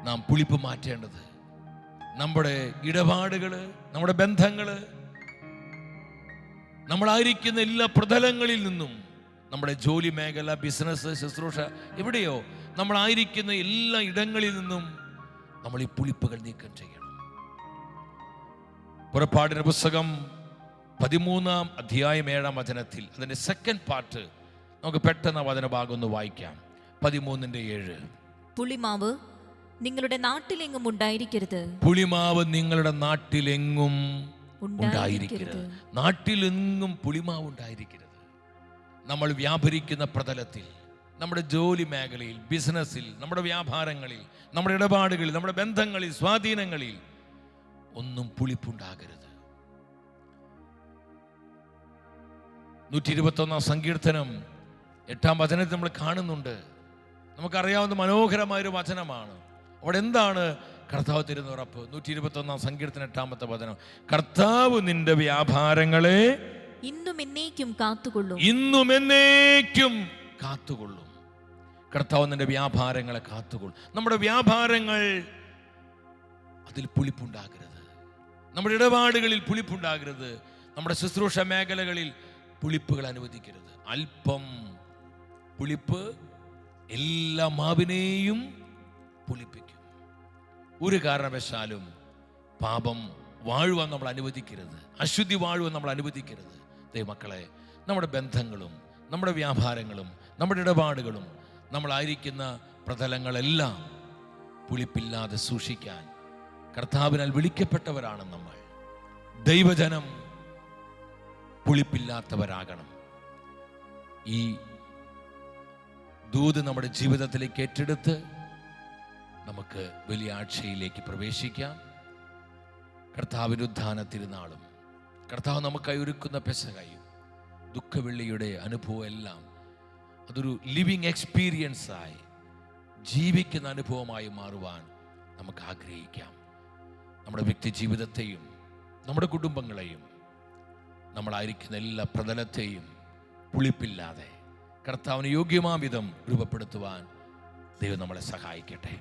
നാം പുളിപ്പ് മാറ്റേണ്ടത് നമ്മുടെ ഇടപാടുകള്, നമ്മുടെ ബന്ധങ്ങള്, നമ്മളായിരിക്കുന്ന എല്ലാ പ്രതലങ്ങളിൽ നിന്നും, നമ്മുടെ ജോലി മേഖല, ബിസിനസ്, ശുശ്രൂഷ, എവിടെയോ നമ്മളായിരിക്കുന്ന എല്ലാ ഇടങ്ങളിൽ നിന്നും നമ്മൾ ഈ പുളിപ്പുകൾ നീക്കം ചെയ്യണം. പുറപ്പാടിന്റെ പുസ്തകം 13-ാം അധ്യായം 7-ാം വചനത്തിൽ അതിന്റെ സെക്കൻഡ് പാർട്ട് നമുക്ക് പെട്ടെന്ന് വചനഭാഗം ഒന്ന് വായിക്കാം. 13:7. പുളിമാവ് നിങ്ങളുടെ നാട്ടിലെങ്ങും ഉണ്ടായിരിക്കരുത്. പുളിമാവ് നിങ്ങളുടെ നാട്ടിലെങ്ങും ഉണ്ടായിരിക്കരുത്. നാട്ടിലെങ്ങും പുളിമാവ് ഉണ്ടായിരിക്കരുത്. നമ്മൾ വ്യാപരിക്കുന്ന പ്രതലത്തിൽ, നമ്മുടെ ജോലി മേഖലയിൽ, ബിസിനസ്സിൽ, നമ്മുടെ വ്യാപാരങ്ങളിൽ, നമ്മുടെ ഇടപാടുകളിൽ, നമ്മുടെ ബന്ധങ്ങളിൽ, സ്വാധീനങ്ങളിൽ ഒന്നും പുളിപ്പുണ്ടാകരുത്. 121-ാം സങ്കീർത്തനം 8-ാം വചനത്തിൽ നമ്മൾ കാണുന്നുണ്ട്. നമുക്കറിയാവുന്ന മനോഹരമായൊരു വചനമാണ്. അവിടെ എന്താണ് കർത്താവ് തരുന്ന ഉറപ്പ്? 121-ാം സങ്കീർത്തനം 8-ാമത്തെ വചനം, കർത്താവ് നിന്റെ വ്യാപാരങ്ങളെ ഇന്നും എന്നേക്കും കാത്തുകൊള്ളും. ഇന്നും എന്നേക്കും കാത്തുകൊള്ളും. കർത്താവ് നിന്റെ വ്യാപാരങ്ങളെ കാത്തുകൊള്ളും. നമ്മുടെ വ്യാപാരങ്ങൾ, അതിൽ പുളിപ്പുണ്ടാകരുത്. നമ്മുടെ ഇടപാടുകളിൽ പുളിപ്പുണ്ടാകരുത്. നമ്മുടെ ശുശ്രൂഷ മേഖലകളിൽ പുളിപ്പുകൾ അനുവദിക്കരുത്. അല്പം പുളിപ്പ് എല്ലാ മാവിനെയും പുളിപ്പിക്കും. ഒരു കാരണവശാലും പാപം വാഴുവാൻ നമ്മൾ അനുവദിക്കരുത്. അശുദ്ധി വാഴുവാൻ നമ്മൾ അനുവദിക്കരുത്. ദൈവമക്കളെ, നമ്മുടെ ബന്ധങ്ങളും നമ്മുടെ വ്യാപാരങ്ങളും നമ്മുടെ ഇടപാടുകളും നമ്മളായിരിക്കുന്ന പ്രതലങ്ങളെല്ലാം പുളിപ്പില്ലാതെ സൂക്ഷിക്കാൻ കർത്താവിനാൽ വിളിക്കപ്പെട്ടവരാണ് നമ്മൾ. ദൈവജനം പുളിപ്പില്ലാത്തവരാകണം. ഈ ദൂത് നമ്മുടെ ജീവിതത്തിലേക്ക് ഏറ്റെടുത്ത് നമുക്ക് വലിയ ആഴ്ചയിലേക്ക് പ്രവേശിക്കാം. കർത്താവിൻ്റെ ഉത്ഥാന തിരുനാളും കർത്താവ് നമുക്കായി ഒരുക്കുന്ന പെസഹയും ദുഃഖവെള്ളിയുടെ അനുഭവം എല്ലാം അതൊരു ലിവിങ് എക്സ്പീരിയൻസായി ജീവിക്കുന്ന അനുഭവമായി മാറുവാൻ നമുക്ക് ആഗ്രഹിക്കാം. നമ്മുടെ വ്യക്തി ജീവിതത്തെയും നമ്മുടെ കുടുംബങ്ങളെയും നമ്മളായിരിക്കുന്ന എല്ലാ പ്രതലത്തെയും പുളിപ്പില്ലാതെ കർത്താവിന് യോഗ്യമാം വിധം രൂപപ്പെടുത്തുവാൻ ദൈവം നമ്മളെ സഹായിക്കട്ടെ.